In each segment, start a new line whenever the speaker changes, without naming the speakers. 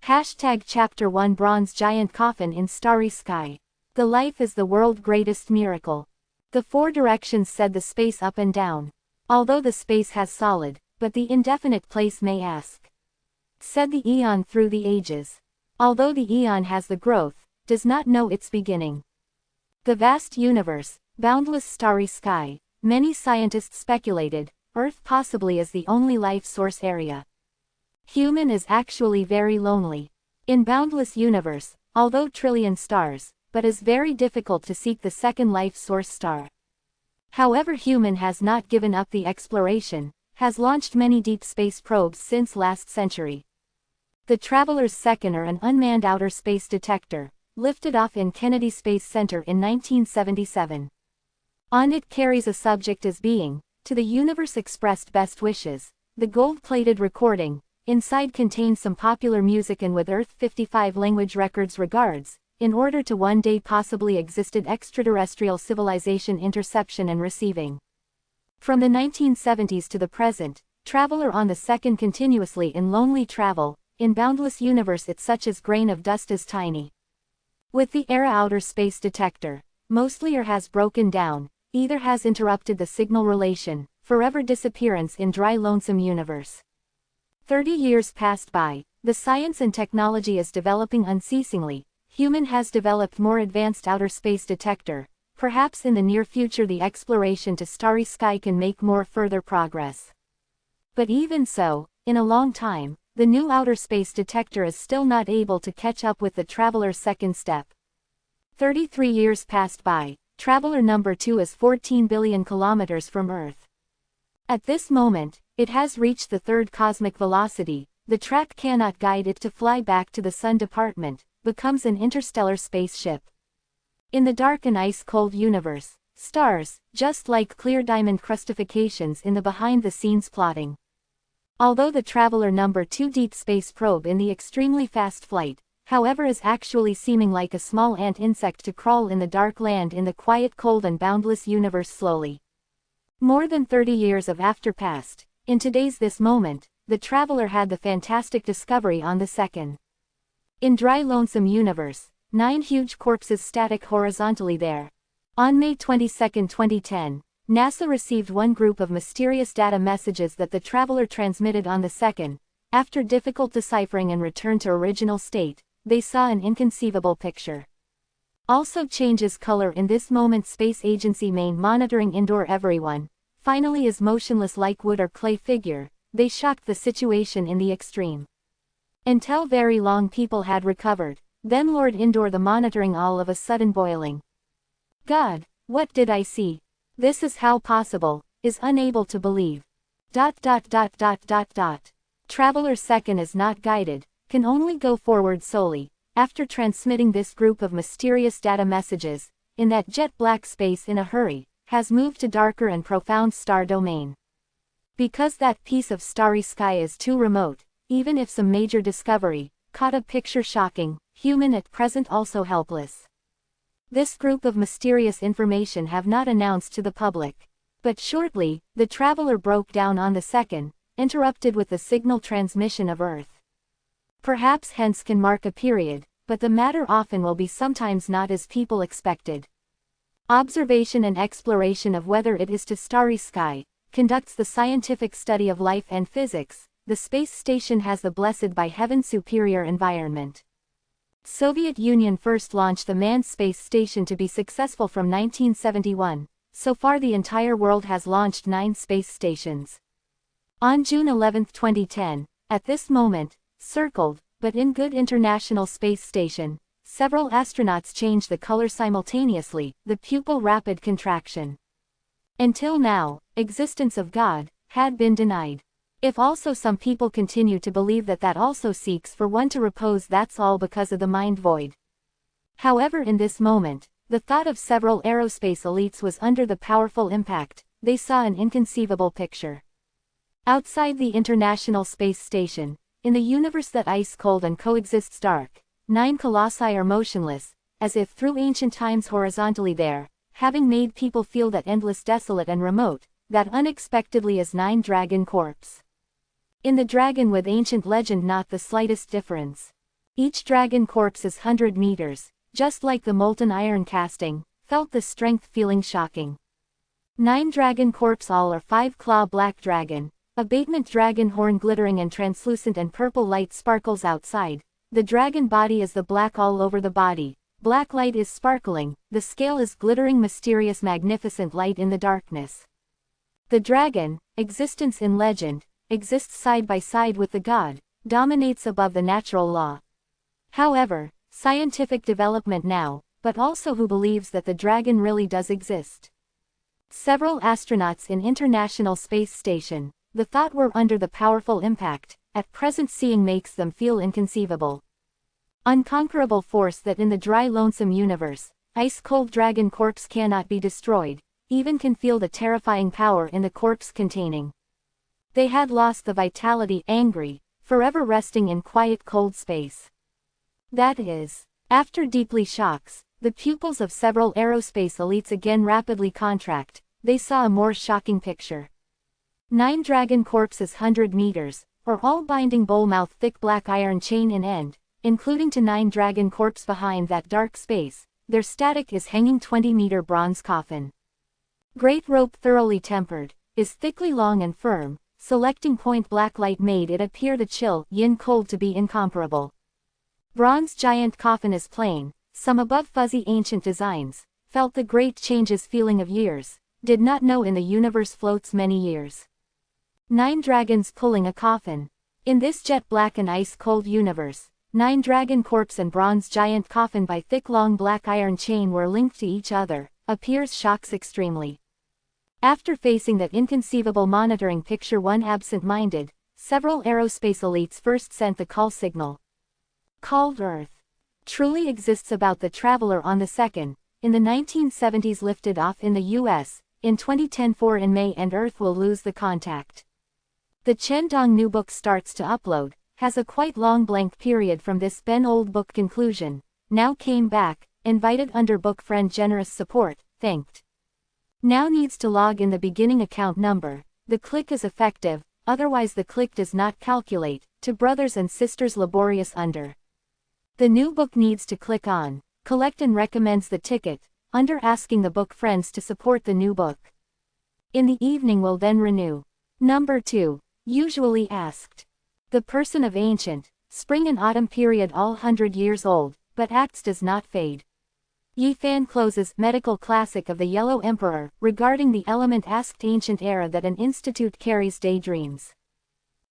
Hashtag Chapter 1 Bronze Giant Coffin in Starry Sky. The life is the world's greatest miracle. The four directions said the space up and down. Although the space has solid, but the indefinite place may ask. Said the eon through the ages. Although the eon has the growth, does not know its beginning. The vast universe, boundless starry sky, many scientists speculated, Earth possibly is the only life source area. Human is actually very lonely. In boundless universe, although trillion stars, but is very difficult to seek the second life source star. However, human has not given up the exploration, has launched many deep space probes since last century. The Traveler's Second, or an unmanned outer space detector, lifted off in Kennedy Space Center in 1977. On it carries a subject as being, to the universe expressed best wishes. The gold-plated recording, inside contains some popular music and with Earth 55 language records regards, in order to one day possibly existed extraterrestrial civilization interception and receiving. From the 1970s to the present, Traveler on the Second continuously in lonely travel, in boundless universe it's such as grain of dust is tiny. With the ERA outer space detector, mostly or has broken down, either has interrupted the signal relation, forever disappearance in dry lonesome universe. 30 years passed by, the science and technology is developing unceasingly, human has developed more advanced outer space detector, perhaps in the near future the exploration to starry sky can make more further progress. But even so, in a long time, the new outer space detector is still not able to catch up with the Traveler's second step. 33 years passed by, Traveler number 2 is 14 billion kilometers from Earth. At this moment, it has reached the third cosmic velocity, the track cannot guide it to fly back to the Sun department, becomes an interstellar spaceship. In the dark and ice-cold universe, stars, just like clear diamond crustifications in the behind-the-scenes plotting. Although the Traveler number 2 deep space probe in the extremely fast flight, however is actually seeming like a small ant insect to crawl in the dark land in the quiet cold and boundless universe slowly. More than 30 years of after passed, in today's this moment, the Traveler had the fantastic discovery on the second. In dry lonesome universe, 9 huge corpses static horizontally there. On May 22, 2010, NASA received one group of mysterious data messages that the Traveler transmitted on the second. After difficult deciphering and return to original state, they saw an inconceivable picture. Also changes color in this moment. Space Agency main monitoring indoor everyone, finally is motionless like wood or clay figure, they shocked the situation in the extreme. Until very long people had recovered, then Lord indoor the monitoring all of a sudden boiling. God, what did I see? This is how possible, is unable to believe. Traveler second is not guided, can only go forward solely, after transmitting this group of mysterious data messages, in that jet black space in a hurry, has moved to darker and profound star domain. Because that piece of starry sky is too remote, even if some major discovery, caught a picture shocking, human at present also helpless. This group of mysterious information have not announced to the public. But shortly, the Traveler broke down on the second, interrupted with the signal transmission of Earth. Perhaps hence can mark a period, but the matter often will be sometimes not as people expected. Observation and exploration of whether it is to starry sky, conducts the scientific study of life and physics. The space station has the blessed by heaven superior environment. Soviet Union first launched the manned space station to be successful from 1971. So far the entire world has launched 9 space stations. On June 11, 2010, at this moment, circled, but in good International Space Station, several astronauts changed the color simultaneously, the pupil rapid contraction. Until now, existence of God had been denied. If also some people continue to believe that that also seeks for one to repose, that's all because of the mind void. However, in this moment, the thought of several aerospace elites was under the powerful impact. They saw an inconceivable picture. Outside the International Space Station, in the universe that ice-cold and coexists dark, 9 colossi are motionless, as if through ancient times horizontally there, having made people feel that endless desolate and remote, that unexpectedly is 9 dragon corpse. In the dragon with ancient legend not the slightest difference. Each dragon corpse is 100 meters, just like the molten iron casting, felt the strength feeling shocking. 9 dragon corpse all are 5-claw black dragon, abatement dragon horn glittering and translucent and purple light sparkles outside, the dragon body is the black all over the body, black light is sparkling, the scale is glittering mysterious magnificent light in the darkness. The dragon, existence in legend, exists side by side with the god, dominates above the natural law. However, scientific development now, but also who believes that the dragon really does exist. Several astronauts in International Space Station, the thought were under the powerful impact, at present seeing makes them feel inconceivable. Unconquerable force that in the dry lonesome universe, ice-cold dragon corpse cannot be destroyed, even can feel the terrifying power in the corpse containing. They had lost the vitality angry, forever resting in quiet cold space. That is, after deeply shocks, the pupils of several aerospace elites again rapidly contract, they saw a more shocking picture. 9 dragon corpses 100 meters, or all binding bowl mouth thick black iron chain in end, including to 9 dragon corpse behind that dark space, their static is hanging 20-meter bronze coffin. Great rope thoroughly tempered, is thickly long and firm, selecting point black light made it appear the chill yin cold to be incomparable. Bronze giant coffin is plain, some above fuzzy ancient designs, felt the great changes feeling of years, did not know in the universe floats many years. 9 dragons pulling a coffin. In this jet black and ice cold universe, 9 dragon corpse and bronze giant coffin by thick long black iron chain were linked to each other, appears shocks extremely. After facing that inconceivable monitoring picture one absent-minded, several aerospace elites first sent the call signal. Called Earth. Truly exists about the traveler on the second, in the 1970s lifted off in the US, in 2010 4 in May and Earth will lose the contact. The Chendong new book starts to upload, has a quite long blank period from this Ben old book conclusion, now came back, invited under book friend generous support, thanked. Now needs to log in the beginning account number, the click is effective, otherwise the click does not calculate, to brothers and sisters laborious under. The new book needs to click on, collect and recommends the ticket, under asking the book friends to support the new book. In the evening will then renew. Number 2, usually asked. The person of ancient, spring and autumn period all 100 years old, but acts does not fade. Yi Fan closes medical classic of the Yellow Emperor, regarding the element asked ancient era that an institute carries daydreams.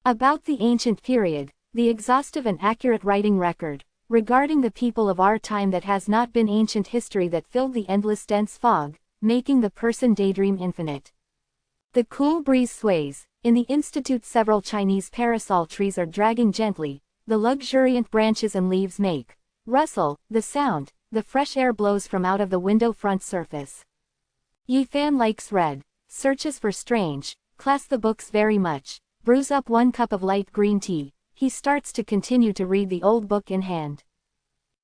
About the ancient period, the exhaustive and accurate writing record, regarding the people of our time that has not been ancient history that filled the endless dense fog, making the person daydream infinite. The cool breeze sways, in the institute several Chinese parasol trees are dragging gently, the luxuriant branches and leaves make rustle, the sound, the fresh air blows from out of the window front surface. Yi Fan likes read, searches for strange, class the books very much, brews up 1 cup of light green tea, he starts to continue to read the old book in hand.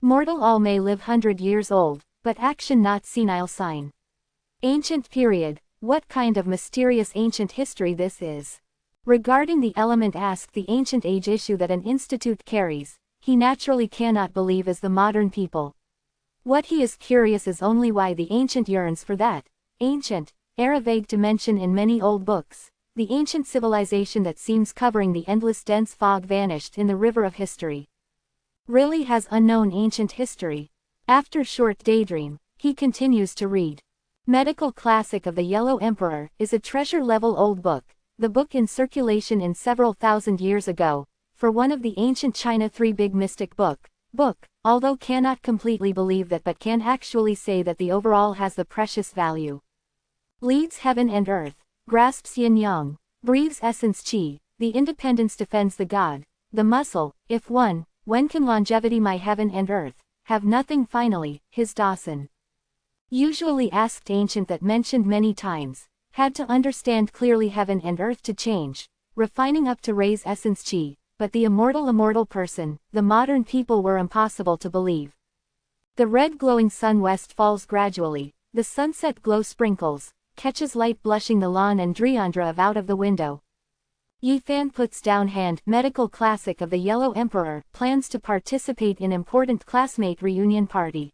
Mortal all may live 100 years old, but action not senile sign. Ancient period, what kind of mysterious ancient history this is. Regarding the element asked the ancient age issue that an institute carries, he naturally cannot believe as the modern people. What he is curious is only why the ancient yearns for that ancient era vague to mention in many old books, the ancient civilization that seems covering the endless dense fog vanished in the river of history. Really has unknown ancient history. After short daydream, he continues to read. Medical classic of the Yellow Emperor is a treasure-level old book, the book in circulation in several thousand years ago, for one of the ancient China 3 big mystic book, although cannot completely believe that but can actually say that the overall has the precious value. Leads heaven and earth, grasps yin-yang, breathes essence qi, the independence defends the god, the muscle, if one, when can longevity my heaven and earth, have nothing finally, his Dawson. Usually asked ancient that mentioned many times, had to understand clearly heaven and earth to change, refining up to raise essence qi, but the immortal person, the modern people were impossible to believe. The red glowing sun west falls gradually, the sunset glow sprinkles, catches light blushing the lawn and Driandra of out of the window. Yi Fan puts down hand. Medical classic of the Yellow Emperor, plans to participate in important classmate reunion party.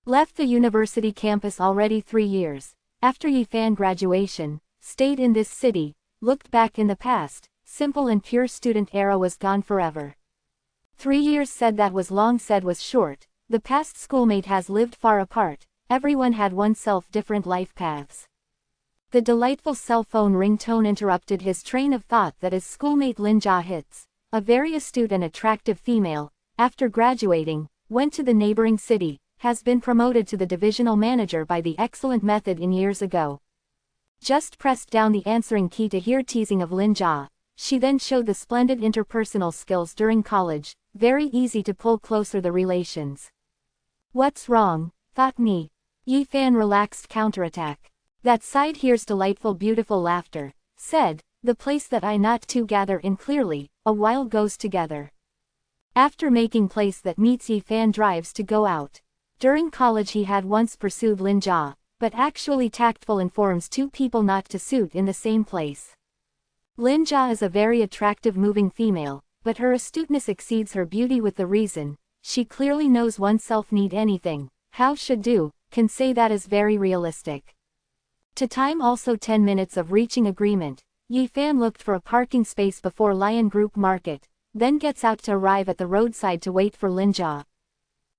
Left the university campus already 3 years. After Yi Fan graduation, stayed in this city, looked back in the past, simple and pure student era was gone forever. 3 years said that was long, said was short. The past schoolmate has lived far apart, everyone had oneself different life paths. The delightful cell phone ringtone interrupted his train of thought that his schoolmate Lin Jia hits, a very astute and attractive female, after graduating, went to the neighboring city, has been promoted to the divisional manager by the excellent method in years ago. Just pressed down the answering key to hear teasing of Lin Jia. She then showed the splendid interpersonal skills during college, very easy to pull closer the relations. What's wrong, thought me. Yi Fan relaxed counterattack. That side hears delightful beautiful laughter, said, the place that I not to gather in clearly, a while goes together. After making place that meets Yi Fan drives to go out. During college he had once pursued Lin Jia, but actually tactful informs two people not to suit in the same place. Lin Jia is a very attractive moving female, but her astuteness exceeds her beauty with the reason, she clearly knows oneself need anything, how should do, can say that is very realistic. To time also 10 minutes of reaching agreement, Yi Fan looked for a parking space before Lion Group Market, then gets out to arrive at the roadside to wait for Lin Jia.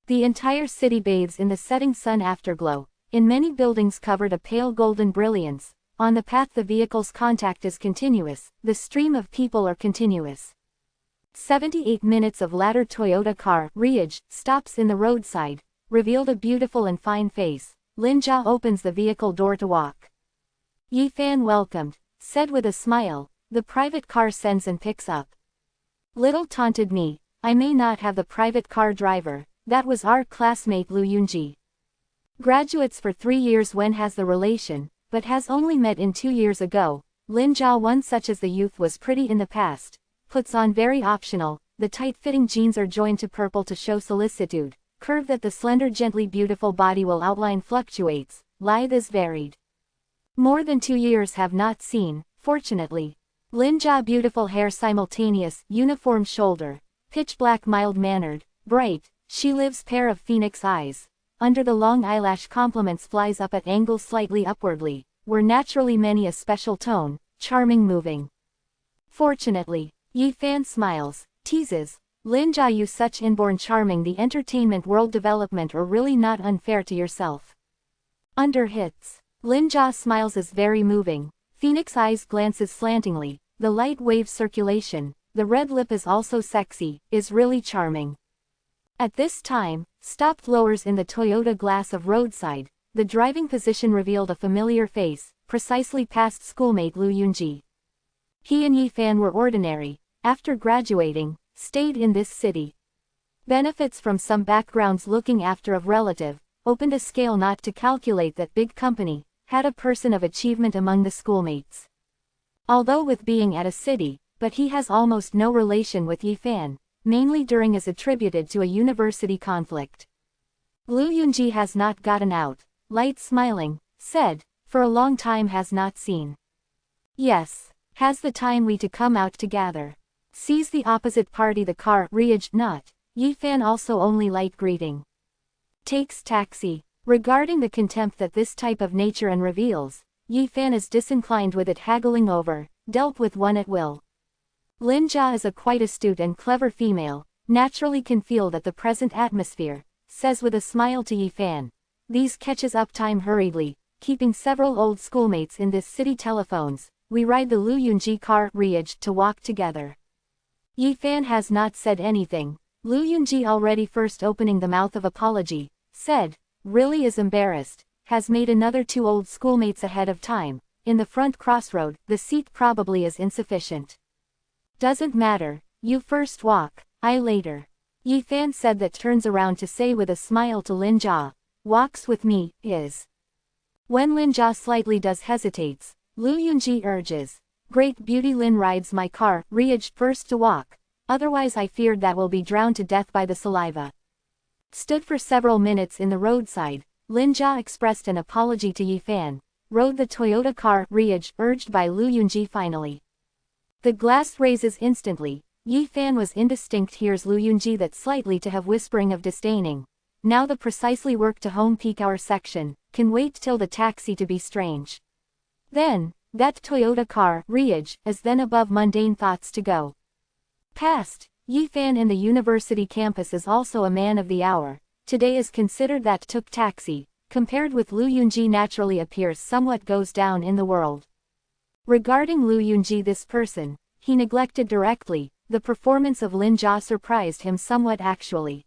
The entire city bathes in the setting sun afterglow, in many buildings covered a pale golden brilliance. On the path the vehicle's contact is continuous, the stream of people are continuous. 78 minutes of latter Toyota car, Riage, stops in the roadside, revealed a beautiful and fine face. Lin Jia opens the vehicle door to walk. Yi Fan welcomed, said with a smile, the private car sends and picks up. Little taunted me, I may not have the private car driver, that was our classmate Lu Yunji. Graduates for 3 years when has the relation, but has only met in 2 years ago. Lin Jia one such as the youth was pretty in the past, puts on very optional, the tight-fitting jeans are joined to purple to show solicitude, curve that the slender gently beautiful body will outline fluctuates, lithe is varied. More than 2 years have not seen, fortunately. Lin Jia beautiful hair simultaneous, uniform shoulder, pitch black mild-mannered, bright, she lives pair of phoenix eyes. Under the long eyelash compliments flies up at angles slightly upwardly, were naturally many a special tone, charming moving. Fortunately, Yi Fan smiles, teases, Lin Jia you such inborn charming the entertainment world development or really not unfair to yourself. Under hits, Lin Jia smiles is very moving, phoenix eyes glances slantingly, the light wave circulation, the red lip is also sexy, is really charming. At this time, stopped lowers in the Toyota glass of roadside, the driving position revealed a familiar face, precisely past schoolmate Lu Yunji. He and Yi Fan were ordinary, after graduating, stayed in this city. Benefits from some backgrounds looking after of relative, opened a scale not to calculate that big company, had a person of achievement among the schoolmates. Although with being at a city, but he has almost no relation with Yi Fan. Mainly during is attributed to a university conflict. Lu Yunji has not gotten out, light smiling, said, for a long time has not seen. Yes, has the time we to come out to gather. Sees the opposite party the car, Riage not, Yi Fan also only light greeting. Takes taxi, regarding the contempt that this type of nature and reveals, Yi Fan is disinclined with it haggling over, dealt with one at will. Lin Jia is a quite astute and clever female, naturally can feel that the present atmosphere, says with a smile to Yi Fan. These catches up time hurriedly, keeping several old schoolmates in this city telephones, we ride the Lu Yunji car, Riage, to walk together. Yi Fan has not said anything, Lu Yunji already first opening the mouth of apology, said, really is embarrassed, has made another 2 old schoolmates ahead of time, in the front crossroad, the seat probably is insufficient. Doesn't matter, you first walk, I later. Yi Fan said that turns around to say with a smile to Lin Jia, walks with me, is. When Lin Jia slightly does hesitates, Lu Yunji urges, great beauty Lin rides my car, Riage first to walk, otherwise I feared that will be drowned to death by the saliva. Stood for several minutes in the roadside, Lin Jia expressed an apology to Yi Fan, rode the Toyota car, Riage urged by Lu Yunji finally. The glass raises instantly. Yi Fan was indistinct, hears Lu Yunji that slightly to have whispering of disdaining. Now the precisely work to home peak hour section, can wait till the taxi to be strange. Then, that Toyota car, Riage, is then above mundane thoughts to go past. Yi Fan in the university campus is also a man of the hour. Today is considered that took taxi, compared with Lu Yunji naturally appears somewhat goes down in the world. Regarding Lu Yunji, this person, he neglected directly. The performance of Lin Jia surprised him somewhat actually.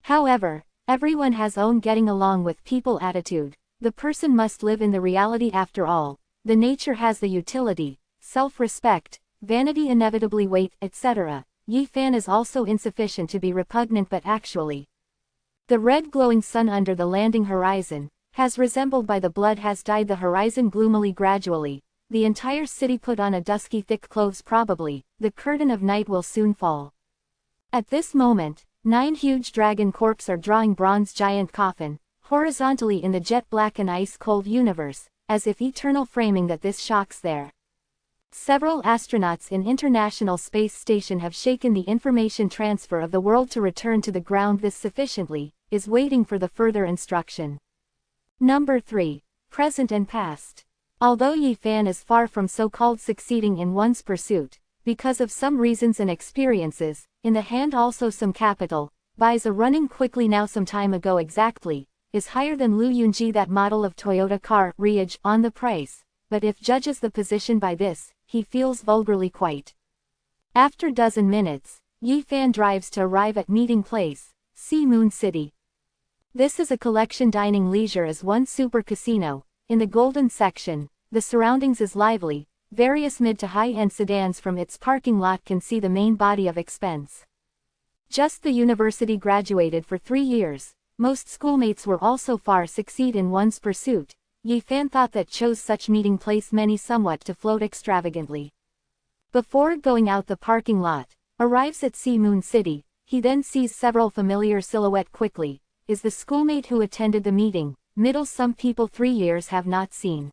However, everyone has own getting along with people attitude. The person must live in the reality after all. The nature has the utility, self-respect, vanity inevitably weight, etc. Yi Fan is also insufficient to be repugnant, but actually. The red glowing sun under the landing horizon, has resembled by the blood has dyed the horizon gloomily gradually. The entire city put on a dusky thick clothes probably, the curtain of night will soon fall. At this moment, 9 huge dragon corpses are drawing bronze giant coffin, horizontally in the jet black and ice cold universe, as if eternal framing that this shocks there. Several astronauts in International Space Station have shaken the information transfer of the world to return to the ground. This sufficiently, is waiting for the further instruction. Number 3. Present and past. Although Yi Fan is far from so-called succeeding in one's pursuit, because of some reasons and experiences, in the hand also some capital, buys a running quickly now some time ago exactly, is higher than Lu Yunji that model of Toyota car, Riage, on the price, but if judges the position by this, he feels vulgarly quite. After dozen minutes, Yi Fan drives to arrive at meeting place, Sea Moon City. This is a collection dining leisure as one super casino. In the golden section, the surroundings is lively. Various mid to high-end sedans from its parking lot can see the main body of expense. Just the university graduated for 3 years. Most schoolmates were also far succeed in one's pursuit. Yi Fan thought that chose such meeting place many somewhat to float extravagantly. Before going out the parking lot, arrives at Sea Moon City, he then sees several familiar silhouette quickly, is the schoolmate who attended the meeting. Middle some people 3 years have not seen.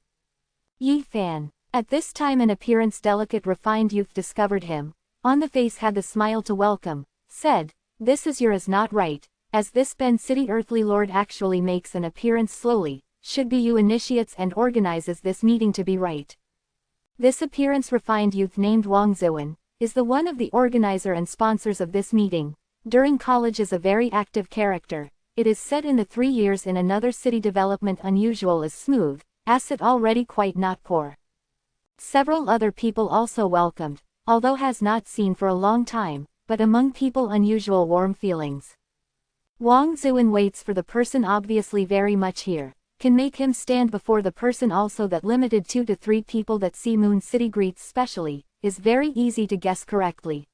Yi Fan. At this time an appearance delicate refined youth discovered him, on the face had the smile to welcome, said, "This is yours not right, as this Ben City earthly lord actually makes an appearance slowly, should be you initiates and organizes this meeting to be right." This appearance refined youth named Wang Ziwen, is the one of the organizer and sponsors of this meeting. During college is a very active character. It is said in the 3 years in another city development unusual is smooth, asset already quite not poor. Several other people also welcomed, although has not seen for a long time, but among people unusual warm feelings. Wang Ziwen waits for the person obviously very much here, can make him stand before the person also that limited 2 to 3 people that Sea Moon City greets specially, is very easy to guess correctly.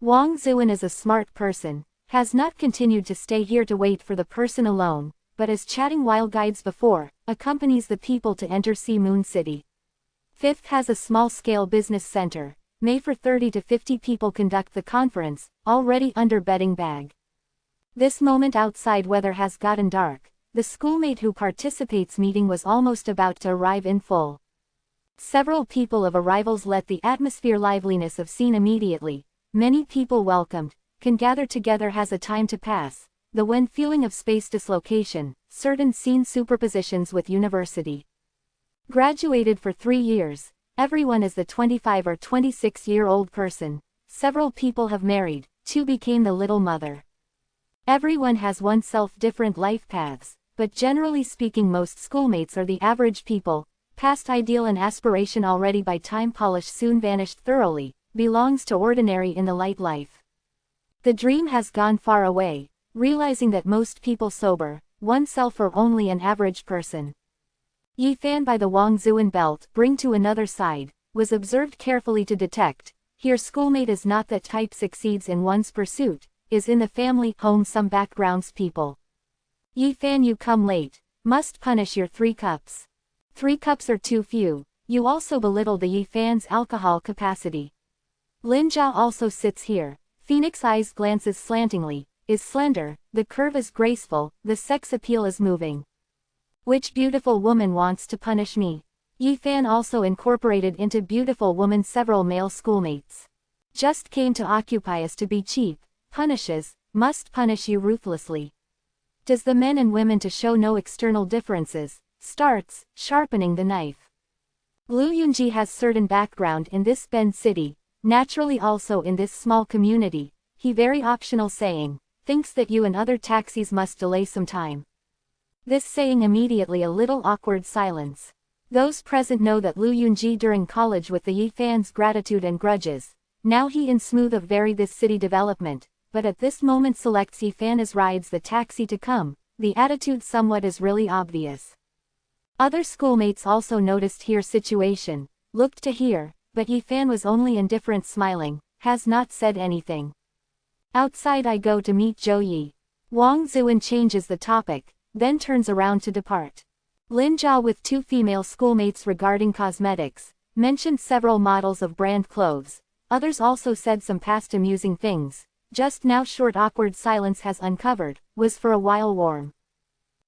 Wang Ziwen is a smart person. Has not continued to stay here to wait for the person alone, but as chatting while guides before, accompanies the people to enter Sea Moon City. Fifth has a small-scale business center, may for 30 to 50 people conduct the conference, already under bedding bag. This moment outside weather has gotten dark, the schoolmate who participates meeting was almost about to arrive in full. Several people of arrivals let the atmosphere liveliness of scene immediately, many people welcomed, can gather together has a time to pass, the when feeling of space dislocation, certain scene superpositions with university. Graduated for 3 years, everyone is the 25 or 26-year-old person, several people have married, 2 became the little mother. Everyone has oneself different life paths, but generally speaking most schoolmates are the average people, past ideal and aspiration already by time polish soon vanished thoroughly, belongs to ordinary in the light life. The dream has gone far away, realizing that most people sober, oneself are only an average person. Yi Fan by the Wang Ziwen belt bring to another side, was observed carefully to detect, here schoolmate is not that type succeeds in one's pursuit, is in the family, home some backgrounds people. Yi Fan you come late, must punish your 3 cups. 3 cups are too few, you also belittle the Yi Fan's alcohol capacity. Lin Jia also sits here. Phoenix eyes glances slantingly, is slender, the curve is graceful, the sex appeal is moving. Which beautiful woman wants to punish me? Yi Fan also incorporated into beautiful woman several male schoolmates. Just came to occupy us to be cheap, punishes, must punish you ruthlessly. Does the men and women to show no external differences, starts, sharpening the knife. Lu Yunji has certain background in this Bend city, naturally also in this small community, he very optional saying, thinks that you and other taxis must delay some time. This saying immediately a little awkward silence. Those present know that Lu Yunji during college with the Yi Fan's gratitude and grudges, now he in smooth of very this city development, but at this moment selects Yi Fan as rides the taxi to come, the attitude somewhat is really obvious. Other schoolmates also noticed here situation, looked to hear, but Yi Fan was only indifferent smiling, has not said anything. Outside I go to meet Zhou Yi. Wang Zuan changes the topic, then turns around to depart. Lin Jia with two female schoolmates regarding cosmetics, mentioned several models of brand clothes, others also said some past amusing things, just now short awkward silence has uncovered, was for a while warm.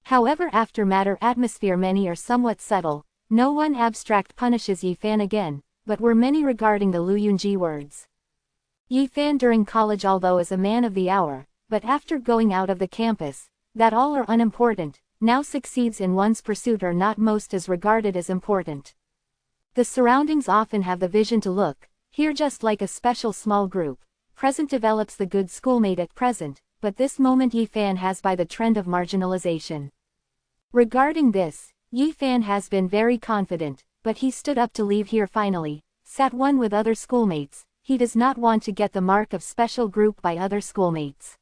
However after matter atmosphere many are somewhat subtle, no one abstract punishes Yi Fan again, but were many regarding the Lu Yunji words. Yi Fan during college although is a man of the hour, but after going out of the campus, that all are unimportant, now succeeds in one's pursuit are not most as regarded as important. The surroundings often have the vision to look, here just like a special small group, present develops the good schoolmate at present, but this moment Yi Fan has by the trend of marginalization. Regarding this, Yi Fan has been very confident, but he stood up to leave here finally, sat one with other schoolmates, he does not want to get the mark of special group by other schoolmates.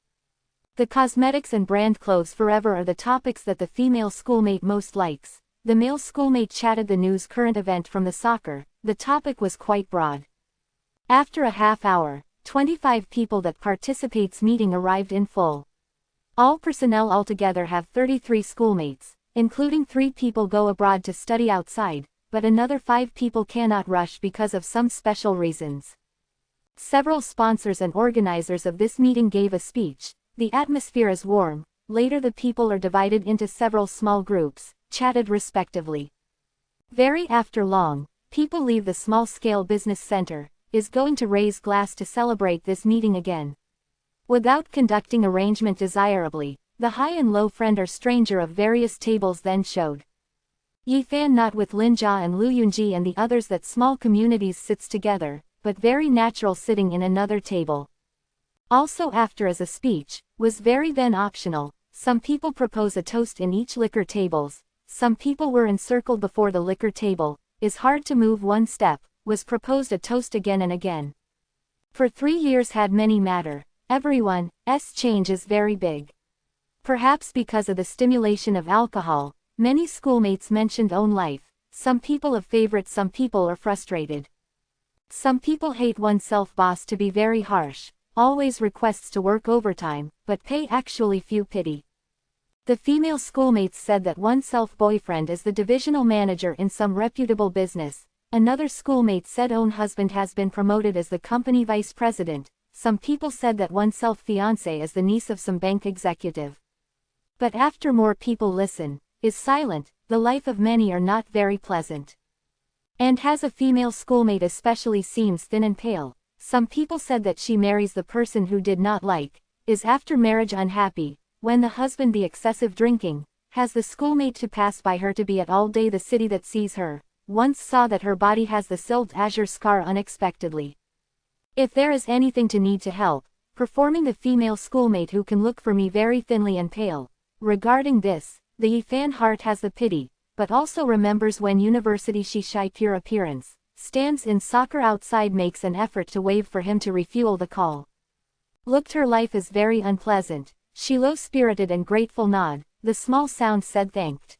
The cosmetics and brand clothes forever are the topics that the female schoolmate most likes. The male schoolmate chatted the news current event from the soccer, the topic was quite broad. After a half hour, 25 people that participates meeting arrived in full. All personnel altogether have 33 schoolmates, including 3 people go abroad to study outside, but another 5 people cannot rush because of some special reasons. Several sponsors and organizers of this meeting gave a speech. The atmosphere is warm, later the people are divided into several small groups, chatted respectively. Very after long, people leave the small-scale business center, is going to raise glass to celebrate this meeting again. Without conducting arrangement desirably, the high and low friend or stranger of various tables then showed. Yi Fan not with Lin Jia and Lu Yunji and the others that small communities sits together, but very natural sitting in another table. Also after as a speech, was very then optional, some people propose a toast in each liquor tables, some people were encircled before the liquor table, is hard to move one step, was proposed a toast again and again. For 3 years had many matter, everyone's change is very big. Perhaps because of the stimulation of alcohol, many schoolmates mentioned own life, some people of favorite some people are frustrated. Some people hate oneself boss to be very harsh. Always requests to work overtime, but pay actually few pity. The female schoolmates said that oneself boyfriend is the divisional manager in some reputable business, another schoolmate said own husband has been promoted as the company vice president, some people said that oneself fiancé is the niece of some bank executive. But after more people listen, is silent, the life of many are not very pleasant. And has a female schoolmate especially seems thin and pale. Some people said that she marries the person who did not like, is after marriage unhappy, when the husband the excessive drinking, has the schoolmate to pass by her to be at all day the city that sees her, once saw that her body has the silt azure scar unexpectedly. If there is anything to need to help, performing the female schoolmate who can look for me very thinly and pale. Regarding this, the Yi Fan heart has the pity, but also remembers when university she shy pure appearance. Stands in soccer outside makes an effort to wave for him to refuel the call. Looked her life is very unpleasant, she low-spirited and grateful nod, the small sound said thanked.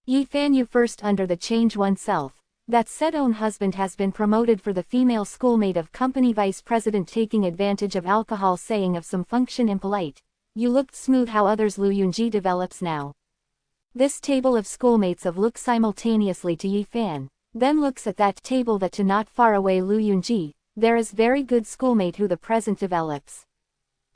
Yi Fan you first under the change oneself, that said own husband has been promoted for the female schoolmate of company vice president taking advantage of alcohol saying of some function impolite, you looked smooth how others Lu Yunji develops now. This table of schoolmates of look simultaneously to Yi Fan. Then looks at that table that to not far away Lu Yunji, there is very good schoolmate who the present develops.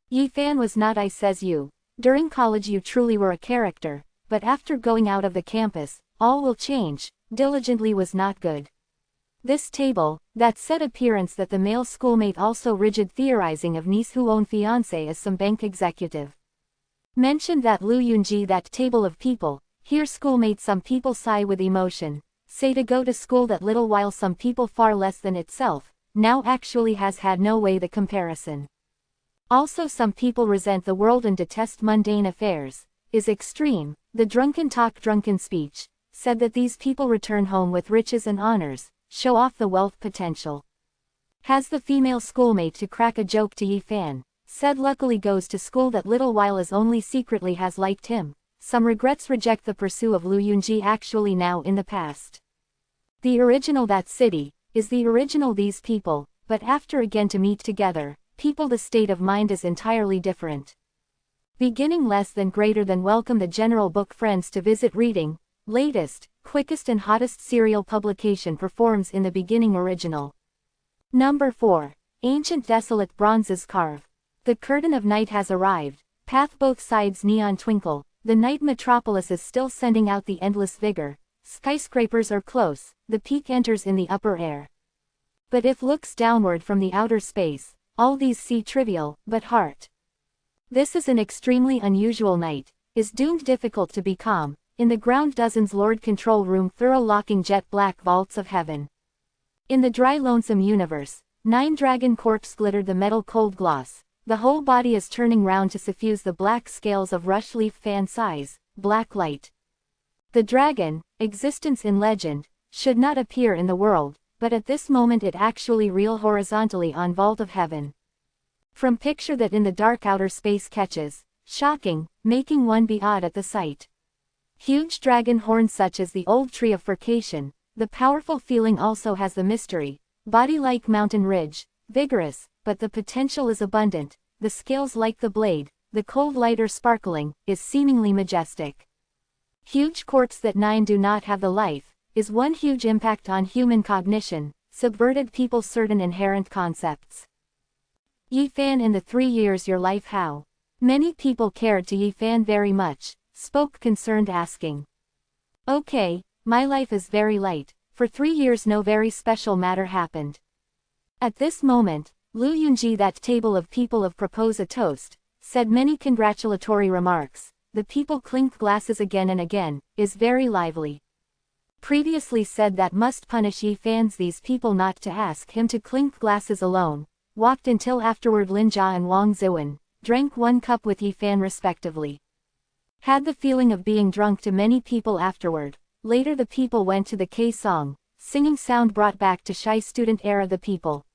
Yi Fan was not I says you, during college you truly were a character, but after going out of the campus, all will change, diligently was not good. This table, that said appearance that the male schoolmate also rigid theorizing of niece who own fiancé as some bank executive. Mentioned that Lu Yunji that table of people, here schoolmate some people sigh with emotion, say to go to school that little while some people far less than itself, now actually has had no way the comparison. Also some people resent the world and detest mundane affairs, is extreme, the drunken talk drunken speech, said that these people return home with riches and honors, show off the wealth potential. Has the female schoolmate to crack a joke to Yi Fan, said luckily goes to school that little while as only secretly has liked him, some regrets reject the pursuit of Lu Yunji actually now in the past. The original that city, is the original these people, but after again to meet together, people the state of mind is entirely different. Beginning less than greater than welcome the general book friends to visit reading, latest, quickest and hottest serial publication performs in the beginning original. Number 4. Ancient desolate bronzes carve. The curtain of night has arrived, path both sides neon twinkle, the night metropolis is still sending out the endless vigor, skyscrapers are close, the peak enters in the upper air. But if looks downward from the outer space, all these see trivial, but heart. This is an extremely unusual night, is doomed difficult to be calm, in the ground dozens Lord Control Room thorough locking jet black vaults of heaven. In the dry lonesome universe, 9 dragon corpse glittered the metal cold gloss, the whole body is turning round to suffuse the black scales of rush leaf fan size, black light. The dragon, existence in legend, should not appear in the world, but at this moment it actually reel horizontally on vault of heaven. From picture that in the dark outer space catches, shocking, making one be awed at the sight. Huge dragon horns such as the old tree of Furcation, the powerful feeling also has the mystery, body like mountain ridge, vigorous, but the potential is abundant, the scales like the blade, the cold light or sparkling, is seemingly majestic. Huge corpse that 9 do not have the life, is one huge impact on human cognition, subverted people's certain inherent concepts. Yi Fan in the 3 years your life how? Many people cared to Yi Fan very much, spoke concerned asking. Okay, my life is very light, for 3 years no very special matter happened. At this moment, Lu Yunji that table of people of propose a toast, said many congratulatory remarks, the people clink glasses again and again, is very lively. Previously said that must punish Yi Fans these people not to ask him to clink glasses alone, walked until afterward Lin Jia and Wang Ziwen, drank 1 cup with Yi Fan respectively. Had the feeling of being drunk to many people afterward, later the people went to the K-song, singing sound brought back to shy student era the people.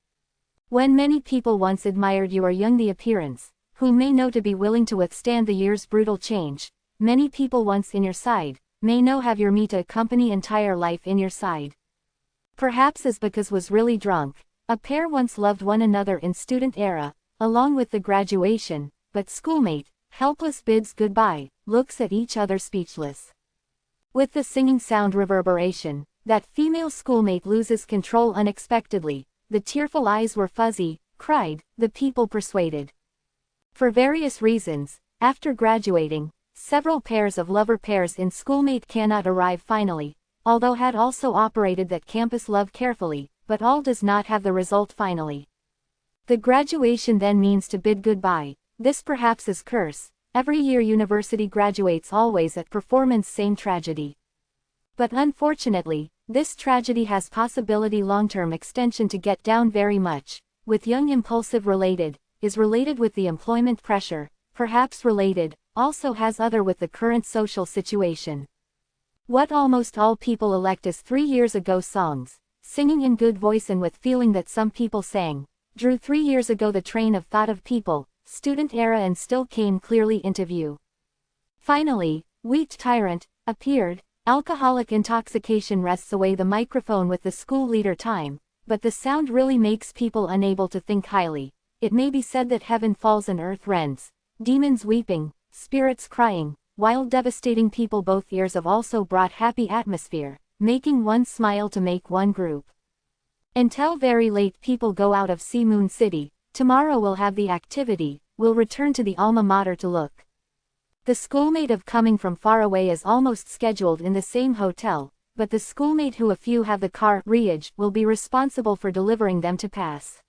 When many people once admired you are young the appearance, who may know to be willing to withstand the year's brutal change, many people once in your side, may know have your me to accompany entire life in your side. Perhaps as because was really drunk, a pair once loved one another in student era, along with the graduation, but schoolmate, helpless bids goodbye, looks at each other speechless. With the singing sound reverberation, that female schoolmate loses control unexpectedly, the tearful eyes were fuzzy, cried, the people persuaded. For various reasons, after graduating, several pairs of lover pairs in schoolmate cannot arrive finally, although had also operated that campus love carefully, but all does not have the result finally. The graduation then means to bid goodbye, this perhaps is curse, every year university graduates always at performance same tragedy. But unfortunately, this tragedy has possibility long-term extension to get down very much, with young impulsive related, is related with the employment pressure, perhaps related, also has other with the current social situation. What almost all people elect as 3 years ago songs, singing in good voice and with feeling that some people sang, drew 3 years ago the train of thought of people, student era and still came clearly into view. Finally, weak tyrant, appeared, alcoholic intoxication wrests away the microphone with the school leader time, but the sound really makes people unable to think highly. It may be said that heaven falls and earth rends, demons weeping, spirits crying, while devastating people both ears have also brought happy atmosphere, making one smile to make one group. Until very late people go out of Sea Moon City, tomorrow we'll have the activity, we'll return to the alma mater to look. The schoolmate of coming from far away is almost scheduled in the same hotel, but the schoolmate who if you have the car riage will be responsible for delivering them to pass.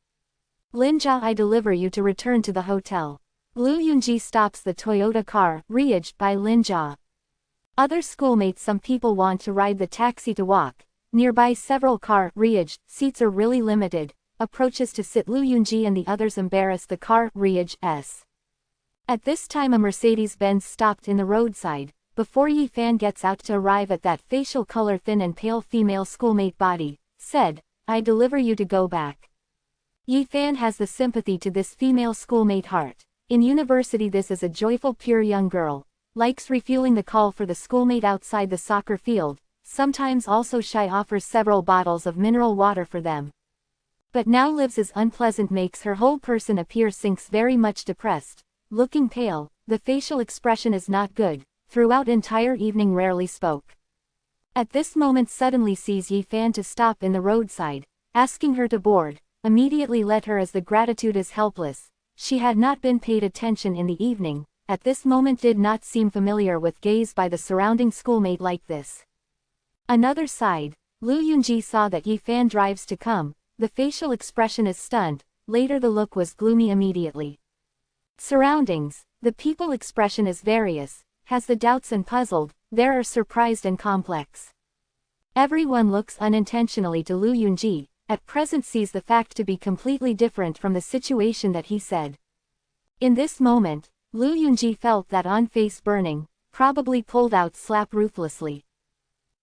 Linja I deliver you to return to the hotel. Lu Yunji stops the Toyota car riage by Linja. Other schoolmates some people want to ride the taxi to walk. Nearby several car riage seats are really limited. Approaches to sit Lu Yunji and the others embarrass the car riage s. At this time a Mercedes-Benz stopped in the roadside. Before Yi Fan gets out to arrive at that facial color thin and pale female schoolmate body, said, I deliver you to go back. Yi Fan has the sympathy to this female schoolmate heart. In university this is a joyful pure young girl, likes refueling the call for the schoolmate outside the soccer field, sometimes also shy offers several bottles of mineral water for them. But now lives as unpleasant makes her whole person appear sinks very much depressed, looking pale, the facial expression is not good. Throughout entire evening rarely spoke. At this moment suddenly sees Yi Fan to stop in the roadside, asking her to board, immediately let her as the gratitude is helpless. She had not been paid attention in the evening, at this moment did not seem familiar with gaze by the surrounding schoolmate like this. Another side, Lu Yunji saw that Yi Fan drives to come, the facial expression is stunned, later the look was gloomy immediately. Surroundings, the people expression is various. Has the doubts and puzzled, there are surprised and complex. Everyone looks unintentionally to Lu Yunji, at present sees the fact to be completely different from the situation that he said. In this moment, Lu Yunji felt that on face burning, probably pulled out slap ruthlessly.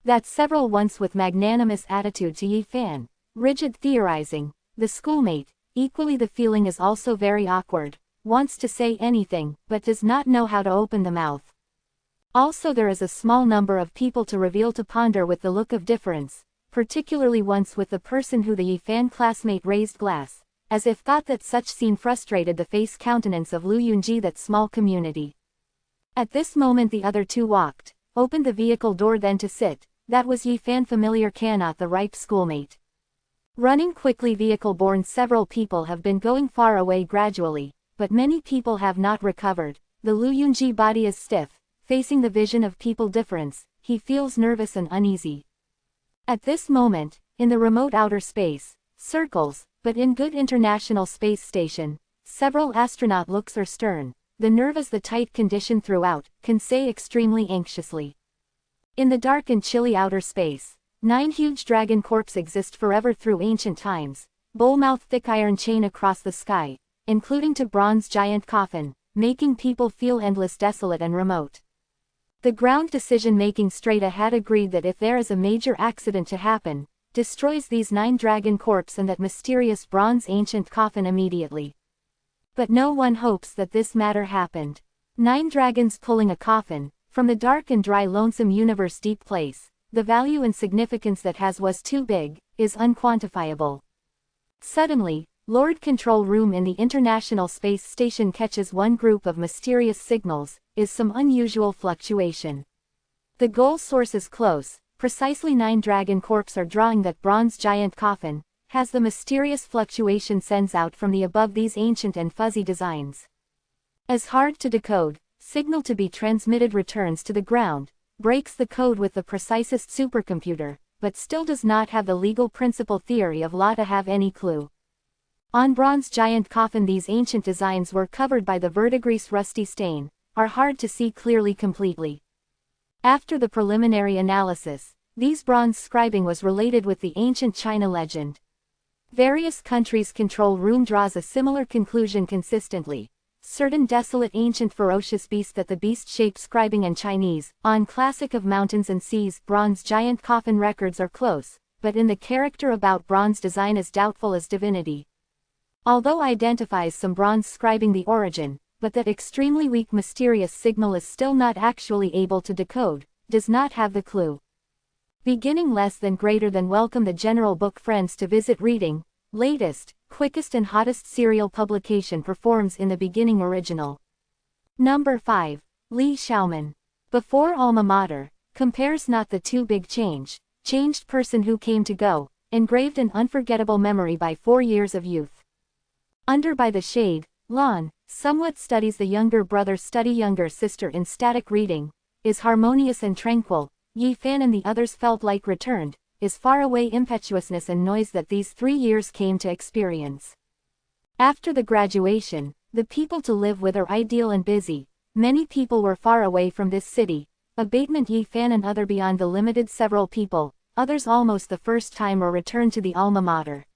That several once with magnanimous attitude to Yi Fan, rigid theorizing, the schoolmate, equally the feeling is also very awkward, wants to say anything, but does not know how to open the mouth. Also there is a small number of people to reveal to ponder with the look of difference, particularly once with the person who the Yi Fan classmate raised glass, as if thought that such scene frustrated the face countenance of Lu Yunji that small community. At this moment the other two walked, opened the vehicle door then to sit, that was Yi Fan familiar cannot the ripe schoolmate. Running quickly vehicle borne several people have been going far away gradually, but many people have not recovered, the Lu Yunji body is stiff. Facing the vision of people difference, he feels nervous and uneasy. At this moment, in the remote outer space, circles, but in good international space station, several astronaut looks are stern, the nervous the tight condition throughout, can say extremely anxiously. In the dark and chilly outer space, 9 huge dragon corps exist forever through ancient times, bull-mouth thick iron chain across the sky, including to bronze giant coffin, making people feel endless desolate and remote. The ground decision-making straight ahead agreed that if there is a major accident to happen, destroys these 9 dragon corps and that mysterious bronze ancient coffin immediately. But no one hopes that this matter happened. 9 dragons pulling a coffin, from the dark and dry lonesome universe deep place, the value and significance that has was too big, is unquantifiable. Suddenly, Lord Control Room in the International Space Station catches one group of mysterious signals, is some unusual fluctuation. The goal source is close, precisely 9 dragon corps are drawing that bronze giant coffin, has the mysterious fluctuation sends out from the above these ancient and fuzzy designs. As hard to decode, signal to be transmitted returns to the ground, breaks the code with the precisest supercomputer, but still does not have the legal principle theory of law to have any clue. On bronze giant coffin these ancient designs were covered by the verdigris rusty stain, are hard to see clearly completely. After the preliminary analysis, these bronze scribing was related with the ancient China legend. Various countries' control room draws a similar conclusion consistently. Certain desolate ancient ferocious beast that the beast-shaped scribing and Chinese, on classic of mountains and seas, bronze giant coffin records are close, but in the character about bronze design is doubtful as divinity. Although identifies some bronze scribing the origin, but that extremely weak mysterious signal is still not actually able to decode, does not have the clue. Beginning less than greater than welcome the general book friends to visit reading, latest, quickest and hottest serial publication performs in the beginning original. Number 5, Li Xiaoman. Before alma mater, compares not the too big changed person who came to go, engraved an unforgettable memory by 4 years of youth. Under by the shade, lawn, somewhat studies the younger brother study younger sister in static reading, is harmonious and tranquil, Yi Fan and the others felt like returned, is faraway impetuousness and noise that these 3 years came to experience. After the graduation, the people to live with are ideal and busy. Many people were far away from this city. Abatement Yi Fan and other beyond the limited several people, others almost the first time or return to the alma mater.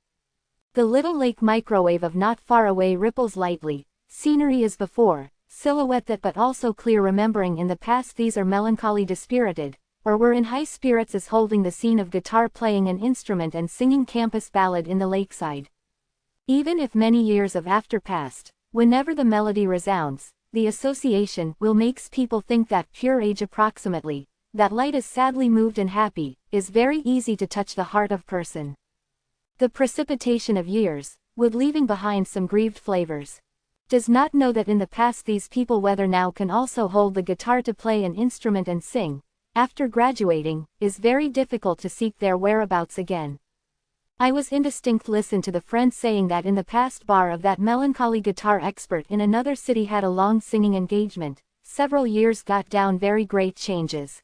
The little lake microwave of not far away ripples lightly. Scenery is before, silhouette that but also clear remembering in the past these are melancholy dispirited, or were in high spirits as holding the scene of guitar playing an instrument and singing campus ballad in the lakeside. Even if many years of after passed, whenever the melody resounds, the association will makes people think that pure age approximately, that light is sadly moved and happy, is very easy to touch the heart of person. The precipitation of years, would leaving behind some grieved flavors. Does not know that in the past these people whether now can also hold the guitar to play an instrument and sing, after graduating, is very difficult to seek their whereabouts again. I was indistinct listen to the friend saying that in the past bar of that melancholy guitar expert in another city had a long singing engagement, several years got down very great changes.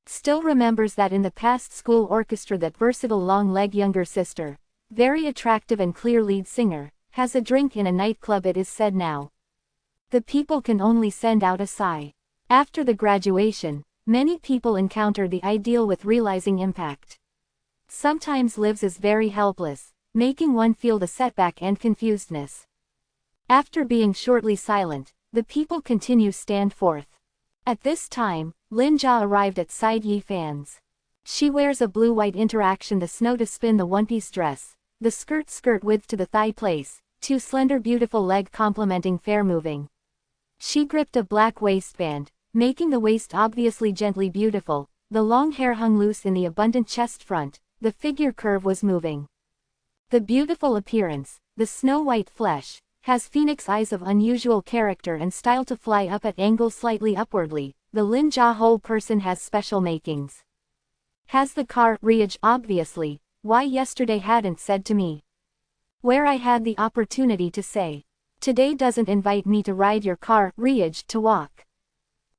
Still remembers that in the past school orchestra that versatile long-leg younger sister, very attractive and clear lead singer, has a drink in a nightclub it is said now. The people can only send out a sigh. After the graduation, many people encounter the ideal with realizing impact. Sometimes lives is very helpless, making one feel the setback and confusedness. After being shortly silent, the people continue stand forth. At this time, Lin Jia arrived at side Yi Fan's. She wears a blue-white interaction the snow to spin the one-piece dress, the skirt width to the thigh place, 2 slender beautiful leg complementing fair moving. She gripped a black waistband, making the waist obviously gently beautiful, the long hair hung loose in the abundant chest front, the figure curve was moving. The beautiful appearance, the snow-white flesh, has phoenix eyes of unusual character and style to fly up at angles slightly upwardly. The Lin Jia whole person has special makings. Has the car Riage obviously, why yesterday hadn't said to me. Where I had the opportunity to say. Today doesn't invite me to ride your car Riage to walk.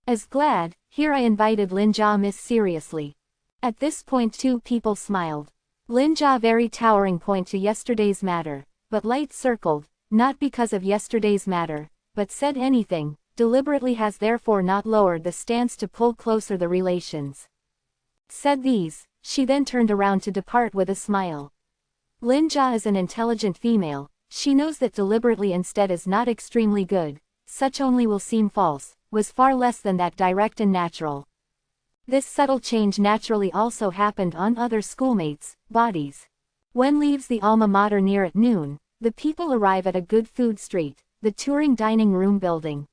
As glad, here I invited Lin Jia miss seriously. At this point 2 people smiled. Lin Jia very towering point to yesterday's matter, but light circled, not because of yesterday's matter, but said anything, deliberately has therefore not lowered the stance to pull closer the relations. Said these, she then turned around to depart with a smile. Lin Jia is an intelligent female, she knows that deliberately instead is not extremely good, such only will seem false, was far less than that direct and natural. This subtle change naturally also happened on other schoolmates' bodies. When leaves the alma mater near at noon, the people arrive at a good food street, the touring dining room building.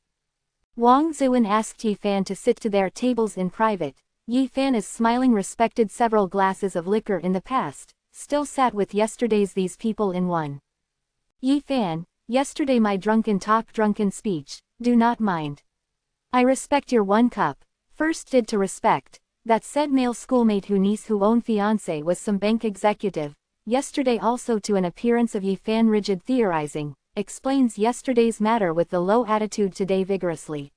Wang Zuan asked Yi Fan to sit to their tables in private. Yi Fan is smiling respected several glasses of liquor in the past, still sat with yesterday's these people in one. Yi Fan, yesterday my drunken talk drunken speech, do not mind. I respect your 1 cup. First did to respect, that said male schoolmate who niece who own fiancé was some bank executive, yesterday also to an appearance of Yi Fan rigid theorizing, explains yesterday's matter with the low attitude today vigorously.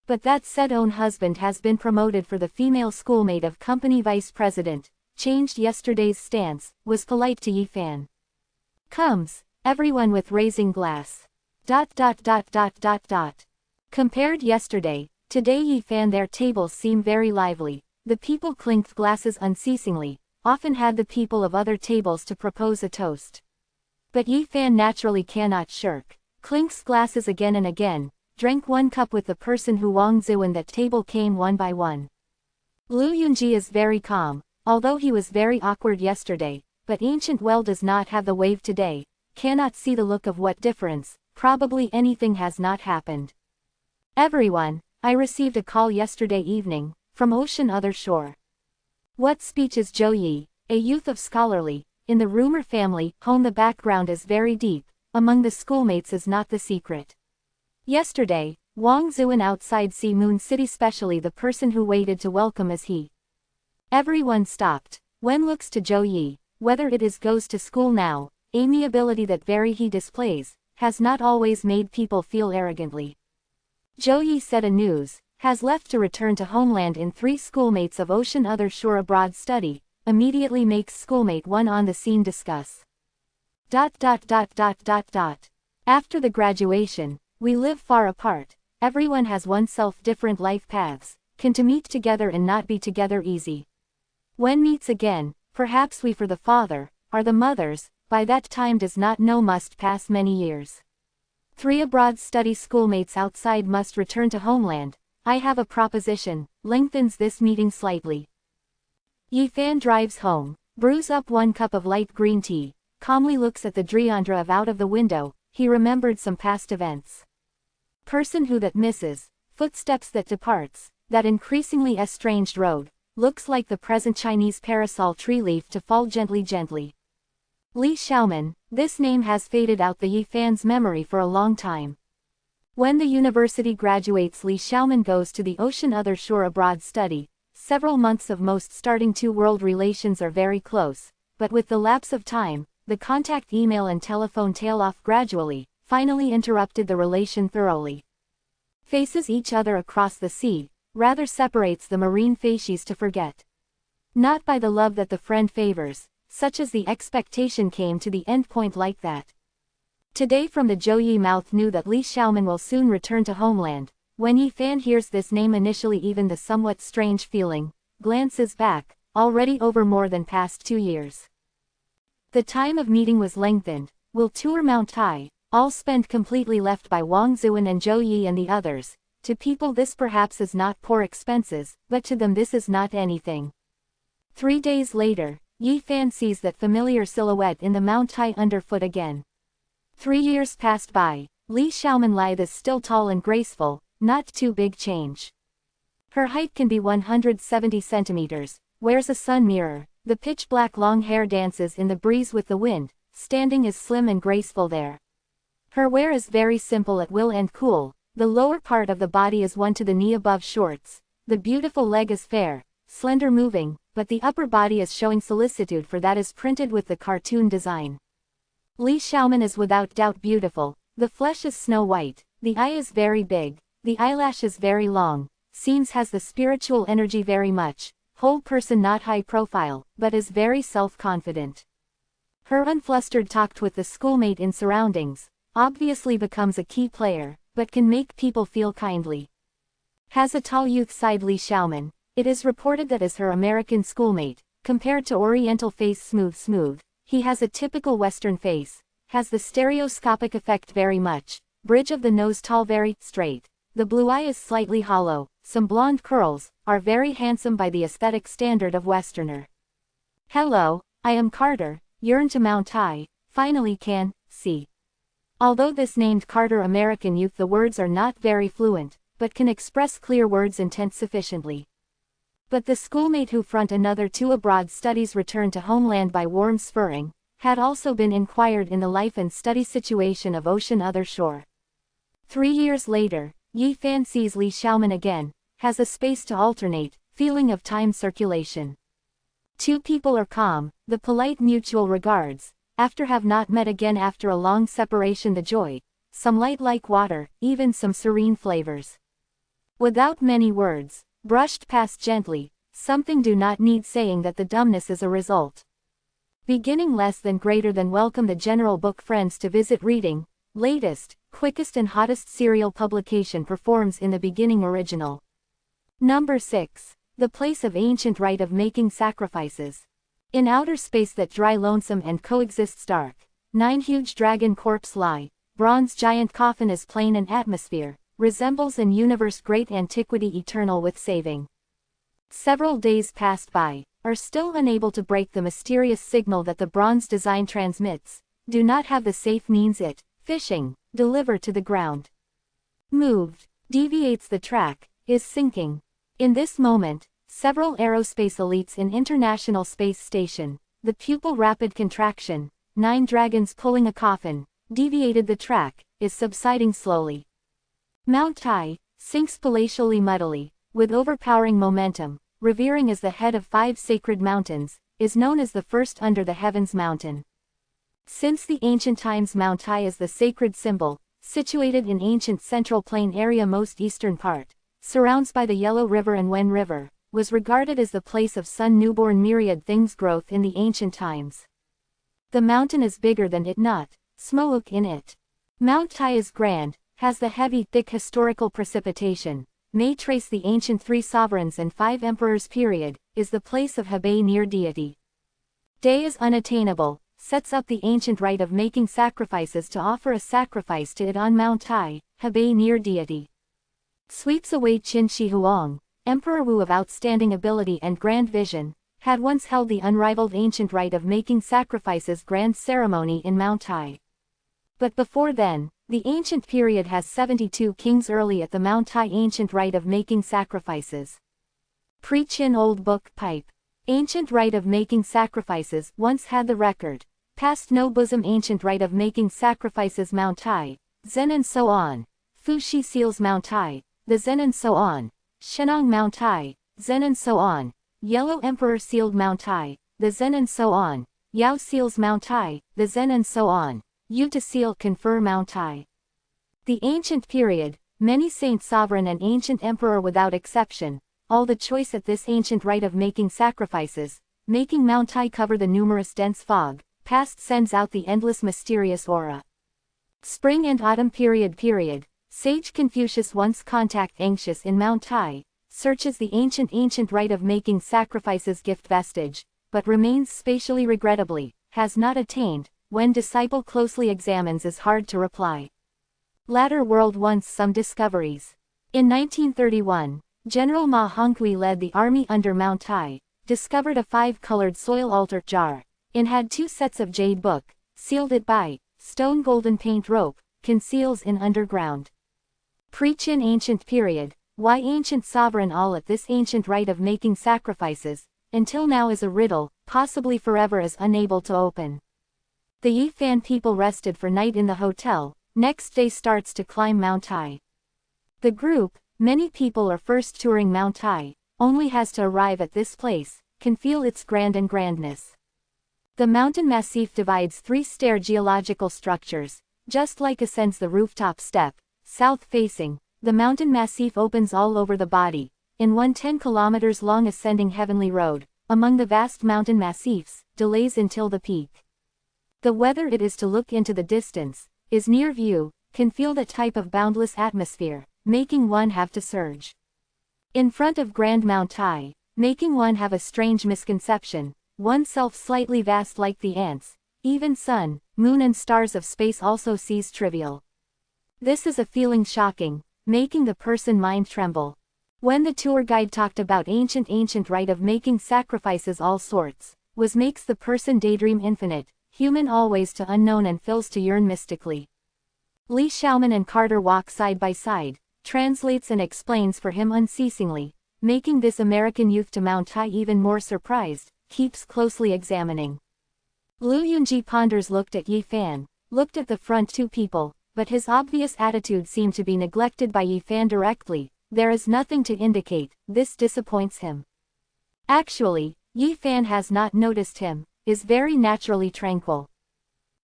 But that said own husband has been promoted for the female schoolmate of company vice president, changed yesterday's stance, was polite to Yi Fan. Comes, everyone with raising glass. ... Compared yesterday, today Yi Fan their tables seem very lively, the people clinked glasses unceasingly, often had the people of other tables to propose a toast. But Yi Fan naturally cannot shirk, clinks glasses again and again, drank 1 cup with the person who Wang Zuan that table came one by one. Lu Yunji is very calm, although he was very awkward yesterday, but ancient well does not have the wave today, cannot see the look of what difference, probably anything has not happened. Everyone, I received a call yesterday evening, from Ocean Other Shore. What speech is Zhou Yi, a youth of scholarly, in the rumor family, home the background is very deep, among the schoolmates is not the secret. Yesterday, Wang Zuan outside Si Moon City specially the person who waited to welcome is he. Everyone stopped, when looks to Zhou Yi, whether it is goes to school now, amiability that very he displays, has not always made people feel arrogantly. Zhou Yi said a news, has left to return to homeland in 3 schoolmates of Ocean Other Shore abroad study, immediately makes schoolmate 1 on the scene discuss. After the graduation, we live far apart, everyone has oneself different life paths, can to meet together and not be together easy. When meets again, perhaps we for the father, are the mothers, by that time does not know must pass many years. 3 abroad study schoolmates outside must return to homeland, I have a proposition, lengthens this meeting slightly. Yi Fan drives home, brews up 1 cup of light green tea, calmly looks at the Driandra of out of the window, he remembered some past events. Person who that misses, footsteps that departs, that increasingly estranged road, looks like the present Chinese parasol tree leaf to fall gently. Li Xiaoman, this name has faded out the Yi Fan's memory for a long time. When the university graduates, Li Xiaoman goes to the Ocean Other Shore abroad study, several months of most starting two-world relations are very close, but with the lapse of time, the contact email and telephone tail off gradually, finally interrupted the relation thoroughly. Faces each other across the sea, rather separates the marine facies to forget. Not by the love that the friend favors, such as the expectation came to the end point like that. Today from the Zhou Yi mouth knew that Li Xiaoman will soon return to homeland. When Yi Fan hears this name initially even the somewhat strange feeling, glances back, already over more than past 2 years. The time of meeting was lengthened, will tour Mount Tai, all spent completely left by Wang Zuan and Zhou Yi and the others. To people this perhaps is not poor expenses, but to them this is not anything. 3 days later, Yi Fan sees that familiar silhouette in the Mount Tai underfoot again. 3 years passed by, Li Xiaoman lithe is still tall and graceful, not too big change. Her height can be 170 centimeters, wears a sun mirror, the pitch black long hair dances in the breeze with the wind, standing is slim and graceful there. Her wear is very simple at will and cool, the lower part of the body is 1 to the knee above shorts, the beautiful leg is fair, slender moving, but the upper body is showing solicitude for that is printed with the cartoon design. Li Xiaoman is without doubt beautiful, the flesh is snow white, the eye is very big, the eyelash is very long, seems has the spiritual energy very much, whole person not high profile, but is very self-confident. Her unflustered talk with the schoolmate in surroundings, obviously becomes a key player, but can make people feel kindly. Has a tall youth side Li Xiaoman, it is reported that as her American schoolmate, compared to Oriental face smooth, he has a typical Western face, has the stereoscopic effect very much, bridge of the nose tall very straight, the blue eye is slightly hollow, some blonde curls, are very handsome by the aesthetic standard of Westerner. Hello, I am Carter, yearn to Mount Tai, finally can see. Although this named Carter American youth the words are not very fluent, but can express clear words intent sufficiently. But the schoolmate who front another 2 abroad studies returned to homeland by warm spurring, had also been inquired in the life and study situation of Ocean Other Shore. 3 years later, Yi Fan sees Li Xiaoman again, has a space to alternate, feeling of time circulation. 2 people are calm, the polite mutual regards, after have not met again after a long separation the joy, some light like water, even some serene flavors. Without many words, brushed past gently, something do not need saying that the dumbness is a result. Beginning less than greater than welcome the general book friends to visit reading, latest, quickest and hottest serial publication performs in the beginning original. Number 6. The place of ancient rite of making sacrifices. In outer space that dry lonesome and coexists dark, 9 huge dragon corpse lie, bronze giant coffin is plain and atmosphere, resembles an universe great antiquity eternal with saving. Several days passed by, are still unable to break the mysterious signal that the bronze design transmits, do not have the safe means it, fishing, deliver to the ground. Moved, deviates the track, is sinking. In this moment, several aerospace elites in International Space Station, the pupil rapid contraction, 9 dragons pulling a coffin, deviated the track, is subsiding slowly. Mount Tai, sinks palatially muddily, with overpowering momentum, revering as the head of 5 sacred mountains, is known as the first under the heavens mountain. Since the ancient times Mount Tai is the sacred symbol, situated in ancient central plain area most eastern part, surrounds by the Yellow River and Wen River, was regarded as the place of sun newborn myriad things growth in the ancient times. The mountain is bigger than it not, smoke in it. Mount Tai is grand, has the heavy thick historical precipitation, may trace the ancient 3 sovereigns and 5 emperors period, is the place of Hebei near deity. Day is unattainable, sets up the ancient rite of making sacrifices to offer a sacrifice to it on Mount Tai, Hebei near deity. Sweeps away Qin Shi Huang, Emperor Wu of outstanding ability and grand vision, had once held the unrivaled ancient rite of making sacrifices grand ceremony in Mount Tai. But before then, the ancient period has 72 kings early at the Mount Tai ancient rite of making sacrifices. Pre-Qin Old Book Pipe. Ancient rite of making sacrifices once had the record. Past no bosom ancient rite of making sacrifices Mount Tai, Zen and so on. Fu Shi seals Mount Tai, the Zen and so on. Shenong Mount Tai, Zen and so on. Yellow Emperor sealed Mount Tai, the Zen and so on. Yao seals Mount Tai, the Zen and so on. Yu to seal confer Mount Tai. The ancient period, many saint sovereign and ancient emperor without exception, all the choice at this ancient rite of making sacrifices, making Mount Tai cover the numerous dense fog, past sends out the endless mysterious aura. Spring and autumn period, sage Confucius once contact anxious in Mount Tai, searches the ancient rite of making sacrifices gift vestige, but remains spatially regrettably, has not attained, when disciple closely examines is hard to reply. Latter world once some discoveries. In 1931, General Ma Honghui led the army under Mount Tai, discovered a 5-colored soil altar jar, and had 2 sets of jade book, sealed it by stone golden paint rope, conceals in underground. Pre-Qin ancient period, why ancient sovereign all at this ancient rite of making sacrifices, until now is a riddle, possibly forever is unable to open. The Yifan people rested for night in the hotel, next day starts to climb Mount Tai. The group, many people are first touring Mount Tai, only has to arrive at this place, can feel its grandness. The mountain massif divides 3 stair geological structures, just like ascends the rooftop step, south-facing, the mountain massif opens all over the body, in one 10 kilometers long ascending heavenly road, among the vast mountain massifs, delays until the peak. The weather it is to look into the distance, is near view, can feel that type of boundless atmosphere, making one have to surge. In front of Grand Mount Tai, making one have a strange misconception, oneself slightly vast like the ants, even sun, moon and stars of space also sees trivial. This is a feeling shocking, making the person mind tremble. When the tour guide talked about ancient rite of making sacrifices all sorts, was makes the person daydream infinite, human always to unknown and fills to yearn mystically. Li Xiaoman and Carter walk side by side, translates and explains for him unceasingly, making this American youth to Mount Tai even more surprised, keeps closely examining. Lu Yunji ponders looked at Yi Fan, looked at the front 2 people, but his obvious attitude seemed to be neglected by Yi Fan directly, there is nothing to indicate, this disappoints him. Actually, Yi Fan has not noticed him, is very naturally tranquil.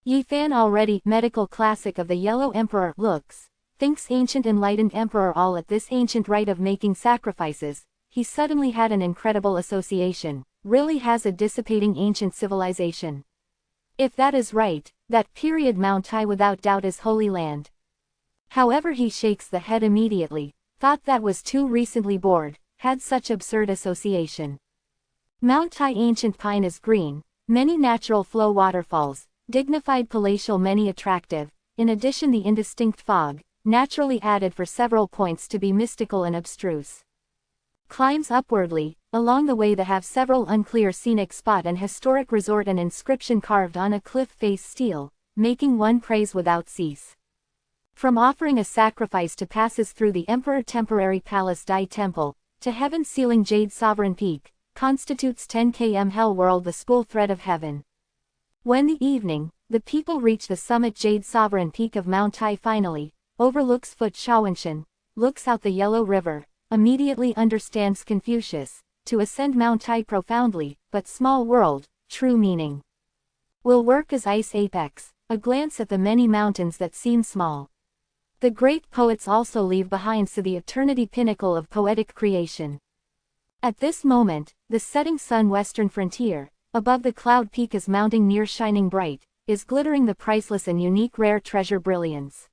Yi Fan already medical classic of the Yellow Emperor looks, thinks ancient enlightened emperor all at this ancient rite of making sacrifices, he suddenly had an incredible association, really has a dissipating ancient civilization. If that is right, that period Mount Tai without doubt is Holy Land. However he shakes the head immediately, thought that was too recently bored, had such absurd association. Mount Tai ancient pine is green, many natural flow waterfalls, dignified palatial many attractive, in addition the indistinct fog, naturally added for several points to be mystical and abstruse. Climbs upwardly, along the way that have several unclear scenic spot and historic resort and inscription carved on a cliff face steel, making one praise without cease. From offering a sacrifice to passes through the Emperor Temporary Palace Dai Temple, to heaven sealing Jade Sovereign Peak, constitutes 10 km hell world the spool thread of heaven. When the evening, the people reach the summit Jade Sovereign Peak of Mount Tai finally, overlooks Foot Shaowanshan, looks out the Yellow River, immediately understands Confucius, to ascend Mount Tai profoundly, but small world, true meaning. Will work as ice apex, a glance at the many mountains that seem small. The great poets also leave behind so the eternity pinnacle of poetic creation. At this moment, the setting sun western frontier, above the cloud peak is mounting near shining bright, is glittering the priceless and unique rare treasure brilliance.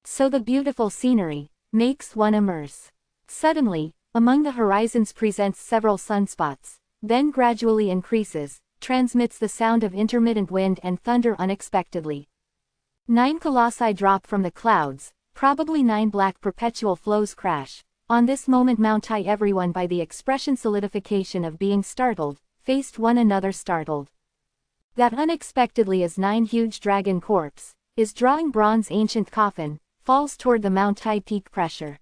So the beautiful scenery makes one immerse. Suddenly, among the horizons presents several sunspots, then gradually increases, transmits the sound of intermittent wind and thunder unexpectedly. 9 colossi drop from the clouds, probably 9 black perpetual flows crash. On this moment Mount High everyone by the expression solidification of being startled, faced one another startled. That unexpectedly is 9 huge dragon corpse, is drawing bronze ancient coffin, falls toward the Mount High peak pressure.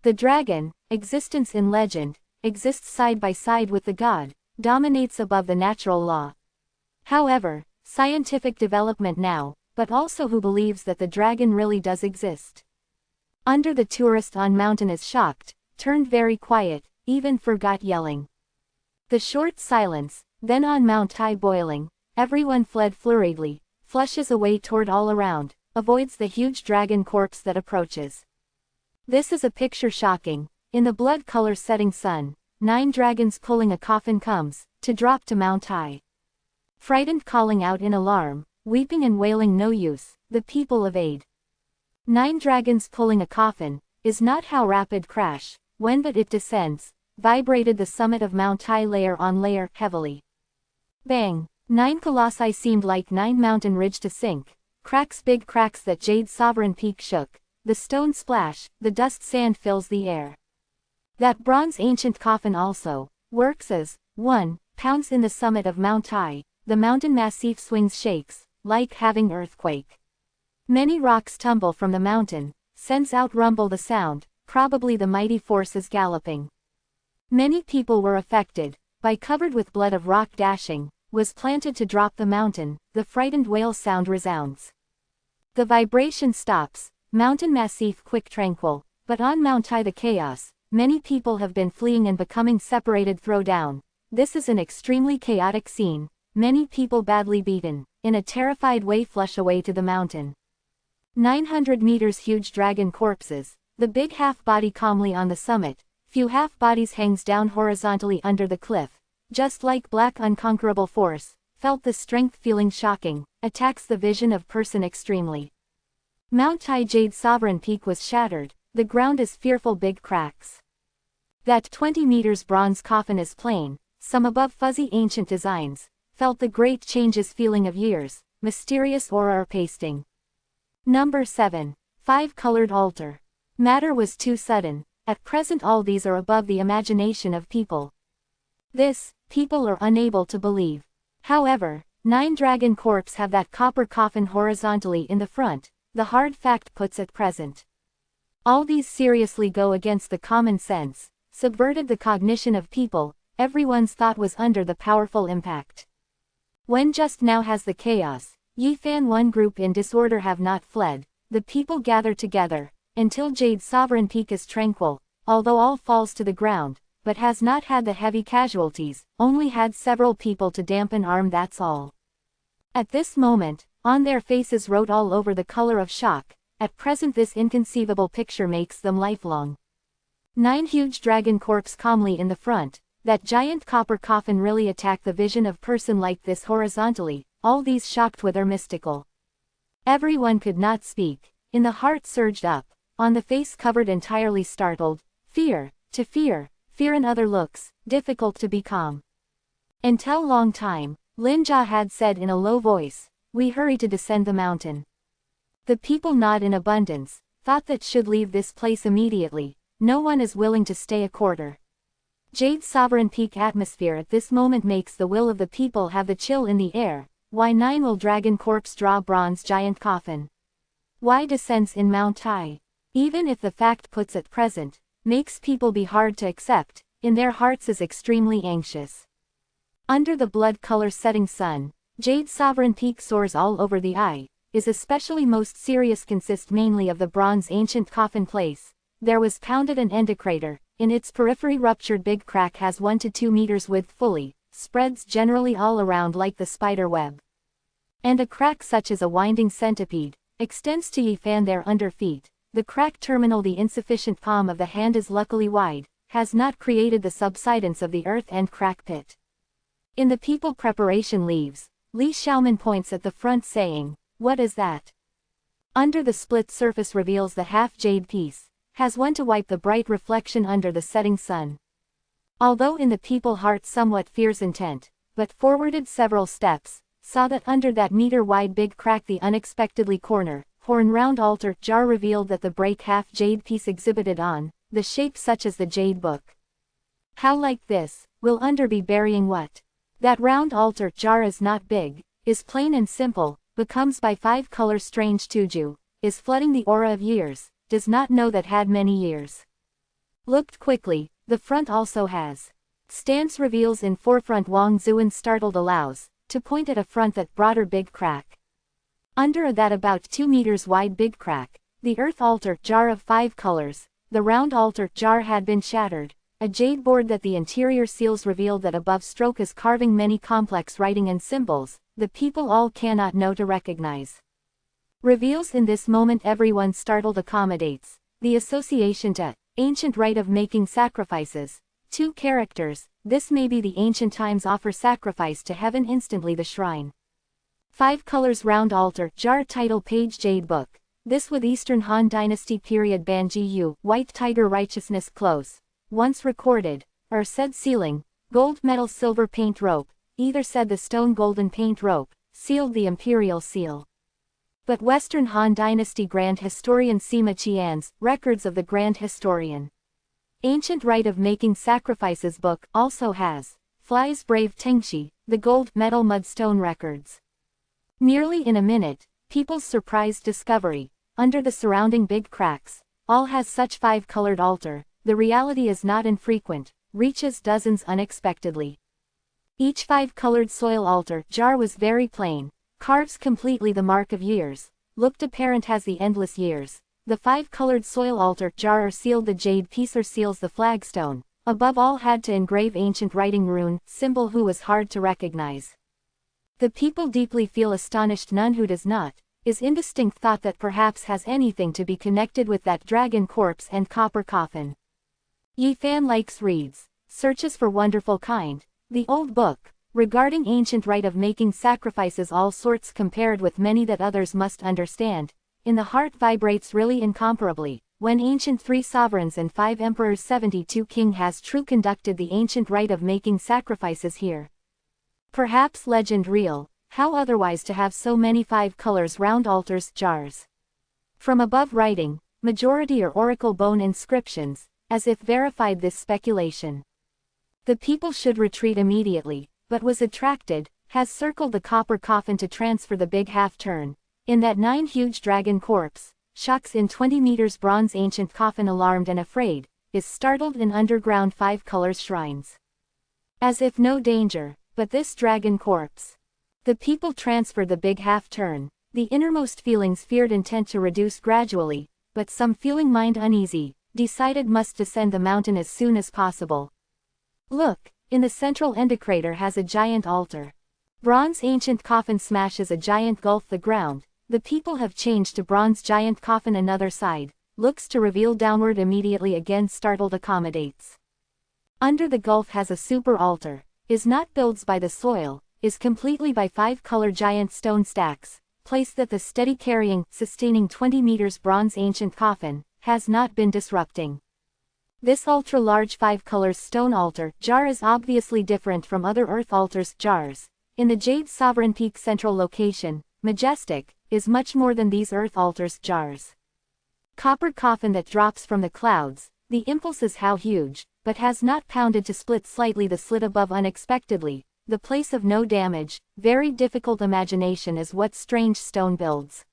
The dragon, existence in legend, exists side by side with the god, dominates above the natural law. However, scientific development now, but also who believes that the dragon really does exist. Under the tourist on mountain is shocked, turned very quiet, even forgot yelling. The short silence, then on Mount High boiling, everyone fled flurriedly, flushes away toward all around, avoids the huge dragon corpse that approaches. This is a picture shocking, in the blood color setting sun, 9 dragons pulling a coffin comes, to drop to Mount High. Frightened calling out in alarm, weeping and wailing no use, the people of aid. 9 dragons pulling a coffin, is not how rapid crash, when but it descends, vibrated the summit of Mount High layer on layer, heavily. Bang! 9 colossi seemed like 9 mountain ridge to sink, cracks big cracks that Jade Sovereign Peak shook, the stone splash, the dust sand fills the air. That bronze ancient coffin also, works as, 1, pounds in the summit of Mount High, the mountain massif swings shakes, like having earthquake. Many rocks tumble from the mountain, sends out rumble the sound, probably the mighty forces galloping. Many people were affected, by covered with blood of rock dashing, was planted to drop the mountain, the frightened wail sound resounds. The vibration stops, mountain massif quick tranquil, but on Mount High the chaos, many people have been fleeing and becoming separated throw down. This is an extremely chaotic scene, many people badly beaten, in a terrified way flush away to the mountain. 900 meters huge dragon corpses, the big half-body calmly on the summit, few half-bodies hangs down horizontally under the cliff, just like black unconquerable force, felt the strength feeling shocking, attacks the vision of person extremely. Mount High Jade Sovereign Peak was shattered, the ground is fearful big cracks. That 20 meters bronze coffin is plain, some above fuzzy ancient designs, felt the great changes feeling of years, mysterious aura or pasting. Number 7. 5-colored altar. Matter was too sudden, at present all these are above the imagination of people. This, people are unable to believe. However, 9 dragon corpse have that copper coffin horizontally in the front, the hard fact puts at present. All these seriously go against the common sense, subverted the cognition of people, everyone's thought was under the powerful impact. When just now has the chaos, ye fan one group in disorder have not fled, the people gather together, until Jade Sovereign Peak is tranquil, although all falls to the ground, but has not had the heavy casualties, only had several people to dampen arm that's all. At this moment, on their faces wrote all over the color of shock, at present this inconceivable picture makes them lifelong. 9 huge dragon corpse calmly in the front, that giant copper coffin really attack the vision of person like this horizontally, all these shocked with are mystical. Everyone could not speak, in the heart surged up, on the face covered entirely startled, fear, to fear, fear in other looks, difficult to be calm. Until long time, Linja had said in a low voice, we hurry to descend the mountain. The people nod in abundance, thought that should leave this place immediately, no one is willing to stay a quarter. Jade Sovereign Peak atmosphere at this moment makes the will of the people have the chill in the air. Why 9 will dragon corpse draw bronze giant coffin? Why descends in Mount High? Even if the fact puts at present, makes people be hard to accept, in their hearts is extremely anxious. Under the blood color setting sun, Jade Sovereign Peak soars all over the eye, is especially most serious consist mainly of the bronze ancient coffin place. There was pounded an endocrater, in its periphery ruptured big crack has 1 to 2 meters width fully, spreads generally all around like the spider web. And a crack such as a winding centipede, extends to Yi Fan their under feet. The cracked terminal, the insufficient palm of the hand is luckily wide, has not created the subsidence of the earth and crack pit. In the people preparation leaves, Li Xiaoman points at the front saying, "What is that?" Under the split surface reveals the half-jade piece, has one to wipe the bright reflection under the setting sun. Although in the people heart somewhat fears intent, but forwarded several steps, saw that under that meter-wide big crack the unexpectedly corner, horn round altar jar revealed that the break half-jade piece exhibited on, the shape such as the jade book. How like this, will under be burying what? That round altar jar is not big, is plain and simple, becomes by 5 color strange tuju, is flooding the aura of years, does not know that had many years. Looked quickly, the front also has. Stance reveals in forefront Wang Zuan startled allows, to point at a front that broader big crack. Under a that about 2 meters wide big crack, the earth altar jar of 5 colors, the round altar jar had been shattered. A jade board that the interior seals revealed that above stroke is carving many complex writing and symbols, the people all cannot know to recognize. Reveals in this moment everyone startled accommodates, the association to, ancient rite of making sacrifices, 2 characters, this may be the ancient times offer sacrifice to heaven instantly the shrine. 5 colors round altar jar title page jade book, this with Eastern Han Dynasty period Banji Yu, white tiger righteousness close. Once recorded, or said ceiling, gold metal silver paint rope, either said the stone golden paint rope, sealed the imperial seal. But Western Han Dynasty Grand Historian Sima Qian's, Records of the Grand Historian. Ancient Rite of Making Sacrifices book also has, Fly's Brave Tengshi, the gold metal mudstone records. Nearly in a minute, people's surprised discovery, under the surrounding big cracks, all has such 5-colored altar. The reality is not infrequent, reaches dozens unexpectedly. Each 5-colored soil altar jar was very plain, carves completely the mark of years, looked apparent has the endless years. The 5-colored soil altar jar or sealed the jade piece or seals the flagstone, above all had to engrave ancient writing rune, symbol who was hard to recognize. The people deeply feel astonished, none who does not, is indistinct thought that perhaps has anything to be connected with that dragon corpse and copper coffin. Yi Fan likes reads, searches for wonderful kind, the old book, regarding ancient rite of making sacrifices all sorts compared with many that others must understand, in the heart vibrates really incomparably, when ancient 3 sovereigns and 5 emperors 72 king has true conducted the ancient rite of making sacrifices here. Perhaps legend real, how otherwise to have so many 5 colors round altars jars. From above writing, majority or oracle bone inscriptions, as if verified this speculation. The people should retreat immediately, but was attracted, has circled the copper coffin to transfer the big half-turn, in that 9 huge dragon corpse, shocks in 20 meters bronze ancient coffin alarmed and afraid, is startled in underground 5 colors shrines. As if no danger, but this dragon corpse. The people transferred the big half-turn, the innermost feelings feared intent to reduce gradually, but some feeling mind uneasy, decided must descend the mountain as soon as possible. Look, in the central endocrater has a giant altar. Bronze ancient coffin smashes a giant gulf the ground, the people have changed to bronze giant coffin another side, looks to reveal downward immediately again startled accommodates. Under the gulf has a super altar, is not builds by the soil, is completely by 5-color giant stone stacks, placed that the steady carrying, sustaining 20 meters bronze ancient coffin, has not been disrupting. This ultra-large 5-color stone altar jar is obviously different from other earth altars jars. In the Jade Sovereign Peak central location, majestic, is much more than these earth altars jars. Copper coffin that drops from the clouds, the impulse is how huge, but has not pounded to split slightly the slit above unexpectedly, the place of no damage, very difficult imagination is what strange stone builds.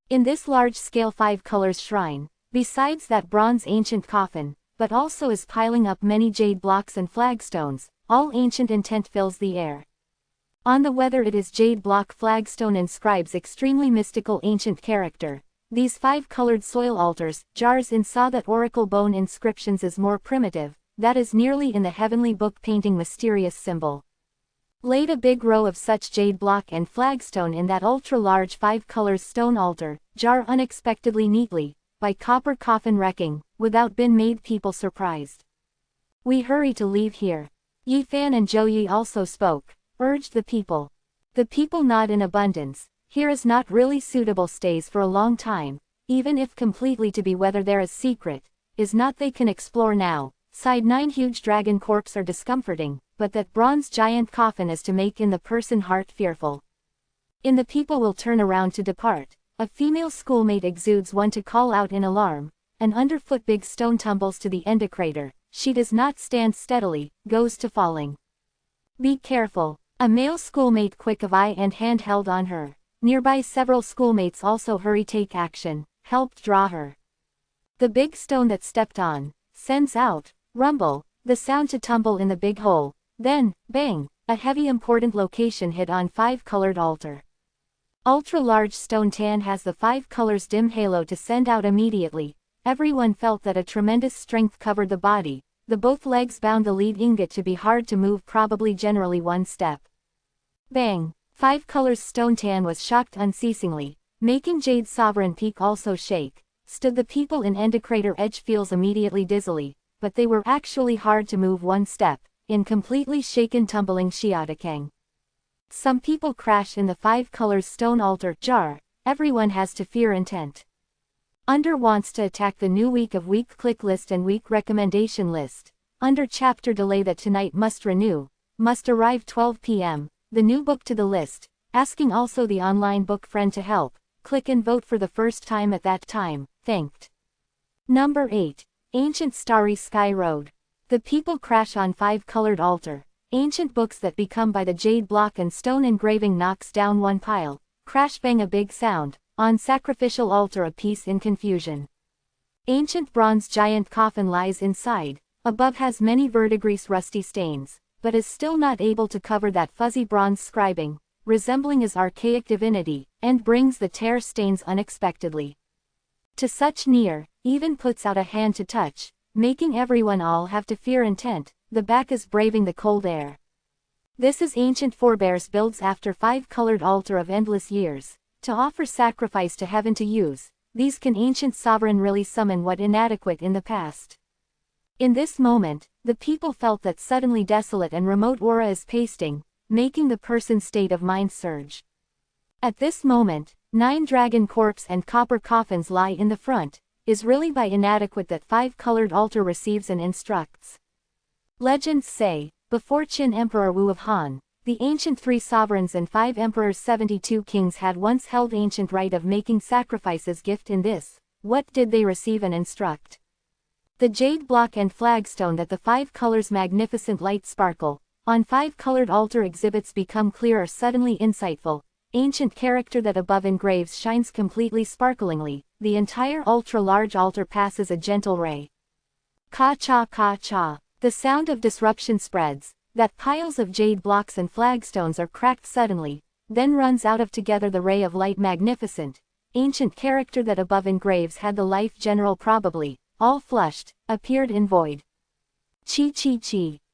In this large-scale 5 colors shrine, besides that bronze ancient coffin, but also is piling up many jade blocks and flagstones, all ancient intent fills the air. On the whether it is jade block flagstone inscribes extremely mystical ancient character. These 5-colored soil altars, jars in saw that oracle bone inscriptions is more primitive, that is nearly in the heavenly book painting mysterious symbol. laid a big row of such jade block and flagstone in that ultra-large 5 colors stone altar, jar unexpectedly neatly, by copper coffin wrecking, without been made people surprised. We hurry to leave here. Yi Fan and Zhou Yi also spoke, urged the people. The people nod in abundance. Here is not really suitable stays for a long time, even if completely to be whether there is secret, is not they can explore now. Side 9 huge dragon corpse are discomforting, but that bronze giant coffin is to make in the person heart fearful. In the people will turn around to depart. A female schoolmate exudes one to call out in alarm, and underfoot big stone tumbles to the endocrator. She does not stand steadily, goes to falling. Be careful. A male schoolmate quick of eye and hand held on her. Nearby several schoolmates also hurry take action, helped draw her. The big stone that stepped on, sends out, rumble, the sound to tumble in the big hole, then, bang, a heavy important location hit on 5-colored altar. Ultra-large stone tan has the 5 colors dim halo to send out immediately. Everyone felt that a tremendous strength covered the body, the both legs bound the lead ingot to be hard to move probably generally one step. Bang! 5 colors stone tan was shocked unceasingly, making Jade Sovereign Peak also shake. Stood the people in endocrator edge feels immediately dizzily, but they were actually hard to move one step, in completely shaken tumbling Xiaotokang. Some people crash in the 5 colors stone altar jar. Everyone has to fear intent. Under wants to attack the new week of week click list and week recommendation list. Under chapter delay that tonight must renew, must arrive 12 p.m. The new book to the list, asking also the online book friend to help. Click and vote for the first time at that time, thanked. Number 8. Ancient Starry Sky Road. The people crash on 5-colored altar. Ancient books that become by the jade block and stone engraving knocks down one pile. Crash bang a big sound. On sacrificial altar a piece in confusion. Ancient bronze giant coffin lies inside. Above has many verdigris rusty stains, but is still not able to cover that fuzzy bronze scribing, resembling his archaic divinity, and brings the tear stains unexpectedly. To such near, even puts out a hand to touch, making everyone all have to fear intent. The back is braving the cold air. This is ancient forebears builds after 5-colored altar of endless years, to offer sacrifice to heaven to use. These can ancient sovereign really summon what inadequate in the past. In this moment, the people felt that suddenly desolate and remote aura is pasting, making the person's state of mind surge. At this moment, 9 dragon corpse and copper coffins lie in the front, is really by inadequate that 5-colored altar receives and instructs. Legends say, before Qin Emperor Wu of Han, the ancient 3 sovereigns and 5 emperors 72 kings had once held ancient rite of making sacrifices gift in this. What did they receive and instruct? The jade block and flagstone that the 5 colors magnificent light sparkle, on 5-colored altar exhibits become clear or suddenly insightful. Ancient character that above engraves shines completely sparklingly, the entire ultra-large altar passes a gentle ray. Ka-cha ka-cha. The sound of disruption spreads, that piles of jade blocks and flagstones are cracked suddenly, then runs out of together the ray of light magnificent. Ancient character that above engraves had the life general probably, all flushed, appeared in void. Chi.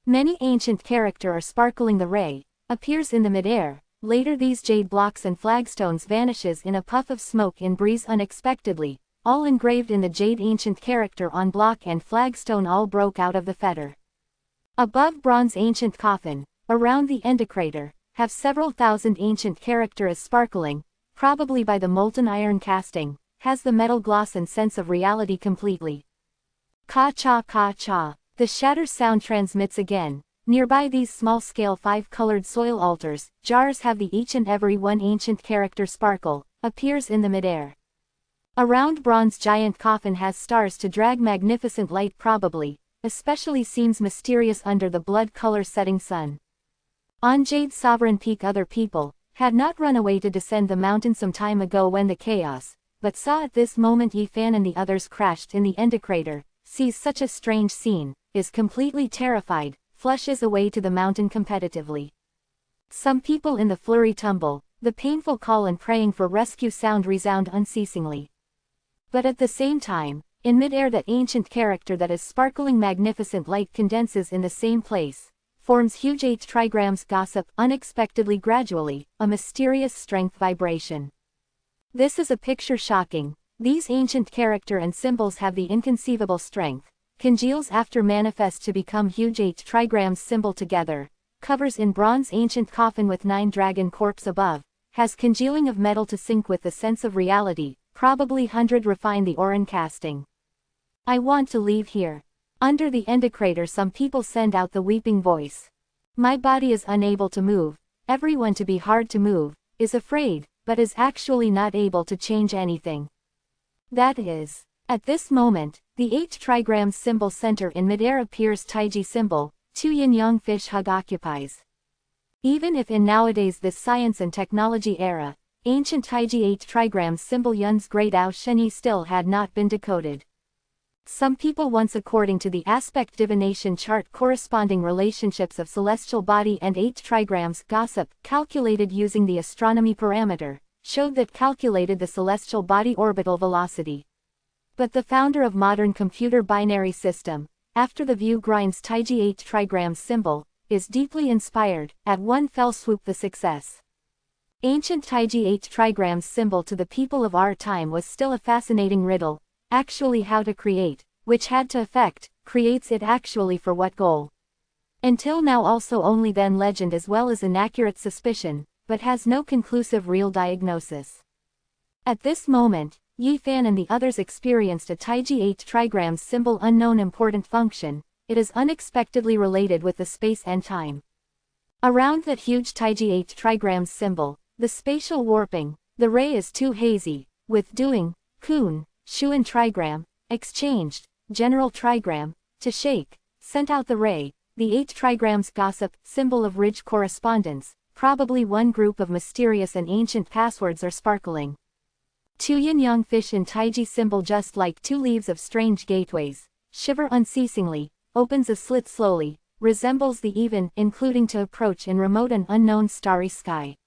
Many ancient character are sparkling the ray, appears in the midair. Later these jade blocks and flagstones vanishes in a puff of smoke in breeze unexpectedly, all engraved in the jade ancient character on block and flagstone all broke out of the fetter. Above bronze ancient coffin, around the endocrator, have several thousand ancient character is sparkling, probably by the molten iron casting, has the metal gloss and sense of reality completely. Ka-cha ka-cha. The shatter sound transmits again. Nearby these small-scale 5-colored soil altars, jars have the each and every one ancient character sparkle, appears in the midair. Around bronze giant coffin has stars to drag magnificent light probably, especially seems mysterious under the blood color setting sun. On Jade Sovereign Peak other people, had not run away to descend the mountain some time ago when the chaos, but saw at this moment Yi Fan and the others crashed in the endocrator, sees such a strange scene, is completely terrified, flushes away to the mountain competitively. Some people in the flurry tumble, the painful call and praying for rescue sound resound unceasingly. But at the same time, in midair that ancient character that is sparkling magnificent light condenses in the same place, forms huge 8 trigrams gossip unexpectedly gradually, a mysterious strength vibration. This is a picture shocking. These ancient character and symbols have the inconceivable strength, congeals after manifest to become huge 8 trigrams symbol together, covers in bronze ancient coffin with 9 dragon corpse above, has congealing of metal to sync with the sense of reality, probably 100 refine the Oran casting. I want to leave here. Under the endocrator some people send out the weeping voice. My body is unable to move, everyone to be hard to move, is afraid, but is actually not able to change anything. That is. At this moment, the 8 trigrams symbol center in midair appears Taiji symbol, 2 yin-yang fish hug occupies. Even if in nowadays this science and technology era, ancient Taiji 8 trigrams symbol Yun's great Ao Sheni still had not been decoded. Some people once according to the aspect divination chart corresponding relationships of celestial body and 8 trigrams gossip, calculated using the astronomy parameter, showed that calculated the celestial body orbital velocity. But the founder of modern computer binary system, after the view grinds Taiji 8 trigrams symbol, is deeply inspired, at one fell swoop the success. Ancient Taiji 8 trigrams symbol to the people of our time was still a fascinating riddle, actually how to create, which had to affect, creates it actually for what goal. Until now also only then legend as well as inaccurate suspicion, but has no conclusive real diagnosis. At this moment, Yi Fan and the others experienced a Taiji 8 trigrams symbol unknown important function, it is unexpectedly related with the space and time. Around that huge Taiji 8 trigrams symbol, the spatial warping, the ray is too hazy, with doing, kun, Shuan trigram, exchanged, general trigram, to shake, sent out the ray, the 8 trigrams gossip, symbol of ridge correspondence, probably one group of mysterious and ancient passwords are sparkling. 2 yin-yang fish in Taiji symbol just like 2 leaves of strange gateways, shiver unceasingly, opens a slit slowly, resembles the even, including to approach in remote and unknown starry sky.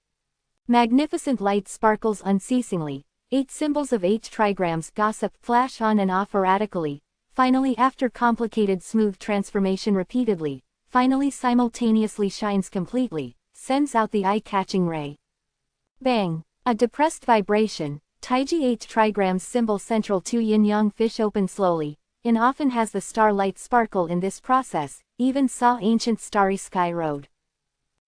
Magnificent light sparkles unceasingly, 8 symbols of 8 trigrams gossip flash on and off erratically, finally after complicated smooth transformation repeatedly, finally simultaneously shines completely, sends out the eye-catching ray. Bang! A depressed vibration, Taiji 8 trigrams symbol central 2 yin-yang fish open slowly, and often has the starlight sparkle in this process, even saw ancient starry sky road.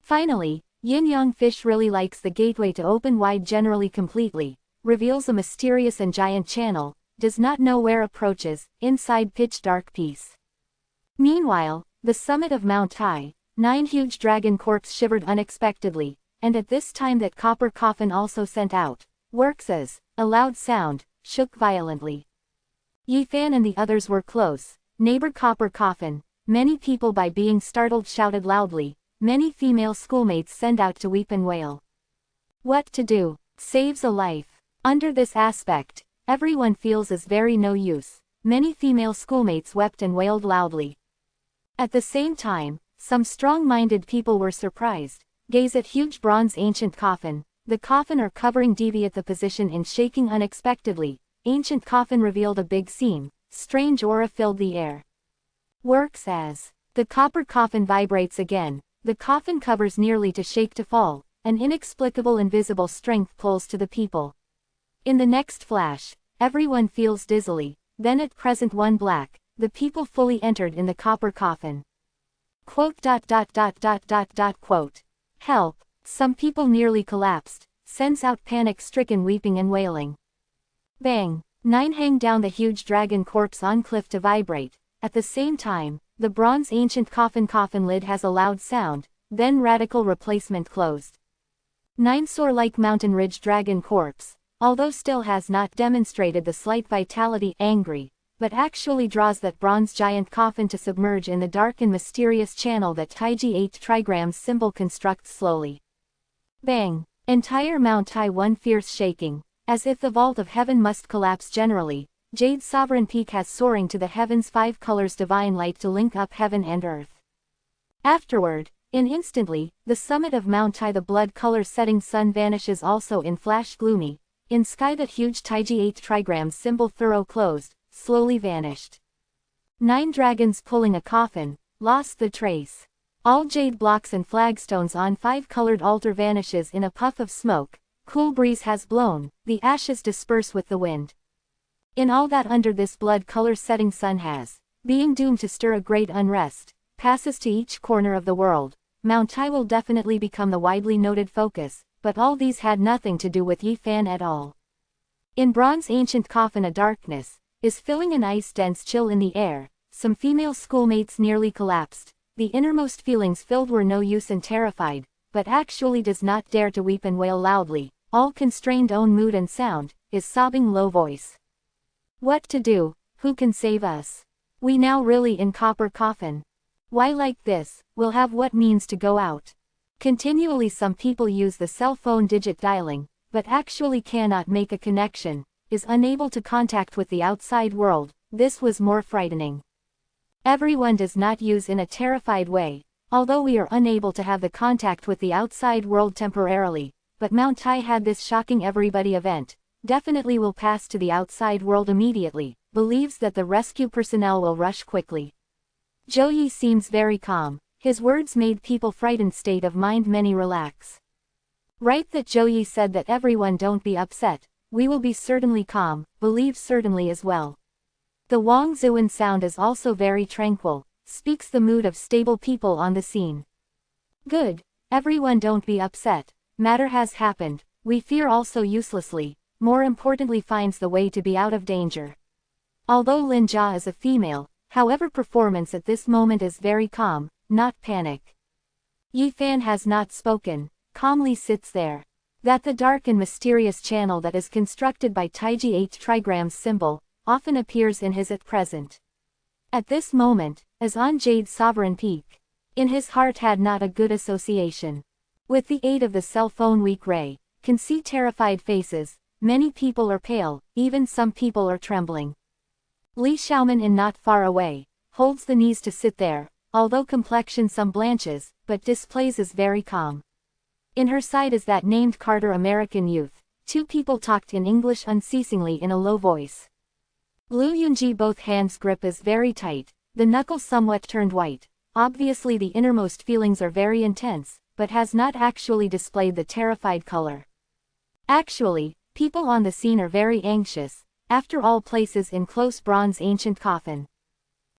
Finally, yin-yang fish really likes the gateway to open wide generally completely, reveals a mysterious and giant channel, does not know where approaches, inside pitch dark peace. Meanwhile, the summit of Mount Tai, 9 huge dragon corpse shivered unexpectedly, and at this time that copper coffin also sent out, works as, a loud sound, shook violently. Yi Fan and the others were close, neighbor copper coffin, many people by being startled shouted loudly, many female schoolmates send out to weep and wail. What to do? Saves a life. Under this aspect, everyone feels is very no use, many female schoolmates wept and wailed loudly. At the same time, some strong-minded people were surprised, gaze at huge bronze ancient coffin, the coffin or covering deviate the position in shaking unexpectedly, ancient coffin revealed a big seam, strange aura filled the air. Works as, the copper coffin vibrates again, the coffin covers nearly to shake to fall, an inexplicable invisible strength pulls to the people. In the next flash, everyone feels dizzily, then at present one black, the people fully entered in the copper coffin. Quote. Help, some people nearly collapsed, sends out panic-stricken weeping and wailing. Bang, 9 hang down the huge dragon corpse on cliff to vibrate, at the same time, the bronze ancient coffin lid has a loud sound, then radical replacement closed. 9 soar like mountain ridge dragon corpse, although still has not demonstrated the slight vitality angry, but actually draws that bronze giant coffin to submerge in the dark and mysterious channel that Taiji 8 trigrams symbol constructs slowly. Bang! Entire Mount Tai one fierce shaking, as if the vault of heaven must collapse generally, Jade Sovereign Peak has soaring to the heavens 5 colors divine light to link up heaven and earth. Afterward, instantly, the summit of Mount Tai the blood color setting sun vanishes also in flash gloomy, in sky that huge Taiji 8 trigrams symbol thorough closed, slowly vanished. 9 dragons pulling a coffin, lost the trace. All jade blocks and flagstones on 5-colored altar vanishes in a puff of smoke, cool breeze has blown, the ashes disperse with the wind. In all that under this blood-color setting sun has, being doomed to stir a great unrest, passes to each corner of the world, Mount Tai will definitely become the widely noted focus, but all these had nothing to do with Yi Fan at all. In Bronze ancient coffin a darkness is filling an ice-dense chill in the air, some female schoolmates nearly collapsed, the innermost feelings filled were no use and terrified, but actually does not dare to weep and wail loudly, all constrained own mood and sound, is sobbing low voice. What to do, who can save us? We now really in copper coffin. Why like this, we'll have what means to go out. Continually some people use the cell phone digit dialing, but actually cannot make a connection, is unable to contact with the outside world, this was more frightening. Everyone does not use in a terrified way, although we are unable to have the contact with the outside world temporarily, but Mount Tai had this shocking everybody event, definitely will pass to the outside world immediately, believes that the rescue personnel will rush quickly. Zhou Yi seems very calm, his words made people frightened state of mind many relax. Right that Zhou Yi said that everyone don't be upset, we will be certainly calm, believe certainly as well. The Wang Zuan sound is also very tranquil, speaks the mood of stable people on the scene. Good, everyone don't be upset, matter has happened, we fear also uselessly, more importantly finds the way to be out of danger. Although Lin Jia is a female, however performance at this moment is very calm, not panic. Yi Fan has not spoken, calmly sits there. That the dark and mysterious channel that is constructed by Taiji 8 trigrams symbol, often appears in his at present. At this moment, as on Jade's sovereign peak, in his heart had not a good association. With the aid of the cell phone weak ray, can see terrified faces, many people are pale, even some people are trembling. Li Xiaoman in not far away, holds the knees to sit there, although complexion some blanches, but displays is very calm. In her side is that named Carter American youth, two people talked in English unceasingly in a low voice. Lu Yunji both hands grip is very tight, the knuckles somewhat turned white, obviously the innermost feelings are very intense, but has not actually displayed the terrified color. Actually, people on the scene are very anxious, after all places in close bronze ancient coffin.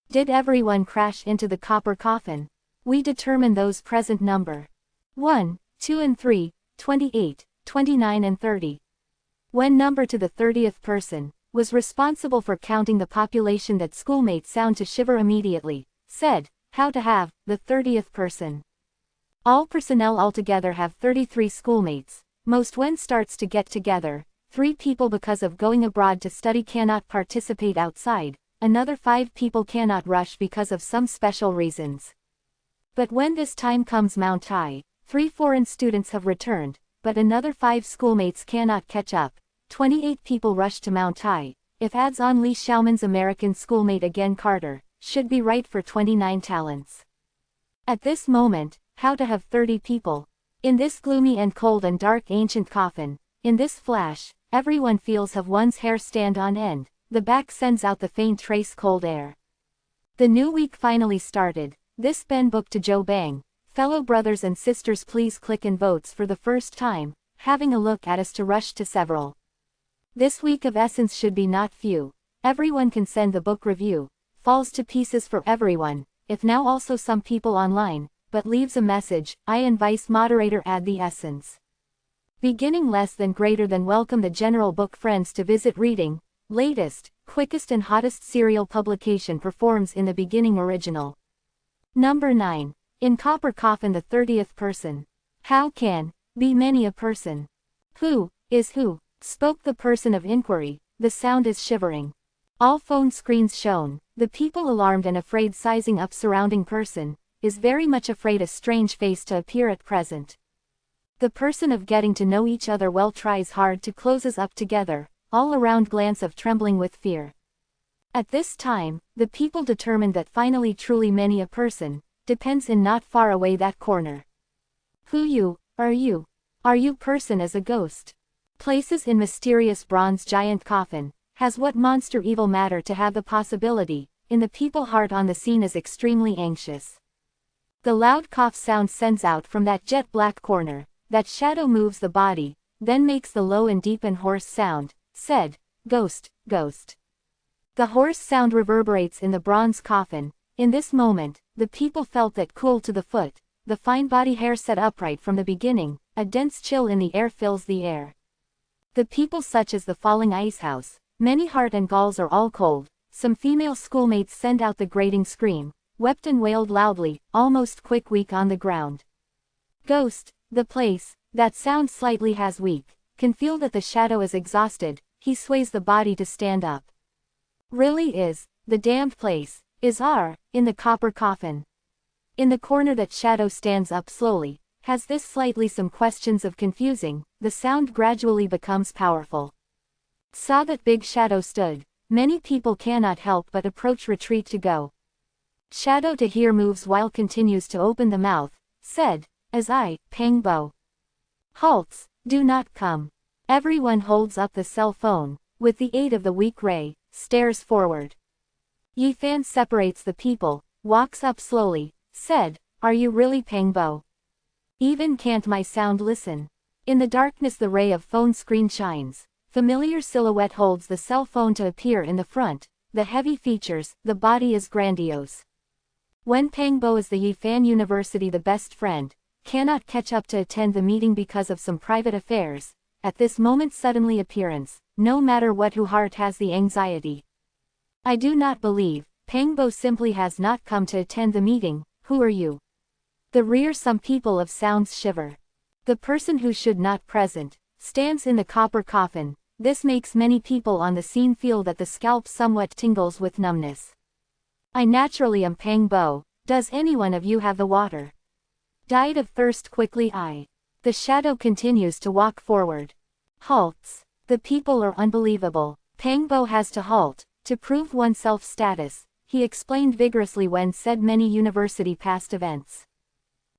Did everyone crash into the copper coffin? We determine those present number 1, 2 and 3, 28, 29 and 30. When number to the 30th person, was responsible for counting the population that schoolmates sound to shiver immediately, said, how to have, the 30th person. All personnel altogether have 33 schoolmates, most when starts to get together, 3 people because of going abroad to study cannot participate outside, another 5 people cannot rush because of some special reasons. But when this time comes Mount Tai, 3 foreign students have returned, but another 5 schoolmates cannot catch up. 28 people rush to Mount Tai, if adds on Li Xiaoman's American schoolmate again Carter, should be right for 29 talents. At this moment, how to have 30 people? In this gloomy and cold and dark ancient coffin, in this flash, everyone feels have one's hair stand on end, the back sends out the faint trace cold air. The new week finally started, this Ben book to Zhou Bang, fellow brothers and sisters please click and votes for the first time, having a look at us to rush to several. This week of essence should be not few, everyone can send the book review, falls to pieces for everyone, if now also some people online, but leaves a message, I and vice moderator add the essence. Beginning less than greater than welcome the general book friends to visit reading, latest, quickest and hottest serial publication performs in the beginning original. Number 9, in copper coffin the 30th person. How can, be many a person? Who, is who? Spoke the person of inquiry, the sound is shivering. All phone screens shown, the people alarmed and afraid sizing up surrounding person, is very much afraid a strange face to appear at present. The person of getting to know each other well tries hard to closes up together, all around glance of trembling with fear. At this time, the people determined that finally truly many a person, depends in not far away that corner. Who you, are you? Are you person as a ghost? Places in mysterious bronze giant coffin, has what monster evil matter to have the possibility, in the people heart on the scene is extremely anxious. The loud cough sound sends out from that jet black corner. That shadow moves the body, then makes the low and deep and hoarse sound, said, "Ghost, ghost." The hoarse sound reverberates in the bronze coffin. In this moment, the people felt that cool to the foot, the fine body hair set upright from the beginning, a dense chill in the air fills the air. The people such as the falling icehouse, many heart and galls are all cold, some female schoolmates send out the grating scream, wept and wailed loudly, almost quick weak on the ground. Ghost, the place, that sound slightly has weak, can feel that the shadow is exhausted, he sways the body to stand up. Really is, the damned place, is in the copper coffin. In the corner that shadow stands up slowly, has this slightly some questions of confusing, the sound gradually becomes powerful. Saw that big shadow stood, many people cannot help but approach retreat to go. Shadow to hear moves while continues to open the mouth, said, as I, Pangbo. Halts, do not come. Everyone holds up the cell phone, with the aid of the weak ray, stares forward. Yi Fan separates the people, walks up slowly, said, "Are you really Pangbo? Even can't my sound listen?" In the darkness the ray of phone screen shines. Familiar silhouette holds the cell phone to appear in the front, the heavy features, the body is grandiose. When Pangbo is the Yi Fan University the best friend, cannot catch up to attend the meeting because of some private affairs, at this moment suddenly appearance, no matter what who heart has the anxiety. I do not believe, Pangbo simply has not come to attend the meeting, who are you? The rear some people of sounds shiver. The person who should not present, stands in the copper coffin, this makes many people on the scene feel that the scalp somewhat tingles with numbness. I naturally am Pangbo, does anyone of you have the water? Died of thirst quickly I. The shadow continues to walk forward. Halts. The people are unbelievable. Pangbo has to halt, to prove oneself status, he explained vigorously when said many university past events.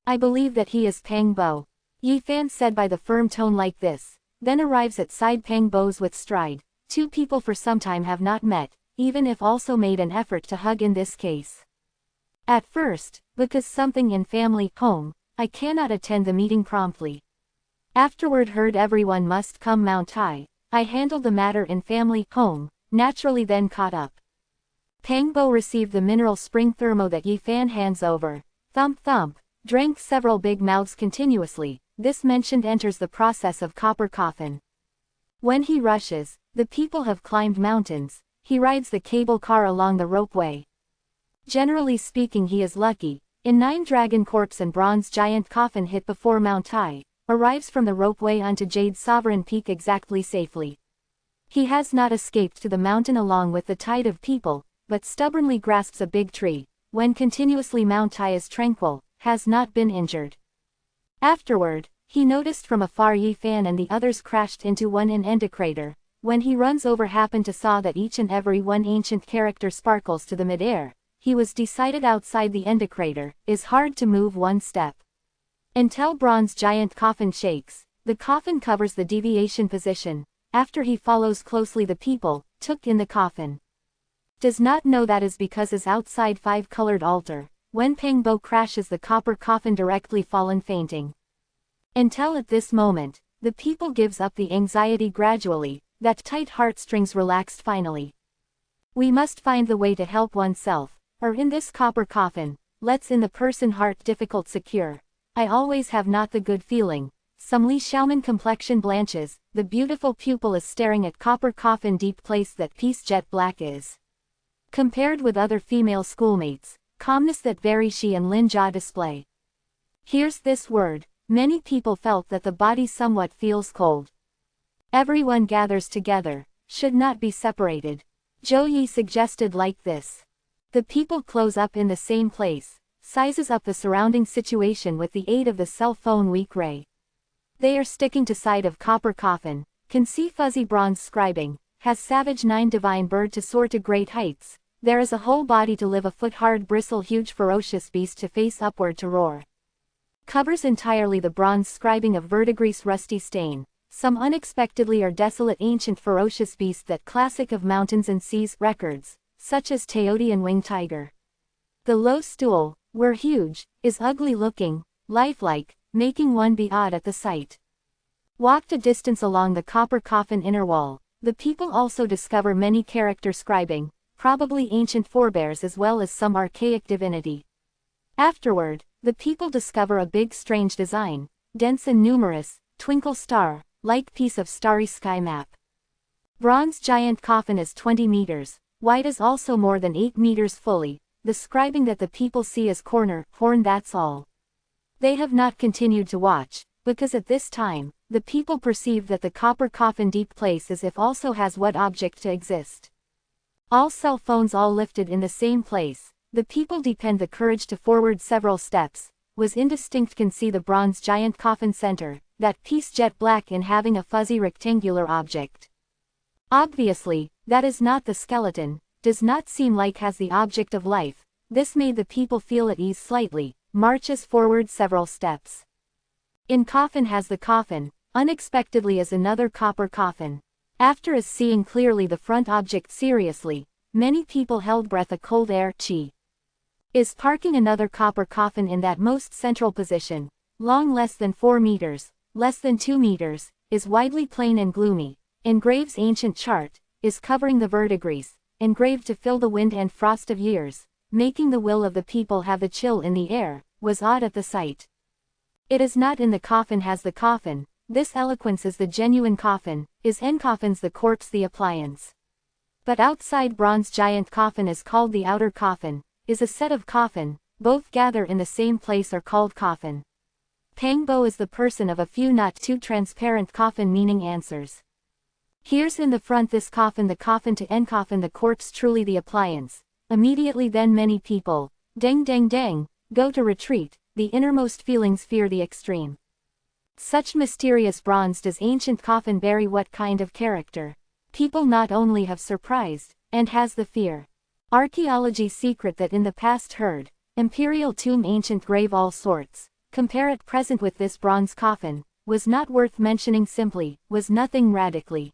I believe that he is Pangbo. Yi Fan said by the firm tone like this, then arrives at side Pangbo's with stride. Two people for some time have not met, even if also made an effort to hug in this case. At first, because something in family home, I cannot attend the meeting promptly. Afterward heard everyone must come Mount High, I handled the matter in family home, naturally then caught up. Pangbo received the mineral spring thermo that Yi Fan hands over, thump thump, drank several big mouths continuously, this mentioned enters the process of copper coffin. When he rushes, the people have climbed mountains, he rides the cable car along the ropeway. Generally speaking he is lucky, in 9 dragon corpse and bronze giant coffin hit before Mount High, arrives from the ropeway onto Jade Sovereign Peak exactly safely. He has not escaped to the mountain along with the tide of people, but stubbornly grasps a big tree, when continuously Mount High is tranquil, has not been injured. Afterward, he noticed from afar Yi Fan and the others crashed into one in Endocrator, when he runs over happened to saw that each and every one ancient character sparkles to the mid-air, he was decided outside the Endocrator, is hard to move one step. Until bronze giant coffin shakes, the coffin covers the deviation position, after he follows closely the people, took in the coffin. Does not know that is because his outside 5-colored altar, when Pangbo crashes the copper coffin directly fallen fainting. Until at this moment, the people gives up the anxiety gradually, that tight heartstrings relaxed finally. We must find the way to help oneself, or in this copper coffin, let's in the person heart difficult secure. I always have not the good feeling. Some Li Xiaoman complexion blanches, the beautiful pupil is staring at copper coffin deep place that piece jet black is. Compared with other female schoolmates, calmness that very she and Lin Jia display. Here's this word, many people felt that the body somewhat feels cold. Everyone gathers together, should not be separated. Zhou Yi suggested like this. The people close up in the same place, sizes up the surrounding situation with the aid of the cell phone weak ray. They are sticking to side of copper coffin, can see fuzzy bronze scribing, has savage 9 divine bird to soar to great heights, there is a whole body to live a foot hard bristle huge ferocious beast to face upward to roar. Covers entirely the bronze scribing of verdigris rusty stain, some unexpectedly are desolate ancient ferocious beast that classic of mountains and seas records, such as Teoti and winged tiger. The low stool, were huge, is ugly-looking, lifelike, making one be awed at the sight. Walked a distance along the copper coffin inner wall. The people also discover many character scribing, probably ancient forebears as well as some archaic divinity. Afterward, the people discover a big strange design, dense and numerous, twinkle star-like piece of starry sky map. Bronze giant coffin is 20 meters, wide is also more than 8 meters fully, the scribing that the people see is corner, horn that's all. They have not continued to watch, because at this time, the people perceive that the copper coffin deep place as if also has what object to exist. All cell phones all lifted in the same place, the people depend the courage to forward several steps, was indistinct can see the bronze giant coffin center, that piece jet black in having a fuzzy rectangular object. Obviously, that is not the skeleton, does not seem like has the object of life, this made the people feel at ease slightly, marches forward several steps. In coffin has the coffin, unexpectedly is another copper coffin. After as seeing clearly the front object seriously, many people held breath a cold air chi. Is parking another copper coffin in that most central position, long less than 4 meters, less than 2 meters, is widely plain and gloomy, engraves ancient chart, is covering the verdigris, engraved to fill the wind and frost of years, making the will of the people have the chill in the air, was awed at the sight. It is not in the coffin has the coffin, this eloquence is the genuine coffin, is en coffins the corpse the appliance. But outside bronze giant coffin is called the outer coffin, is a set of coffin, both gather in the same place are called coffin. Pangbo is the person of a few not too transparent coffin meaning answers. Here's in the front this coffin the coffin to en coffin the corpse truly the appliance, immediately then many people, deng deng deng, go to retreat, the innermost feelings fear the extreme. Such mysterious bronze does ancient coffin bury what kind of character? People not only have surprised, and has the fear. Archaeology secret that in the past heard, imperial tomb ancient grave all sorts, compare at present with this bronze coffin, was not worth mentioning simply, was nothing radically.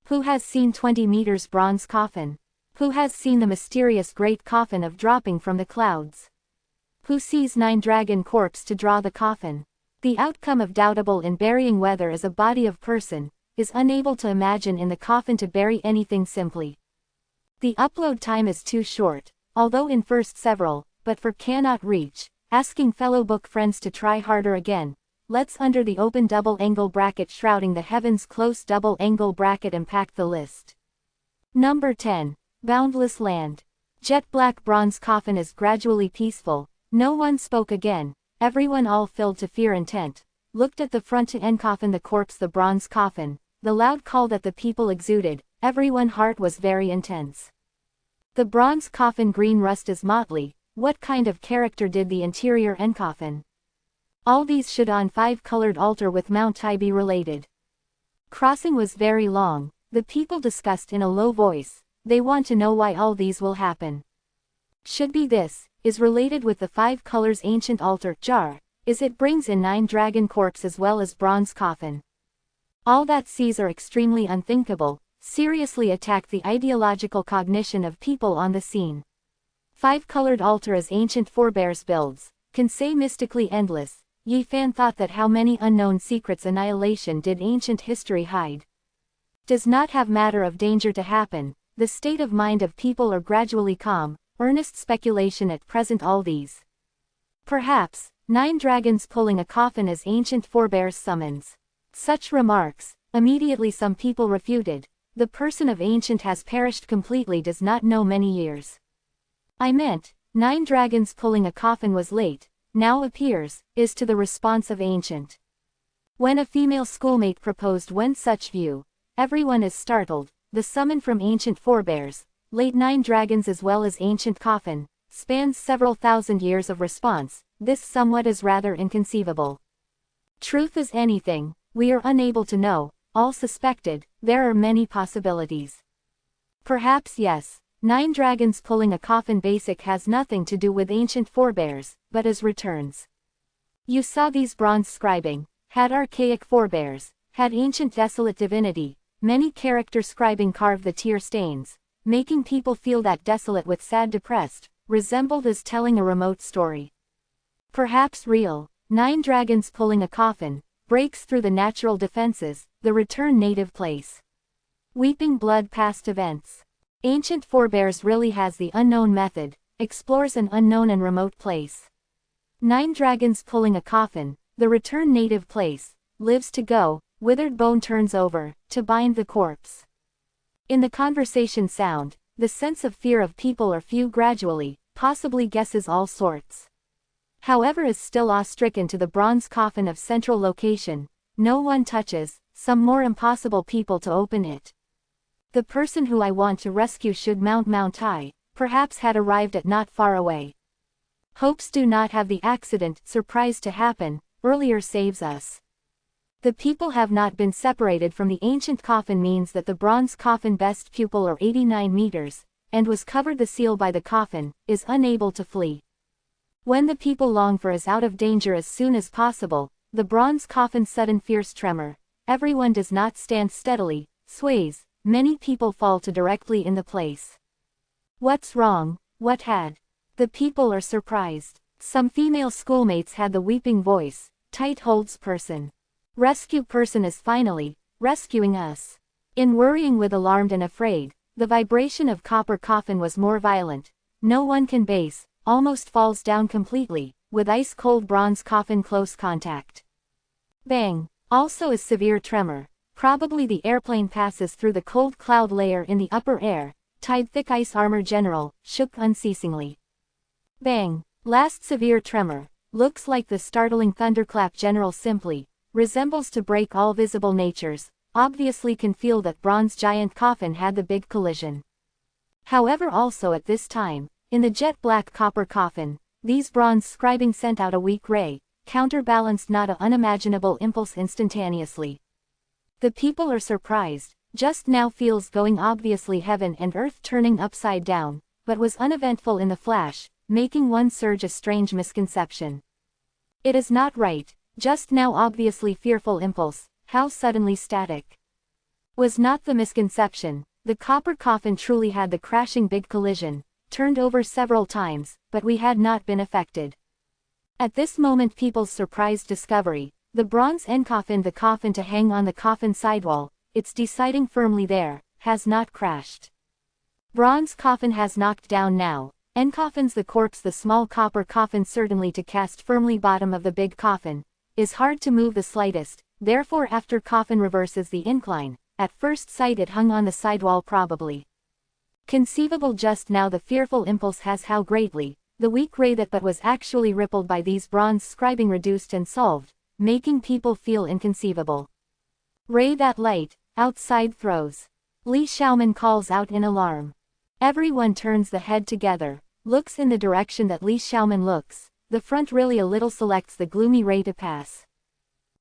Who has seen 20 meters bronze coffin? Who has seen the mysterious great coffin of dropping from the clouds? Who sees 9 dragon corpse to draw the coffin? The outcome of doubtable in burying whether as a body of person, is unable to imagine in the coffin to bury anything simply. The upload time is too short, although in first several, but for cannot reach, asking fellow book friends to try harder again. Let's under the open double angle bracket shrouding the heavens close double angle bracket impact the list. Number 10. Boundless Land. Jet black bronze coffin is gradually peaceful, no one spoke again, everyone all filled to fear intent, looked at the front to en coffin the corpse the bronze coffin, the loud call that the people exuded, everyone heart was very intense. The bronze coffin green rust is motley, what kind of character did the interior en coffin? All these should on 5-colored altar with Mount I be related. Crossing was very long, the people discussed in a low voice, they want to know why all these will happen. Should be this, is related with the 5 colors ancient altar, jar, is it brings in 9 dragon corpse as well as bronze coffin. All that sees are extremely unthinkable, seriously attack the ideological cognition of people on the scene. 5-colored altar as ancient forebears builds, can say mystically endless, ye fan thought that how many unknown secrets annihilation did ancient history hide. Does not have matter of danger to happen, the state of mind of people are gradually calm, earnest speculation at present all these. Perhaps, 9 dragons pulling a coffin as ancient forebears summons. Such remarks, immediately some people refuted, the person of ancient has perished completely does not know many years. I meant, 9 dragons pulling a coffin was late, now appears, is to the response of ancient. When a female schoolmate proposed when such view, everyone is startled, the summon from ancient forebears, late 9 dragons as well as ancient coffin, spans several thousand years of response, this somewhat is rather inconceivable. Truth is anything, we are unable to know, all suspected, there are many possibilities. Perhaps yes, 9 dragons pulling a coffin basic has nothing to do with ancient forebears, but as returns. You saw these bronze scribing, had archaic forebears, had ancient desolate divinity, many character scribing carved the tear stains, making people feel that desolate with sad depressed, resembled as telling a remote story. Perhaps real. 9 dragons pulling a coffin, breaks through the natural defenses, the return native place. Weeping blood past events. Ancient forebears really has the unknown method, explores an unknown and remote place. 9 dragons pulling a coffin, the return native place, lives to go, withered bone turns over, to bind the corpse. In the conversation sound, the sense of fear of people or few gradually, possibly guesses all sorts. However is still awe-stricken to the bronze coffin of central location, no one touches, some more impossible people to open it. The person who I want to rescue should mount high, perhaps had arrived at not far away. Hopes do not have the accident, surprise to happen, earlier saves us. The people have not been separated from the ancient coffin means that the bronze coffin best pupil or 89 meters, and was covered the seal by the coffin, is unable to flee. When the people long for is out of danger as soon as possible, the bronze coffin's sudden fierce tremor, everyone does not stand steadily, sways, many people fall to directly in the place. What's wrong? What had? The people are surprised. Some female schoolmates had the weeping voice, tight holds person. Rescue person is finally, rescuing us. In worrying with alarmed and afraid, the vibration of copper coffin was more violent. No one can base, almost falls down completely, with ice-cold bronze coffin close contact. Bang! Also a severe tremor, probably the airplane passes through the cold cloud layer in the upper air, tied thick ice armor general, shook unceasingly. Bang! Last severe tremor, looks like the startling thunderclap general simply, resembles to break all visible natures, obviously can feel that bronze giant coffin had the big collision. However also at this time, in the jet black copper coffin, these bronze scribing sent out a weak ray, counterbalanced not a unimaginable impulse instantaneously. The people are surprised, just now feels going obviously heaven and earth turning upside down, but was uneventful in the flash, making one surge a strange misconception. It is not right, just now obviously fearful impulse, how suddenly static. Was not the misconception, the copper coffin truly had the crashing big collision, turned over several times, but we had not been affected. At this moment people's surprised discovery, the bronze end coffin the coffin to hang on the coffin sidewall, it's deciding firmly there, has not crashed. Bronze coffin has knocked down now, end coffins the corpse the small copper coffin certainly to cast firmly bottom of the big coffin, is hard to move the slightest, therefore after coffin reverses the incline, at first sight it hung on the sidewall probably. Conceivable just now the fearful impulse has how greatly, the weak ray that but was actually rippled by these bronze scribing reduced and solved, making people feel inconceivable. Ray that light, outside throws. Li Xiaoman calls out in alarm. Everyone turns the head together, looks in the direction that Li Xiaoman looks, the front really a little selects the gloomy ray to pass.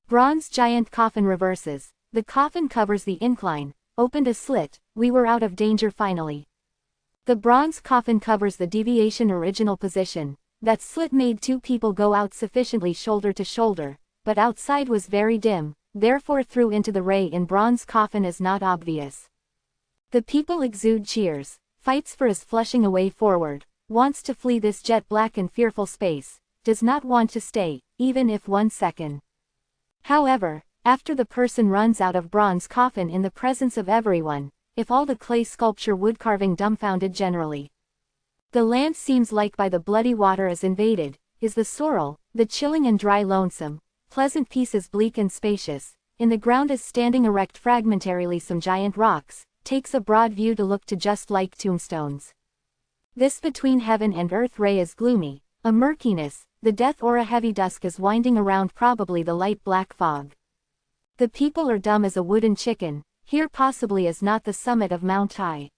Bronze giant coffin reverses, the coffin covers the incline, opened a slit, we were out of danger finally. The bronze coffin covers the deviation original position, that slit made 2 people go out sufficiently shoulder to shoulder, but outside was very dim, therefore through into the ray in bronze coffin is not obvious. The people exude cheers, fights for his flushing away forward, wants to flee this jet black and fearful space, does not want to stay, even if 1 second. However, after the person runs out of bronze coffin in the presence of everyone, if all the clay sculpture wood carving dumbfounded generally. The land seems like by the bloody water is invaded, is the sorrel, the chilling and dry lonesome, pleasant peace is bleak and spacious, in the ground is standing erect fragmentarily some giant rocks, takes a broad view to look to just like tombstones. This between heaven and earth ray is gloomy, a murkiness, the death or a heavy dusk is winding around probably the light black fog. The people are dumb as a wooden chicken, here possibly is not the summit of Mount High.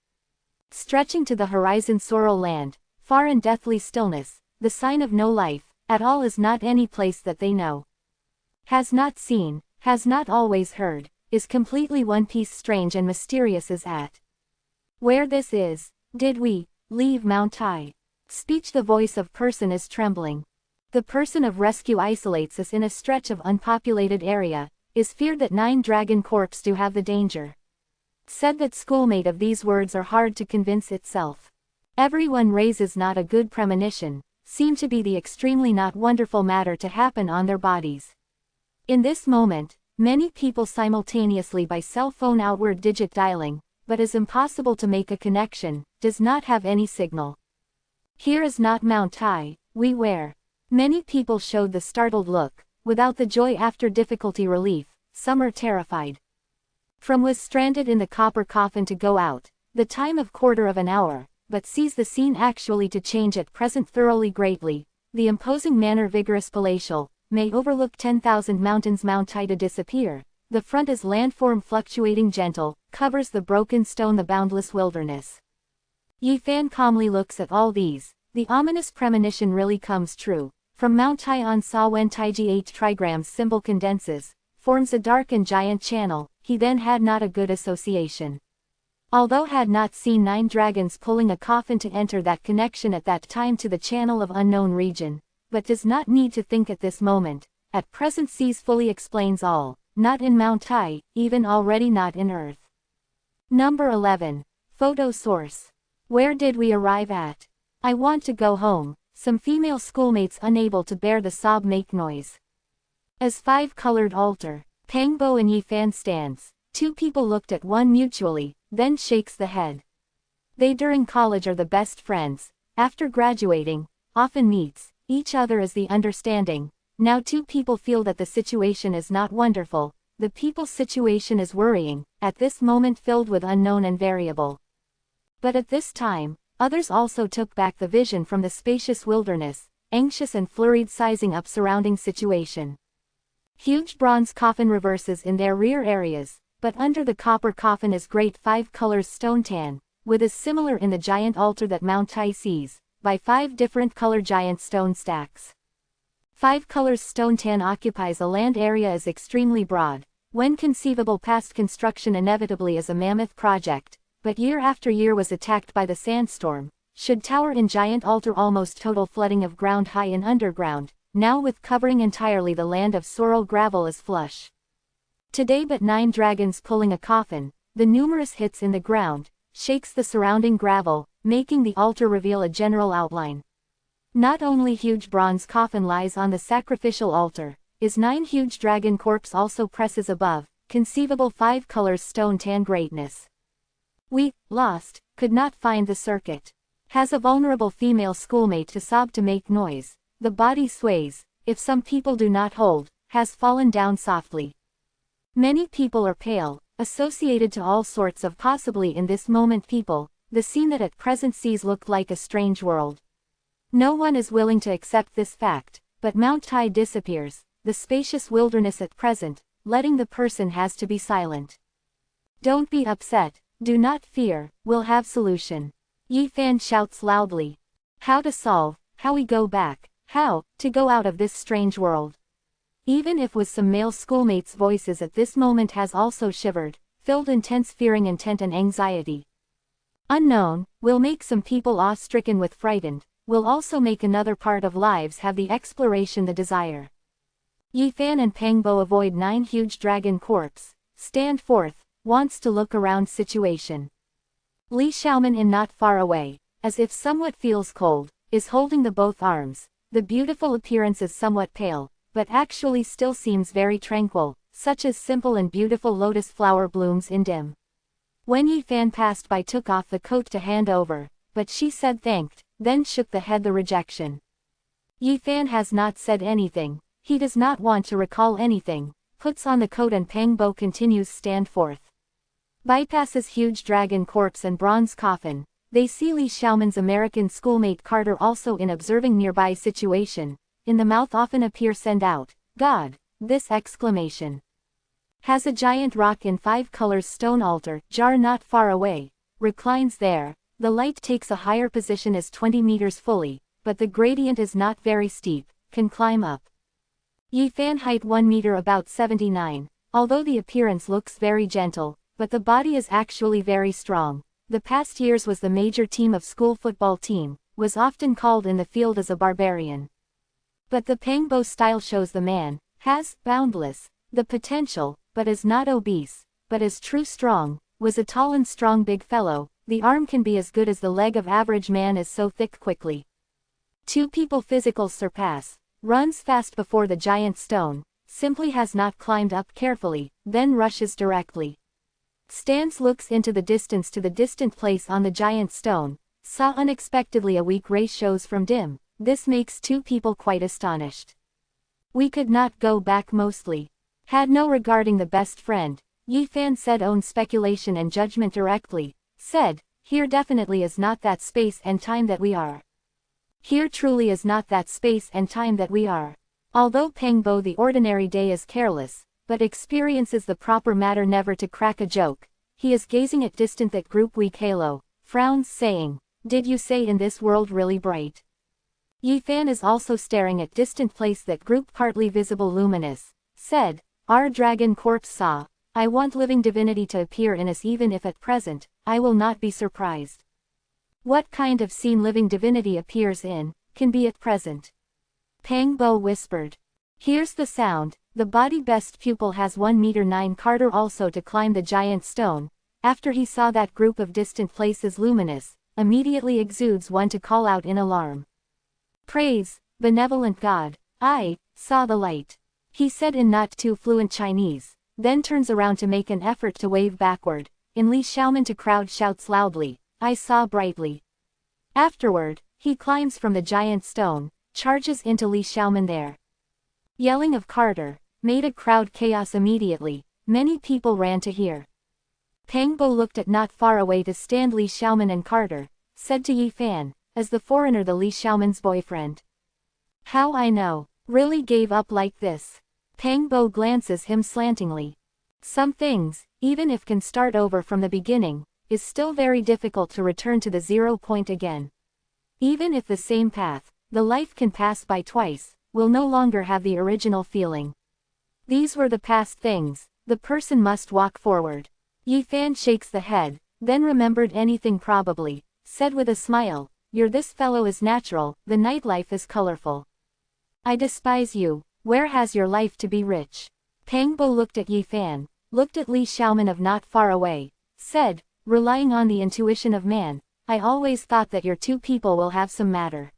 Stretching to the horizon sorrel land, far in deathly stillness, the sign of no life, at all is not any place that they know. Has not seen, has not always heard, is completely one piece strange and mysterious as at. Where this is, did we, leave Mount High? Speech the voice of person is trembling. The person of rescue isolates us in a stretch of unpopulated area, is feared that 9 dragon corpse do have the danger. Said that schoolmate of these words are hard to convince itself. Everyone raises not a good premonition, seem to be the extremely not wonderful matter to happen on their bodies. In this moment, many people simultaneously by cell phone outward digit dialing, but is impossible to make a connection, does not have any signal. Here is not Mount High, we where. Many people showed the startled look, without the joy after difficulty relief, some are terrified. From was stranded in the copper coffin to go out, the time of quarter of an hour, but sees the scene actually to change at present thoroughly greatly, the imposing manner vigorous palatial, may overlook 10,000 mountains Mount High to disappear, the front is landform fluctuating gentle, covers the broken stone the boundless wilderness. Yi Fan calmly looks at all these, the ominous premonition really comes true, from Mount High on saw when Taiji 8 trigrams symbol condenses, forms a dark and giant channel, he then had not a good association. Although had not seen 9 dragons pulling a coffin to enter that connection at that time to the channel of unknown region, but does not need to think at this moment, at present sees fully explains all, not in Mount High, even already not in Earth. Number 11. Photo source. Where did we arrive at? I want to go home, some female schoolmates unable to bear the sob make noise. As 5-colored altar, Pangbo and Yi Fan stands, 2 people looked at one mutually, then shakes the head. They during college are the best friends, after graduating, often meets each other as the understanding. Now 2 people feel that the situation is not wonderful, the people's situation is worrying, at this moment filled with unknown and variable. But at this time, others also took back the vision from the spacious wilderness, anxious and flurried sizing up surrounding situation. Huge bronze coffin reverses in their rear areas, but under the copper coffin is great 5 colors stone tan, with is similar in the giant altar that Mount Tai sees, by 5 different color giant stone stacks. 5 colors stone tan occupies a land area is extremely broad, when conceivable past construction inevitably is a mammoth project, but year after year was attacked by the sandstorm, should tower in giant altar almost total flooding of ground high and underground, now with covering entirely the land of sorrel gravel is flush. Today but 9 dragons pulling a coffin, the numerous hits in the ground, shakes the surrounding gravel, making the altar reveal a general outline. Not only huge bronze coffin lies on the sacrificial altar, is 9 huge dragon corpse also presses above, conceivable 5 colors stone tan greatness. We, lost, could not find the circuit. Has a vulnerable female schoolmate to sob to make noise, the body sways, if some people do not hold, has fallen down softly. Many people are pale, associated to all sorts of possibly in this moment people, the scene that at present sees look like a strange world. No one is willing to accept this fact, but Mount Tai disappears, the spacious wilderness at present, letting the person has to be silent. Don't be upset, do not fear, we'll have solution. Yi Fan shouts loudly. How to solve, how we go back, how, to go out of this strange world. Even if with some male schoolmates' voices at this moment has also shivered, filled intense fearing intent and anxiety. Unknown, will make some people awe-stricken with frightened, will also make another part of lives have the exploration the desire. Yi Fan and Pangbo avoid 9 huge dragon corpse, stand forth, wants to look around situation. Li Xiaoman in not far away, as if somewhat feels cold, is holding the both arms, the beautiful appearance is somewhat pale, but actually still seems very tranquil, such as simple and beautiful lotus flower blooms in dim. When Yi Fan passed by took off the coat to hand over, but she said thanked, then shook the head the rejection. Yi Fan has not said anything, he does not want to recall anything, puts on the coat and Pangbo continues stand forth. Bypasses huge dragon corpse and bronze coffin, they see Li Xiaoman's American schoolmate Carter also in observing nearby situation, in the mouth often appear send out, God, this exclamation. Has a giant rock in 5 colors stone altar, jar not far away, reclines there, the light takes a higher position as 20 meters fully, but the gradient is not very steep, can climb up. Yi Fan height 1 meter about 79, although the appearance looks very gentle, but the body is actually very strong. The past years was the major team of school football team, was often called in the field as a barbarian. But the Pangbo style shows the man, has, boundless, the potential, but is not obese, but is true strong, was a tall and strong big fellow, the arm can be as good as the leg of average man is so thick quickly. Two people physical surpass, runs fast before the giant stone, simply has not climbed up carefully, then rushes directly. Stands looks into the distance to the distant place on the giant stone, saw unexpectedly a weak ray shows from dim, this makes two people quite astonished. We could not go back mostly. Had no regarding the best friend, Yi Fan said own speculation and judgment directly, said, here definitely is not that space and time that we are. Here truly is not that space and time that we are. Although Pengbo the ordinary day is careless, but experiences the proper matter never to crack a joke, he is gazing at distant that group weak halo, frowns saying, did you say in this world really bright? Yi Fan is also staring at distant place that group partly visible luminous, said, our dragon corpse saw, I want living divinity to appear in us even if at present, I will not be surprised. What kind of scene living divinity appears in, can be at present? Pengbo whispered. Here's the sound, the body best pupil has 1 meter 9 Carter also to climb the giant stone, after he saw that group of distant places luminous, immediately exudes one to call out in alarm. Praise, benevolent God, I saw the light. He said in not too fluent Chinese, then turns around to make an effort to wave backward, in Li Xiaoman to crowd shouts loudly, I saw brightly. Afterward, he climbs from the giant stone, charges into Li Xiaoman there. Yelling of Carter, made a crowd chaos immediately, many people ran to hear. Pengbo looked at not far away to stand Li Xiaoman and Carter, said to Yi Fan, as the foreigner the Li Xiaoman's boyfriend. How I know, really gave up like this. Pengbo glances him slantingly. Some things, even if can start over from the beginning, is still very difficult to return to the 0 point again. Even if the same path, the life can pass by twice, will no longer have the original feeling. These were the past things, the person must walk forward. Yi Fan shakes the head, then remembered anything probably, said with a smile, this fellow is natural, the nightlife is colorful. I despise you, where has your life to be rich? Pengbo looked at Yi Fan, looked at Li Xiaoman of not far away, said, relying on the intuition of man, I always thought that your two people will have some matter.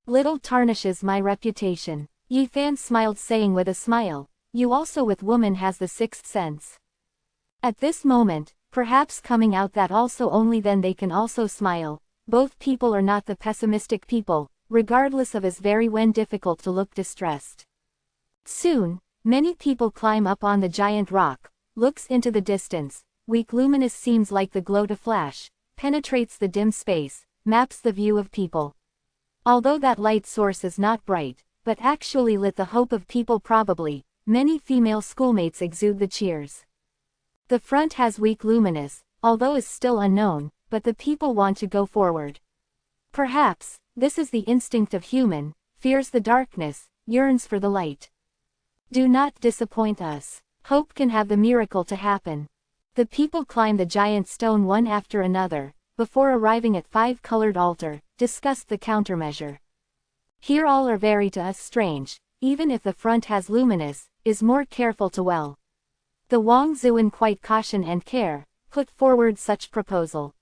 Little tarnishes my reputation. Yi Fan smiled saying with a smile, you also with woman has the sixth sense. At this moment, perhaps coming out that also only then they can also smile, both people are not the pessimistic people, regardless of is very when difficult to look distressed. Soon, many people climb up on the giant rock, looks into the distance, weak luminous seems like the glow to flash, penetrates the dim space, maps the view of people. Although that light source is not bright, but actually lit the hope of people probably, many female schoolmates exude the cheers. The front has weak luminous, although is still unknown, but the people want to go forward. Perhaps, this is the instinct of human, fears the darkness, yearns for the light. Do not disappoint us. Hope can have the miracle to happen. The people climb the giant stone one after another, before arriving at 5-colored altar, discussed the countermeasure. Here all are very to us strange, even if the front has luminous, is more careful to well. The Wang Zuan quite caution and care, put forward such proposal.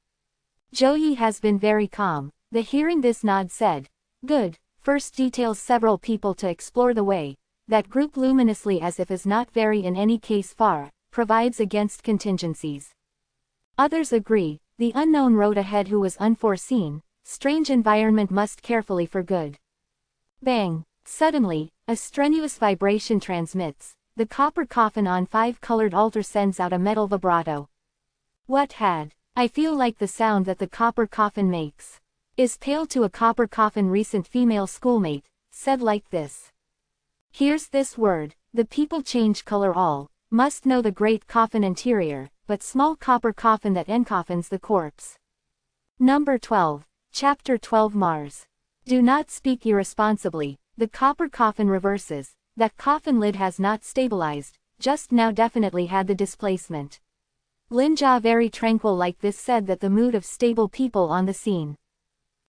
Zhou Yi has been very calm, the hearing this nod said, good, first details several people to explore the way, that group luminously as if is not very in any case far, provides against contingencies. Others agree, the unknown road ahead who was unforeseen, strange environment must carefully for good. Bang! Suddenly, a strenuous vibration transmits, the copper coffin on 5-colored altar sends out a metal vibrato. What had? I feel like the sound that the copper coffin makes. Is pale to a copper coffin recent female schoolmate, said like this. Here's this word, the people change color all, must know the great coffin interior, but small copper coffin that encoffins the corpse. Number 12, Chapter 12 Mars. Do not speak irresponsibly, the copper coffin reverses, that coffin lid has not stabilized, just now definitely had the displacement. Linja very tranquil like this said that the mood of stable people on the scene.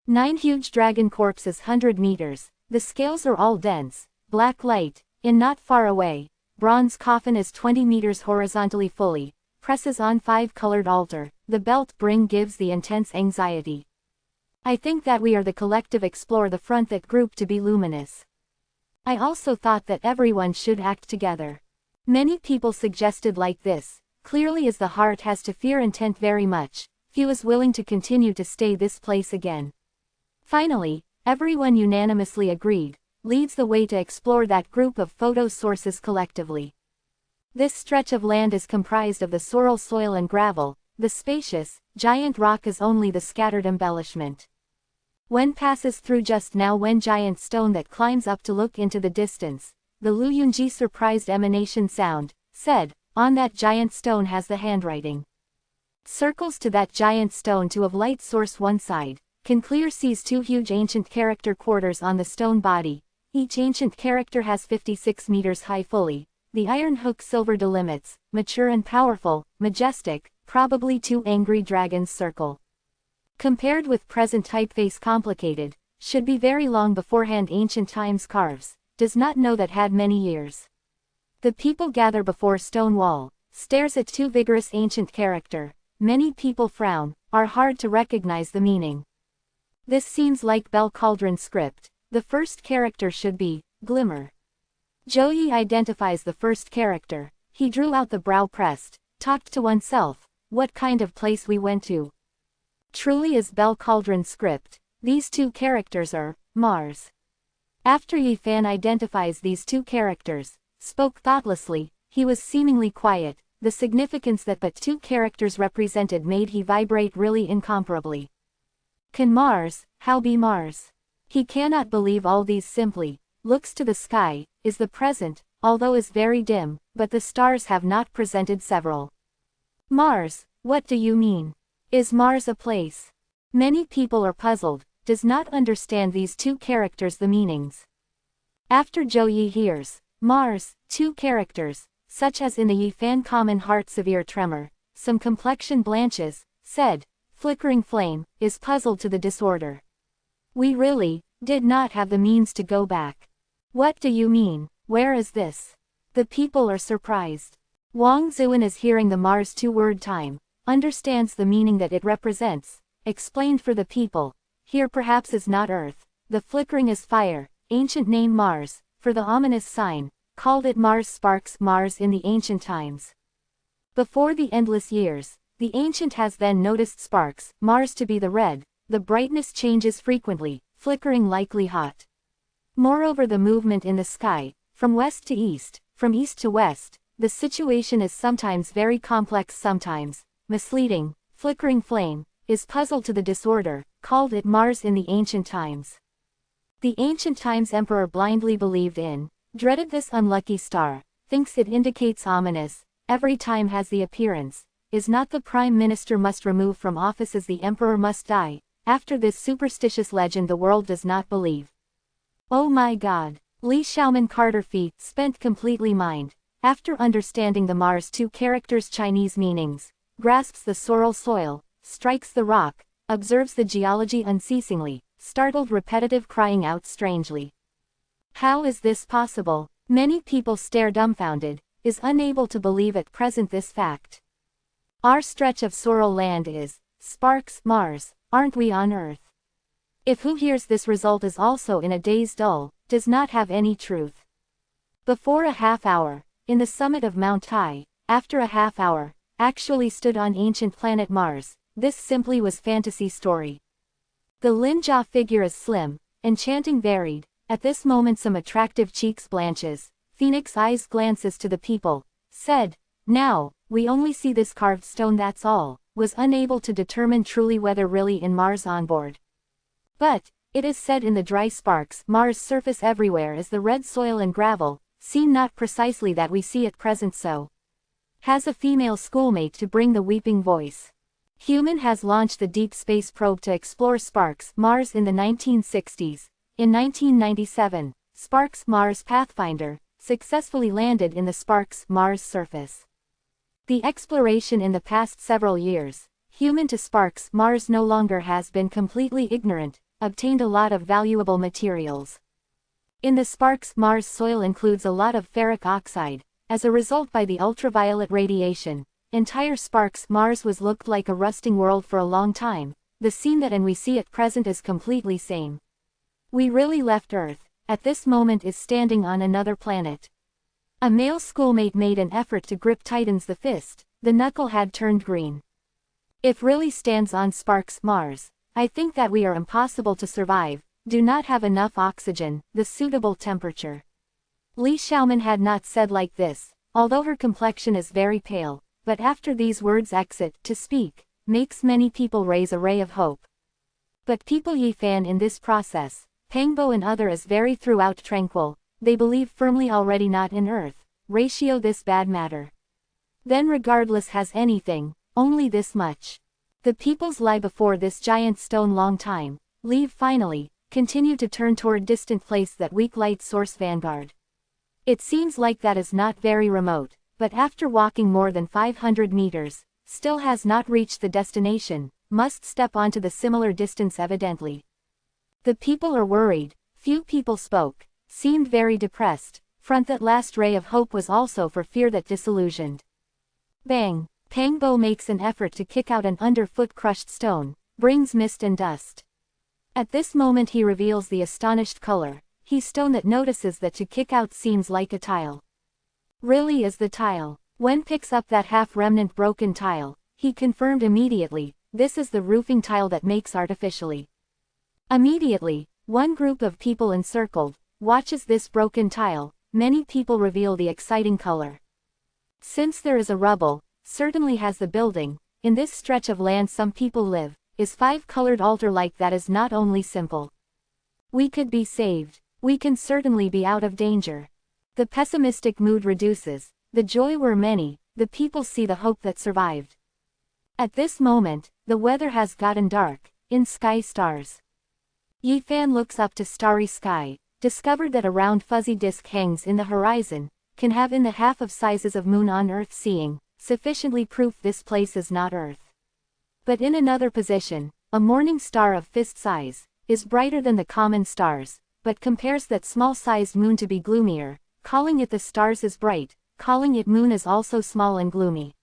9 huge dragon corpses 100 meters, the scales are all dense, black light, in not far away, bronze coffin is 20 meters horizontally fully, presses on 5-colored altar, the belt bring gives the intense anxiety. I think that we are the collective explore the front that group to be luminous. I also thought that everyone should act together. Many people suggested like this, clearly as the heart has to fear intent very much, few is willing to continue to stay this place again. Finally, everyone unanimously agreed, leads the way to explore that group of photo sources collectively. This stretch of land is comprised of the sorrel soil and gravel, the spacious, giant rock is only the scattered embellishment. When passes through just now when giant stone that climbs up to look into the distance, the Luyunji surprised emanation sound, said, on that giant stone has the handwriting. Circles to that giant stone to of light source one side, can clear sees 2 huge ancient character quarters on the stone body, each ancient character has 56 meters high fully, the iron hook silver delimits, mature and powerful, majestic, probably 2 angry dragons circle. Compared with present typeface complicated, should be very long beforehand ancient times carves, does not know that had many years. The people gather before stone wall, stares at 2 vigorous ancient character, many people frown, are hard to recognize the meaning. This seems like bell cauldron script, the first character should be, glimmer. Joey identifies the first character, he drew out the brow pressed, talked to oneself, what kind of place we went to. Truly is bell cauldron script, these 2 characters are, Mars. After Yi Fan identifies these 2 characters, spoke thoughtlessly, he was seemingly quiet, the significance that but 2 characters represented made he vibrate really incomparably. Can Mars, how be Mars? He cannot believe all these simply, looks to the sky, is the present, although is very dim, but the stars have not presented several. Mars, what do you mean? Is Mars a place? Many people are puzzled, does not understand these 2 characters the meanings. After Zhou Yi hears, Mars, 2 characters, such as in the Yi Fan common heart severe tremor, some complexion blanches, said, flickering flame, is puzzled to the disorder. We really, did not have the means to go back. What do you mean, where is this? The people are surprised. Wang Zuan is hearing the Mars 2-word time, understands the meaning that it represents, explained for the people, here perhaps is not earth, the flickering is fire, ancient name Mars, for the ominous sign, called it Mars sparks Mars in the ancient times. Before the endless years, the ancient has then noticed sparks, Mars to be the red, the brightness changes frequently, flickering likely hot. Moreover the movement in the sky, from west to east, from east to west, the situation is sometimes very complex sometimes, misleading, flickering flame, is puzzled to the disorder, called it Mars in the ancient times. The ancient times emperor blindly believed in, dreaded this unlucky star, thinks it indicates ominous, every time has the appearance, is not the prime minister must remove from office as the emperor must die, after this superstitious legend the world does not believe. Oh my God! Li Xiaoman Carter feet spent completely mind, after understanding the Mars 2 characters' Chinese meanings, grasps the sorrel soil, strikes the rock, observes the geology unceasingly, startled repetitive crying out strangely. How is this possible? Many people stare dumbfounded, is unable to believe at present this fact. Our stretch of sorrel land is, sparks, Mars, aren't we on Earth? If who hears this result is also in a daze dull, does not have any truth. Before a half hour, in the summit of Mount Tai, after a half hour, actually stood on ancient planet Mars, this simply was fantasy story. The Linjia figure is slim, enchanting varied, at this moment some attractive cheeks blanches, phoenix eyes glances to the people, said, now, we only see this carved stone that's all, was unable to determine truly whether really in Mars onboard. But, it is said in the dry sparks Mars surface everywhere is the red soil and gravel, seen not precisely that we see at present so. Has a female schoolmate to bring the weeping voice. Human has launched the deep space probe to explore Sparks Mars in the 1960s. In 1997, Sparks Mars Pathfinder successfully landed in the Sparks Mars surface. The exploration in the past several years, human to Sparks Mars no longer has been completely ignorant, obtained a lot of valuable materials. In the Sparks Mars soil includes a lot of ferric oxide, as a result by the ultraviolet radiation, entire Sparks Mars was looked like a rusting world for a long time. The scene that and we see at present is completely same. We really left Earth, at this moment is standing on another planet. A male schoolmate made an effort to grip tightens the fist, the knuckle had turned green. If really stands on Sparks Mars, I think that we are impossible to survive, do not have enough oxygen, the suitable temperature. Li Xiaoman had not said like this, although her complexion is very pale, but after these words exit, to speak, makes many people raise a ray of hope. But people Yifan in this process, Pangbo and other is very throughout tranquil, they believe firmly already not in Earth, ratio this bad matter. Then regardless has anything, only this much. The peoples lie before this giant stone long time, leave finally, continue to turn toward distant place that weak light source vanguard. It seems like that is not very remote, but after walking more than 500 meters, still has not reached the destination, must step onto the similar distance evidently. The people are worried, few people spoke, seemed very depressed, front that last ray of hope was also for fear that disillusioned. Bang! Pangbo makes an effort to kick out an underfoot crushed stone, brings mist and dust. At this moment he reveals the astonished color, he stone that notices that to kick out seems like a tile. Really is the tile. When picks up that half-remnant broken tile, he confirmed immediately, this is the roofing tile that makes artificially. Immediately, one group of people encircled, watches this broken tile, many people reveal the exciting color. Since there is a rubble, certainly has the building, in this stretch of land some people live, is 5-colored altar like that is not only simple. We could be saved, we can certainly be out of danger. The pessimistic mood reduces, the joy were many, the people see the hope that survived. At this moment, the weather has gotten dark, in sky stars. Yifan looks up to starry sky, discovered that a round fuzzy disk hangs in the horizon, can have in the half of sizes of moon on Earth seeing, sufficiently proof this place is not Earth. But in another position, a morning star of fist size, is brighter than the common stars, but compares that small-sized moon to be gloomier, calling it the stars is bright, calling it moon is also small and gloomy.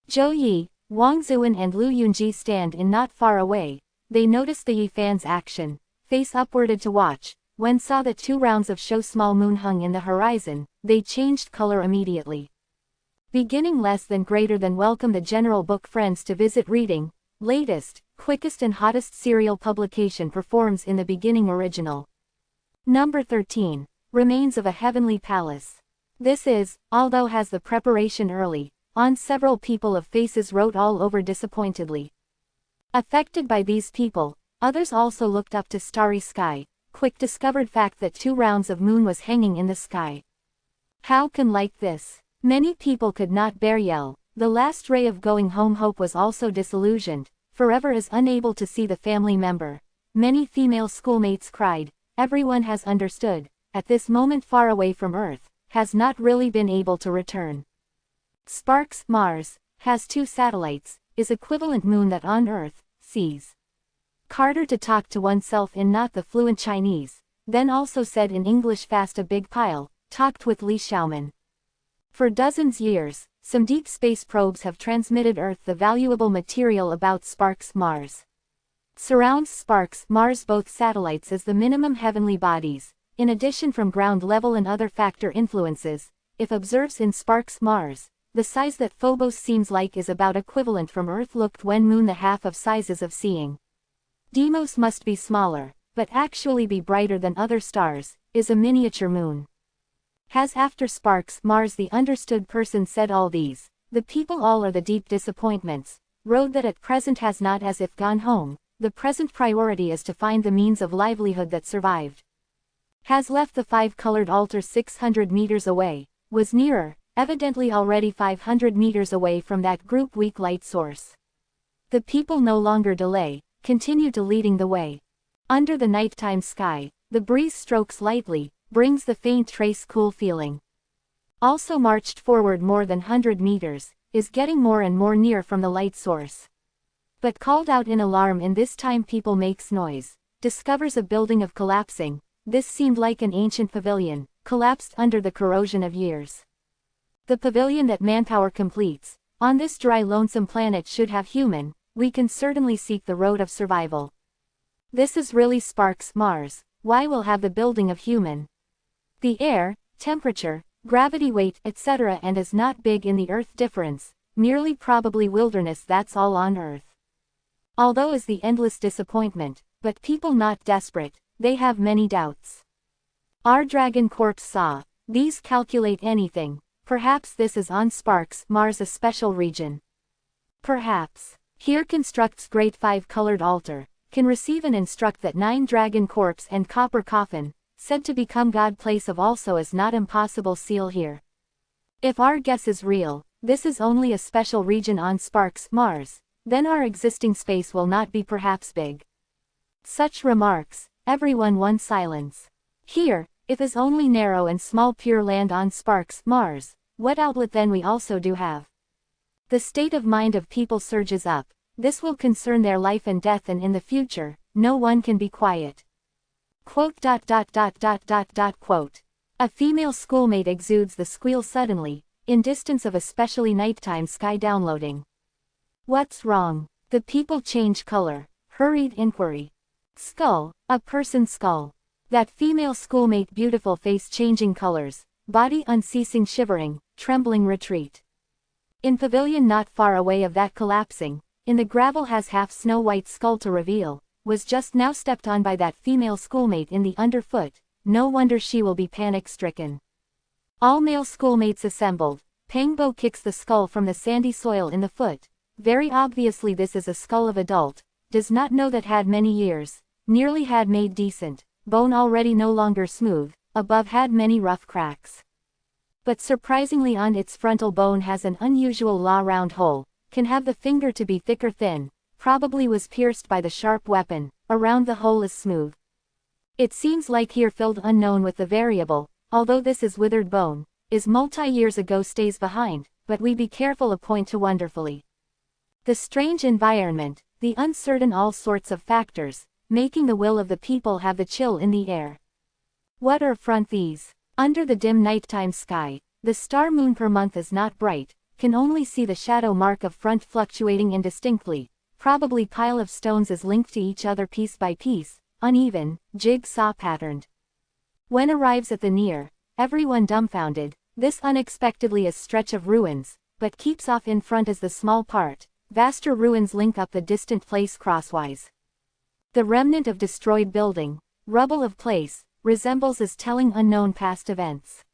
Zhou Yi, Wang Zuan and Lu Yunji stand in not far away, they notice the Yifan's action, face upwarded to watch, when saw that 2 rounds of show small moon hung in the horizon, they changed color immediately. Beginning less than greater than welcome the general book friends to visit reading, latest, quickest and hottest serial publication performs in the beginning original. Number 13, Remains of a Heavenly Palace. This is, although has the preparation early, on several people of faces wrote all over disappointedly. Affected by these people, others also looked up to starry sky, quick discovered fact that 2 rounds of moon was hanging in the sky. How can like this? Many people could not bear yell, the last ray of going home hope was also disillusioned, forever is unable to see the family member. Many female schoolmates cried, everyone has understood, at this moment far away from Earth, has not really been able to return. Sparks Mars has 2 satellites, is equivalent moon that on Earth sees. Carter to talk to oneself in not the fluent Chinese, then also said in English fast a big pile, talked with Li Xiaoman. For dozens years, some deep space probes have transmitted Earth the valuable material about Sparks Mars. Surrounds Sparks Mars both satellites as the minimum heavenly bodies, in addition from ground level and other factor influences, if observes in Sparks Mars, the size that Phobos seems like is about equivalent from Earth looked when moon the half of sizes of seeing. Deimos must be smaller, but actually be brighter than other stars, is a miniature moon. Has after Sparks Mars the understood person said all these, the people all are the deep disappointments, road that at present has not as if gone home, the present priority is to find the means of livelihood that survived. Has left the 5-colored altar 600 meters away, was nearer, evidently already 500 meters away from that group weak light source. The people no longer delay, continue to leading the way. Under the nighttime sky, the breeze strokes lightly, brings the faint trace cool feeling. Also marched forward more than 100 meters, is getting more and more near from the light source. But called out in alarm in this time people makes noise, discovers a building of collapsing, this seemed like an ancient pavilion, collapsed under the corrosion of years. The pavilion that manpower completes, On this dry lonesome planet should have human, we can certainly seek the road of survival. This is really Sparks, Mars. Why will have the building of human? The air, temperature, gravity, weight, etc. and is not big in the Earth difference, merely probably wilderness, that's all on Earth. Although is the endless disappointment, but people not desperate, they have many doubts. Our Dragon Corps saw, these calculate anything, perhaps this is on Sparks, Mars, a special region. Perhaps, here constructs great 5-colored altar, can receive and instruct that 9 Dragon Corps and copper coffin, said to become God place of also is not impossible seal here. If our guess is real, this is only a special region on Sparks, Mars, then our existing space will not be perhaps big. Such remarks, everyone won silence. Here, if is only narrow and small pure land on Sparks, Mars, what outlet then we also do have. The state of mind of people surges up, this will concern their life and death, and in the future, no one can be quiet. Quote. A female schoolmate exudes the squeal suddenly, in distance of especially nighttime sky downloading. What's wrong? The people change color. Hurried inquiry. Skull, a person's skull. That female schoolmate beautiful face changing colors, body unceasing shivering, trembling retreat. In pavilion not far away of that collapsing, in the gravel has half snow white skull to reveal, was just now stepped on by that female schoolmate in the underfoot, no wonder she will be panic-stricken. All male schoolmates assembled, Pangbo kicks the skull from the sandy soil in the foot, very obviously this is a skull of adult, does not know that had many years, nearly had made decent, bone already no longer smooth, above had many rough cracks. But surprisingly on its frontal bone has an unusual round hole, can have the finger to be thick or thin, probably was pierced by the sharp weapon, around the hole is smooth. It seems like here filled unknown with the variable, although this is withered bone, is multi-years ago stays behind, but we be careful a point to wonderfully. The strange environment, the uncertain all sorts of factors, making the will of the people have the chill in the air. What are front these? Under the dim nighttime sky, the star moon per month is not bright, can only see the shadow mark of front fluctuating indistinctly, probably pile of stones is linked to each other piece by piece, uneven, jigsaw patterned. When arrives at the near, everyone dumbfounded, this unexpectedly is stretch of ruins, but keeps off in front as the small part, vaster ruins link up the distant place crosswise. The remnant of destroyed building, rubble of place, resembles as telling unknown past events.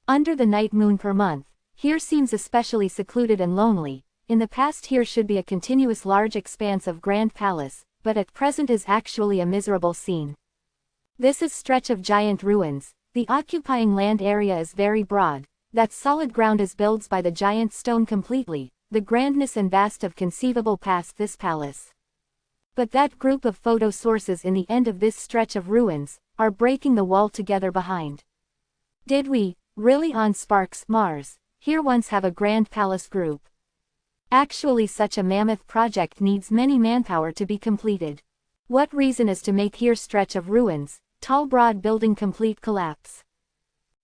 Under the night moon per month, here seems especially secluded and lonely, in the past here should be a continuous large expanse of grand palace, but at present is actually a miserable scene. This is stretch of giant ruins, the occupying land area is very broad, that solid ground is builds by the giant stone completely, the grandness and vast of conceivable past this palace. But that group of photo sources in the end of this stretch of ruins, are breaking the wall together behind. Did we, really on Sparks, Mars, here once have a grand palace group? Actually such a mammoth project needs many manpower to be completed. What reason is to make here stretch of ruins, tall broad building complete collapse?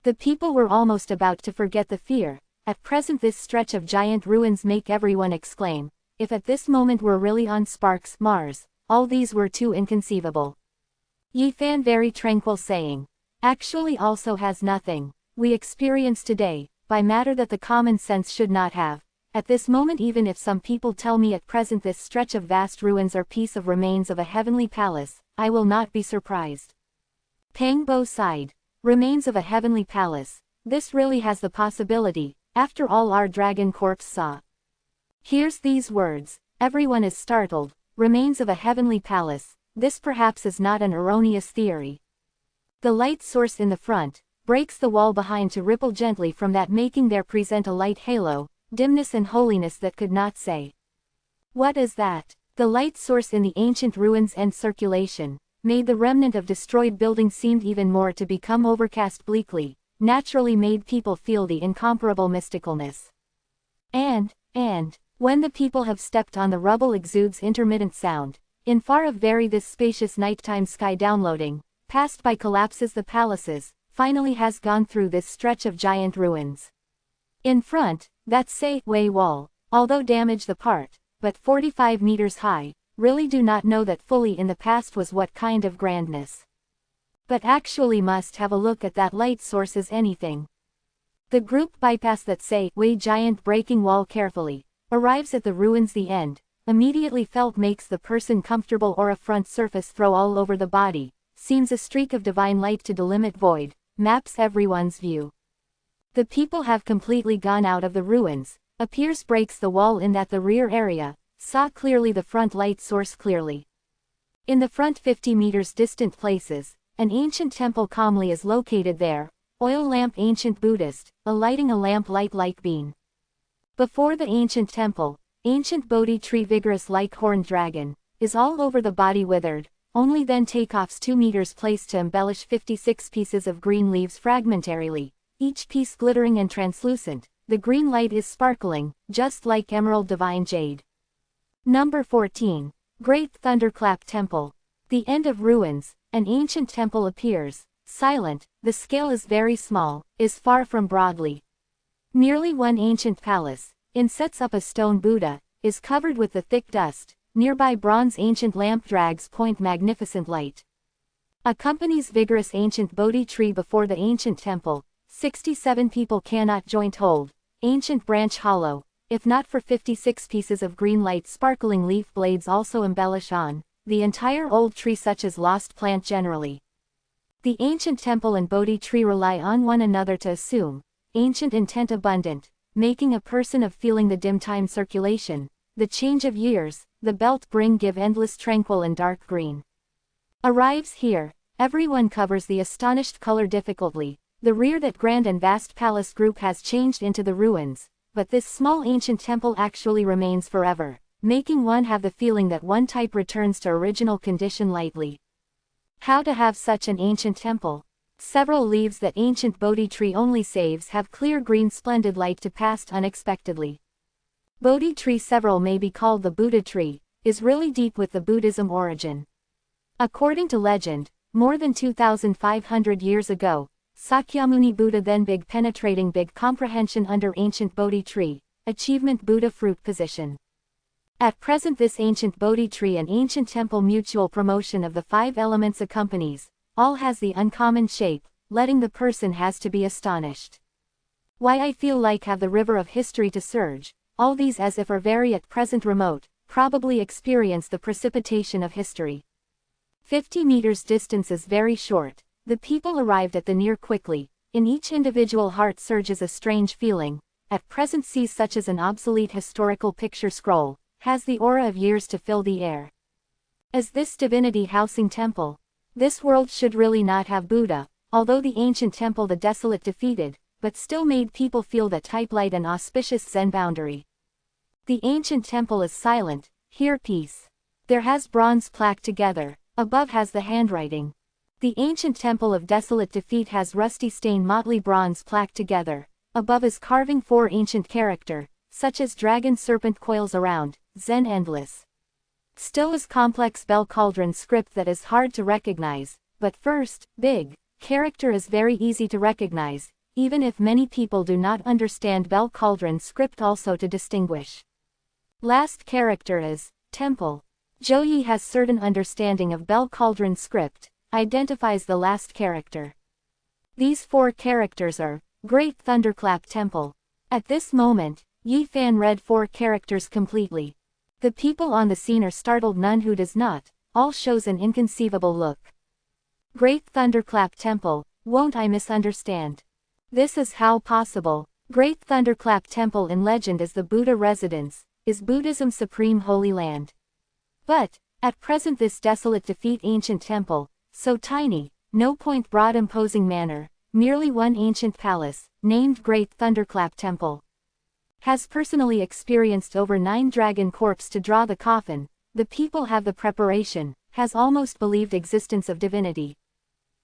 The people were almost about to forget the fear, at present this stretch of giant ruins make everyone exclaim, if at this moment we're really on Sparks, Mars, all these were too inconceivable. Ye fan very tranquil saying, actually also has nothing, we experience today, by matter that the common sense should not have, at this moment even if some people tell me at present this stretch of vast ruins are piece of remains of a heavenly palace, I will not be surprised. Pangbo sighed, remains of a heavenly palace, this really has the possibility, after all our Dragon Corps saw. Here's these words, everyone is startled, remains of a heavenly palace, this perhaps is not an erroneous theory. The light source in the front, breaks the wall behind to ripple gently from that making there present a light halo, dimness and holiness that could not say. What is that? The light source in the ancient ruins and circulation, made the remnant of destroyed buildings seemed even more to become overcast bleakly, naturally made people feel the incomparable mysticalness. And, when the people have stepped on the rubble exudes intermittent sound, in far of very this spacious nighttime sky downloading, passed by collapses the palaces, finally has gone through this stretch of giant ruins. In front, that say way wall, although damage the part, but 45 meters high, really do not know that fully in the past was what kind of grandness. But actually must have a look at that light source as anything. The group bypass that way giant breaking wall carefully, arrives at the ruins the end, immediately felt makes the person comfortable or a front surface throw all over the body, seems a streak of divine light to delimit void, maps everyone's view. The people have completely gone out of the ruins, appears breaks the wall in that the rear area, saw clearly the front light source clearly. In the front 50 meters distant places, an ancient temple calmly is located there, oil lamp ancient Buddhist, lighting a lamp light like bean. Before the ancient temple, ancient Bodhi tree vigorous like horned dragon, is all over the body withered, only then takeoffs 2 meters placed to embellish 56 pieces of green leaves fragmentarily, each piece glittering and translucent, the green light is sparkling, just like emerald divine jade. Number 14. Great Thunderclap Temple. The end of ruins, an ancient temple appears, silent, the scale is very small, is far from broadly. Merely one ancient palace, sets up a stone Buddha, is covered with the thick dust, nearby bronze ancient lamp drags point magnificent light. Accompanies vigorous ancient Bodhi tree before the ancient temple, 67 people cannot joint hold, ancient branch hollow, if not for 56 pieces of green light sparkling leaf blades also embellish on, the entire old tree such as lost plant generally. The ancient temple and Bodhi tree rely on one another to assume, ancient intent abundant, making a person of feeling the dim time circulation, the change of years, the belt bring give endless tranquil and dark green. Arrives here, everyone covers the astonished color difficultly, the rear that grand and vast palace group has changed into the ruins, but this small ancient temple actually remains forever, making one have the feeling that one type returns to original condition lightly. How to have such an ancient temple? Several leaves that ancient Bodhi tree only saves have clear green splendid light to pass unexpectedly. Bodhi tree several may be called the Buddha tree, is really deep with the Buddhism origin. According to legend, more than 2,500 years ago, Sakyamuni Buddha then big penetrating big comprehension under ancient Bodhi tree, achievement Buddha fruit position. At present this ancient Bodhi tree and ancient temple mutual promotion of the 5 elements accompanies, all has the uncommon shape, letting the person has to be astonished. Why I feel like have the river of history to surge, all these as if are very at present remote, probably experience the precipitation of history. 50 meters distance is very short, the people arrived at the near quickly, in each individual heart surges a strange feeling, at present sees such as an obsolete historical picture scroll, has the aura of years to fill the air. As this divinity housing temple, this world should really not have Buddha, although the ancient temple the desolate defeated, but still made people feel that type light and auspicious Zen boundary. The ancient temple is silent, here peace. There has bronze plaque together, above has the handwriting. The ancient temple of desolate defeat has rusty stained motley bronze plaque together, above is carving 4 ancient character, such as dragon serpent coils around, Zen endless. Still is complex bell cauldron script that is hard to recognize, but first, big, character is very easy to recognize, even if many people do not understand bell cauldron script also to distinguish. Last character is, temple. Joyi has certain understanding of bell cauldron script, identifies the last character. These 4 characters are, Great Thunderclap Temple. At this moment, Yi Fan read 4 characters completely. The people on the scene are startled, none who does not, all shows an inconceivable look. Great Thunderclap Temple, won't I misunderstand? This is how possible. Great Thunderclap Temple in legend is the Buddha residence, is Buddhism's supreme holy land. But, at present this desolate defeat ancient temple, so tiny, no point broad imposing manner, merely one ancient palace, named Great Thunderclap Temple. Has personally experienced over 9 dragon corpse to draw the coffin, the people have the preparation, has almost believed existence of divinity.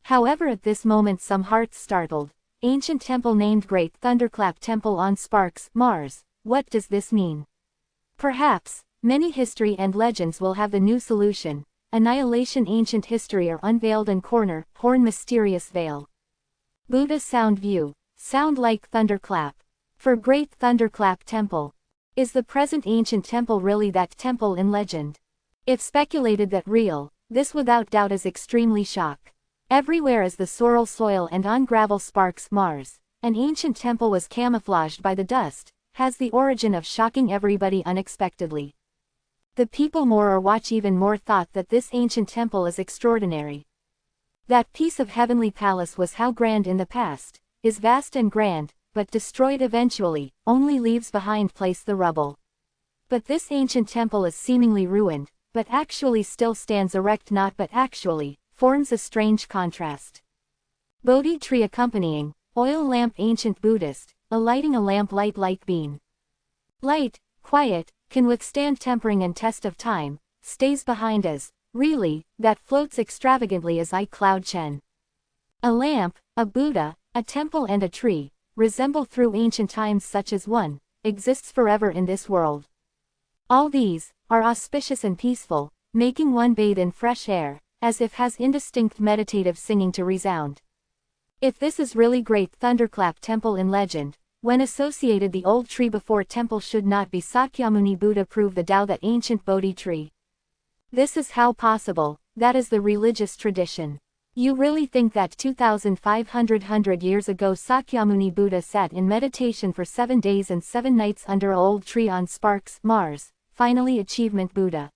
However at this moment some hearts startled, ancient temple named Great Thunderclap Temple on Sparks, Mars, what does this mean? Perhaps, many history and legends will have the new solution, annihilation ancient history are unveiled and corner, horn mysterious veil. Buddha sound view, sound like thunderclap. For Great Thunderclap Temple. Is the present ancient temple really that temple in legend? If speculated that real, this without doubt is extremely shock. Everywhere is the sorrel soil and on gravel sparks Mars. An ancient temple was camouflaged by the dust, has the origin of shocking everybody unexpectedly. The people more or watch even more thought that this ancient temple is extraordinary. That piece of heavenly palace was how grand in the past, is vast and grand, but destroyed eventually, only leaves behind place the rubble. But this ancient temple is seemingly ruined, but actually still stands erect, not but actually, forms a strange contrast. Bodhi tree accompanying, oil lamp ancient Buddhist, lighting a lamp light bean. Light, quiet, can withstand tempering and test of time, stays behind as, really, that floats extravagantly as I cloud Chen. A lamp, a Buddha, a temple and a tree, resemble through ancient times such as one, exists forever in this world. All these, are auspicious and peaceful, making one bathe in fresh air, as if has indistinct meditative singing to resound. If this is really great thunderclap temple in legend, when associated the old tree before temple should not be Sakyamuni Buddha prove the Tao that ancient Bodhi tree. This is how possible, that is the religious tradition. You really think that 2,500 years ago Sakyamuni Buddha sat in meditation for 7 days and 7 nights under a old tree on Sparks, Mars, finally achievement Buddha.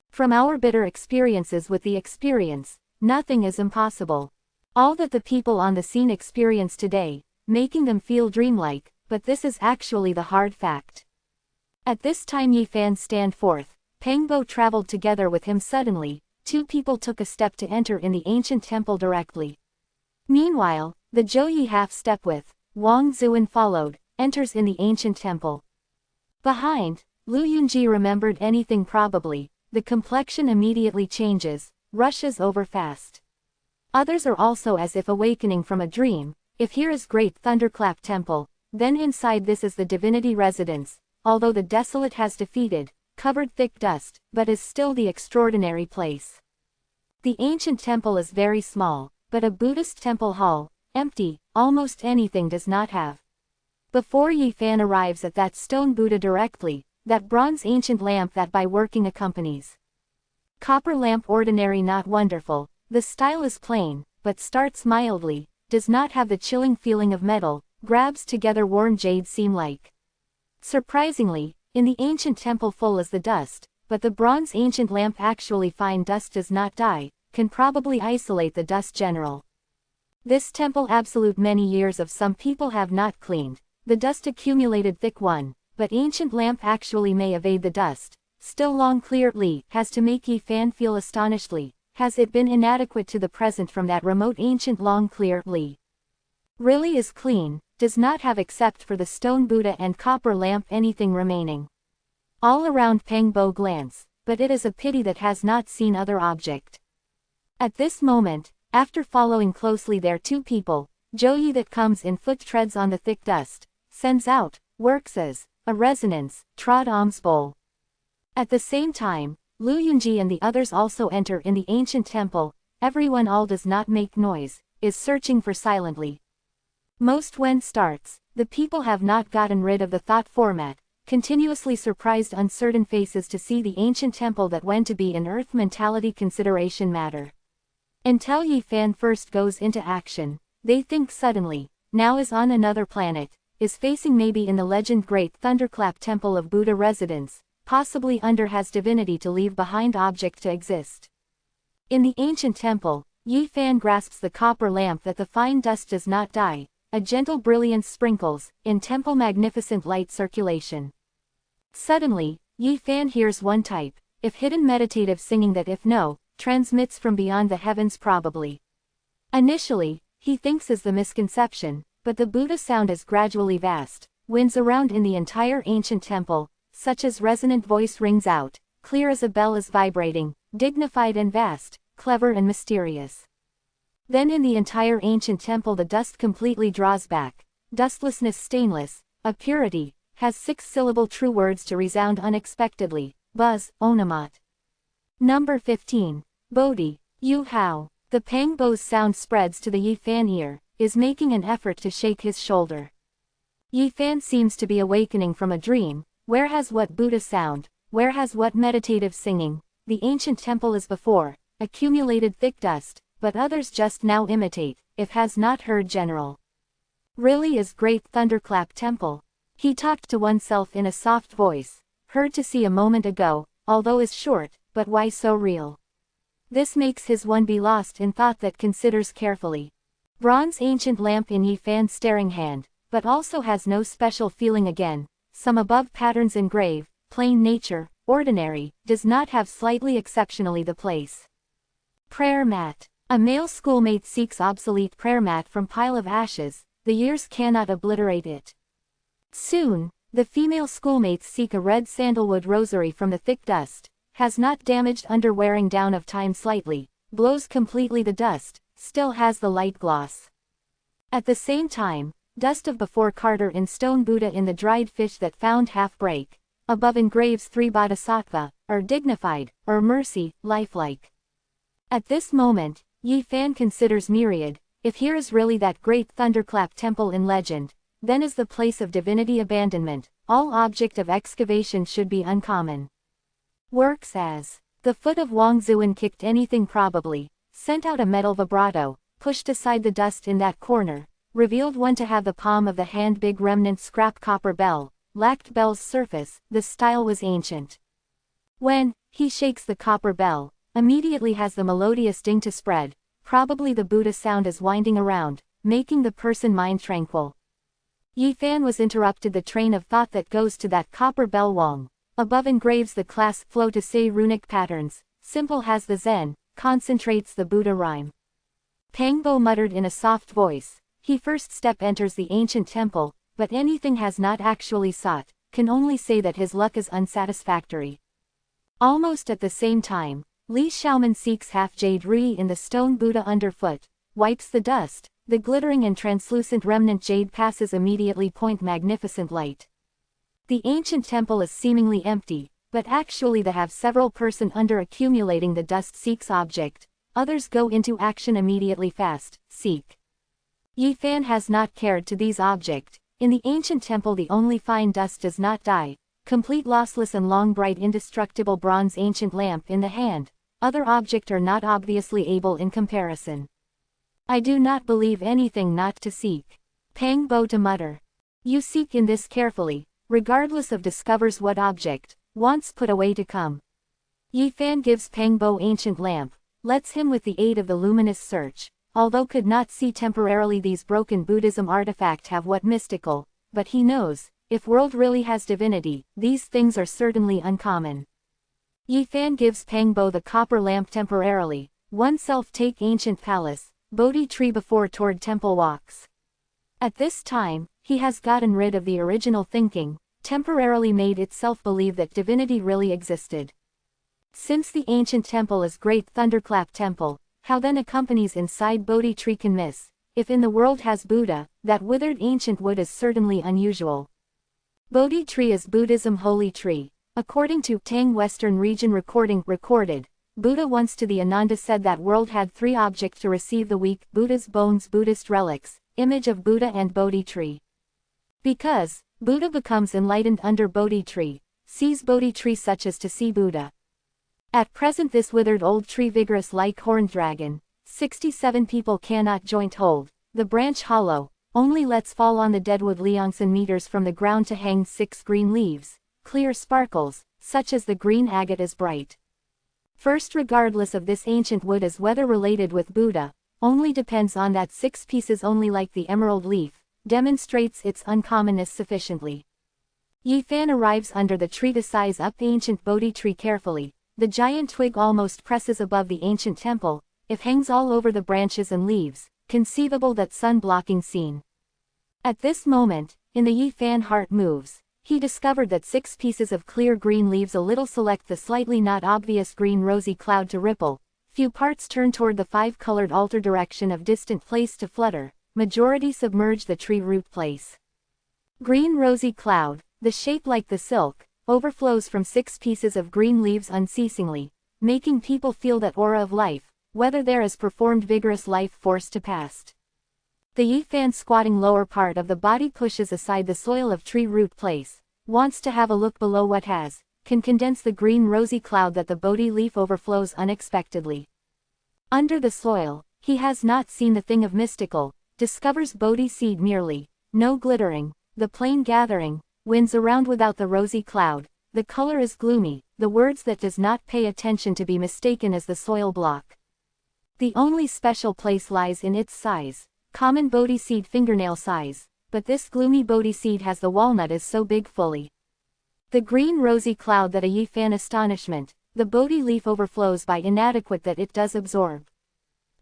From our bitter experiences with the experience, nothing is impossible. All that the people on the scene experience today, making them feel dreamlike, but this is actually the hard fact. At this time Yi Fan stand forth, Pangbo traveled together with him suddenly, 2 people took a step to enter in the ancient temple directly. Meanwhile, the Zhou Yi half step with, Wang Zuan followed, enters in the ancient temple. Behind, Lu Yunji remembered anything probably, the complexion immediately changes, rushes over fast. Others are also as if awakening from a dream. If here is great thunderclap temple, then inside this is the divinity residence, although the desolate has defeated, covered thick dust, but is still the extraordinary place. The ancient temple is very small, but a Buddhist temple hall, empty, almost anything does not have. Before Yi Fan arrives at that stone Buddha directly, that bronze ancient lamp that by working accompanies. Copper lamp ordinary not wonderful, the style is plain, but starts mildly, does not have the chilling feeling of metal, grabs together warm jade seem like. Surprisingly, in the ancient temple full is the dust, but the bronze ancient lamp actually fine dust does not die, can probably isolate the dust general. This temple absolute many years of some people have not cleaned, the dust accumulated thick one, but ancient lamp actually may evade the dust, still long clearly, has to make Yi Fan feel astonishedly, has it been inadequate to the present from that remote ancient long clearly. Really is clean, does not have except for the stone Buddha and copper lamp anything remaining. All around Pangbo glance, but it is a pity that has not seen other object. At this moment, after following closely there 2 people, Zhou Yi that comes in foot treads on the thick dust, sends out, works as, a resonance, trod alms bowl. At the same time, Lu Yunji and the others also enter in the ancient temple, everyone all does not make noise, is searching for silently. Most when starts, the people have not gotten rid of the thought format, continuously surprised uncertain faces to see the ancient temple that went to be in earth mentality consideration matter. Until Yi Fan first goes into action, they think suddenly, now is on another planet, is facing maybe in the legend great thunderclap temple of Buddha residence, possibly under has divinity to leave behind object to exist. In the ancient temple, Yi Fan grasps the copper lamp that the fine dust does not die, a gentle brilliance sprinkles, in temple magnificent light circulation. Suddenly, Yi Fan hears one type, if hidden meditative singing that if no, transmits from beyond the heavens probably. Initially, he thinks is the misconception, but the Buddha sound is gradually vast, winds around in the entire ancient temple, such as resonant voice rings out, clear as a bell is vibrating, dignified and vast, clever and mysterious. Then in the entire ancient temple the dust completely draws back, dustlessness stainless, a purity, has 6-syllable true words to resound unexpectedly, buzz, onamat. Number 15. Bodhi, Yu Hao. The Pangbo's sound spreads to the Yi Fan ear, is making an effort to shake his shoulder. Yi Fan seems to be awakening from a dream, Where has what Buddha sound? Where has what meditative singing? The ancient temple is before, accumulated thick dust, but others just now imitate, if has not heard general. Really is great thunderclap temple. He talked to oneself in a soft voice, heard to see a moment ago, although is short, but why so real? This makes his one be lost in thought that considers carefully. Bronze ancient lamp in Yi Fan staring hand, but also has no special feeling again, some above patterns engrave, plain nature, ordinary, does not have slightly exceptionally the place. Prayer mat. A male schoolmate seeks obsolete prayer mat from pile of ashes, the years cannot obliterate it. Soon, the female schoolmates seek a red sandalwood rosary from the thick dust, has not damaged under wearing down of time slightly, blows completely the dust, still has the light gloss. At the same time, dust of before Carter in stone Buddha in the dried fish that found half break, above engraves 3 bodhisattva, or dignified, or mercy, lifelike. At this moment, Yi Fan considers myriad, if here is really that great thunderclap temple in legend, then is the place of divinity abandonment, all object of excavation should be uncommon. Works as the foot of Wang Zuan kicked anything probably, sent out a metal vibrato, pushed aside the dust in that corner, revealed one to have the palm of the hand big remnant scrap copper bell, lacked bell's surface, the style was ancient. When he shakes the copper bell, immediately has the melodious ding to spread, probably the Buddha sound is winding around, making the person mind tranquil. Yi Fan was interrupted the train of thought that goes to that copper bell Wang. Above engraves the class flow to say runic patterns, simple has the Zen, concentrates the Buddha rhyme. Pangbo muttered in a soft voice, he first step enters the ancient temple, but anything has not actually sought, can only say that his luck is unsatisfactory. Almost at the same time, Li Xiaoman seeks half jade Ri in the stone Buddha underfoot, wipes the dust, the glittering and translucent remnant jade passes immediately point magnificent light. The ancient temple is seemingly empty, but actually they have several person under accumulating the dust seeks object, others go into action immediately fast, seek. Yi Fan has not cared to these object, in the ancient temple the only fine dust does not die, complete lossless and long bright indestructible bronze ancient lamp in the hand, other object are not obviously able in comparison. I do not believe anything not to seek. Pang Bo to mutter. You seek in this carefully, regardless of discovers what object, once put away to come. Yi Fan gives Pang Bo ancient lamp, lets him with the aid of the luminous search, although could not see temporarily these broken Buddhism artifact have what mystical, but he knows, if world really has divinity, these things are certainly uncommon. Yi Fan gives Pang Bo the copper lamp temporarily, oneself take ancient palace, Bodhi tree before toward temple walks. At this time, he has gotten rid of the original thinking, temporarily made itself believe that divinity really existed. Since the ancient temple is great thunderclap temple, how then accompanies inside Bodhi tree can miss, if in the world has Buddha, that withered ancient wood is certainly unusual. Bodhi tree is Buddhism holy tree. According to Tang Western Region recorded, Buddha once to the Ananda said that world had 3 objects to receive the weak, Buddha's bones Buddhist relics, image of Buddha and Bodhi tree. Because, Buddha becomes enlightened under Bodhi tree, sees Bodhi tree such as to see Buddha. At present this withered old tree vigorous like horned dragon, 67 people cannot joint hold, the branch hollow, only lets fall on the deadwood liangsan meters from the ground to hang 6 green leaves, clear sparkles, such as the green agate is bright. First regardless of this ancient wood as whether related with Buddha, only depends on that 6 pieces only like the emerald leaf, demonstrates its uncommonness sufficiently. Yi Fan arrives under the tree to size up ancient Bodhi tree carefully, the giant twig almost presses above the ancient temple, if hangs all over the branches and leaves, conceivable that sun-blocking scene. At this moment, in the Yi Fan heart moves, he discovered that 6 pieces of clear green leaves a little select the slightly not obvious green rosy cloud to ripple, few parts turn toward the 5-colored alter direction of distant place to flutter, majority submerge the tree root place. Green rosy cloud, the shape like the silk, overflows from 6 pieces of green leaves unceasingly, making people feel that aura of life, whether there is performed vigorous life force to past. The Yi Fan squatting lower part of the body pushes aside the soil of tree root place, wants to have a look below what has, can condense the green rosy cloud that the Bodhi leaf overflows unexpectedly. Under the soil, he has not seen the thing of mystical, discovers Bodhi seed merely, no glittering, the plain gathering, winds around without the rosy cloud, the color is gloomy, the words that does not pay attention to be mistaken as the soil block. The only special place lies in its size, common Bodhi seed fingernail size, but this gloomy Bodhi seed has the walnut is so big fully. The green rosy cloud that a ye fan astonishment, the Bodhi leaf overflows by inadequate that it does absorb.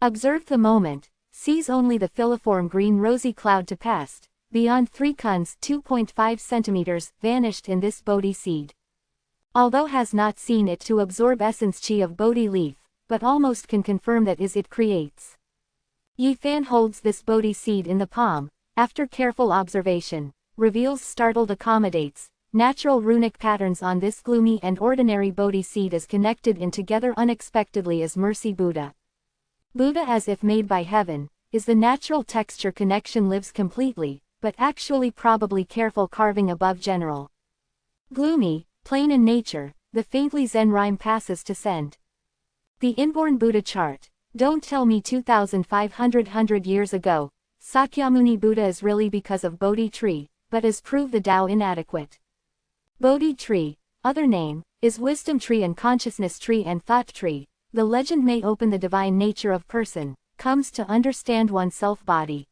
Observe the moment, sees only the filiform green rosy cloud to past, beyond 3 kuns 2.5 centimeters, vanished in this Bodhi seed. Although has not seen it to absorb essence chi of Bodhi leaf, but almost can confirm that is it creates. Ye fan holds this Bodhi seed in the palm, after careful observation, reveals startled accommodates, natural runic patterns on this gloomy and ordinary Bodhi seed is connected in together unexpectedly as Mercy Buddha. Buddha as if made by heaven, is the natural texture connection lives completely, but actually probably careful carving above general. Gloomy, plain in nature, the faintly Zen rhyme passes to send. The inborn Buddha chart, don't tell me 2,500 years ago, Sakyamuni Buddha is really because of Bodhi tree, but as prove the Tao inadequate. Bodhi tree, other name, is wisdom tree and consciousness tree and thought tree. The legend may open the divine nature of person, comes to understand oneself body.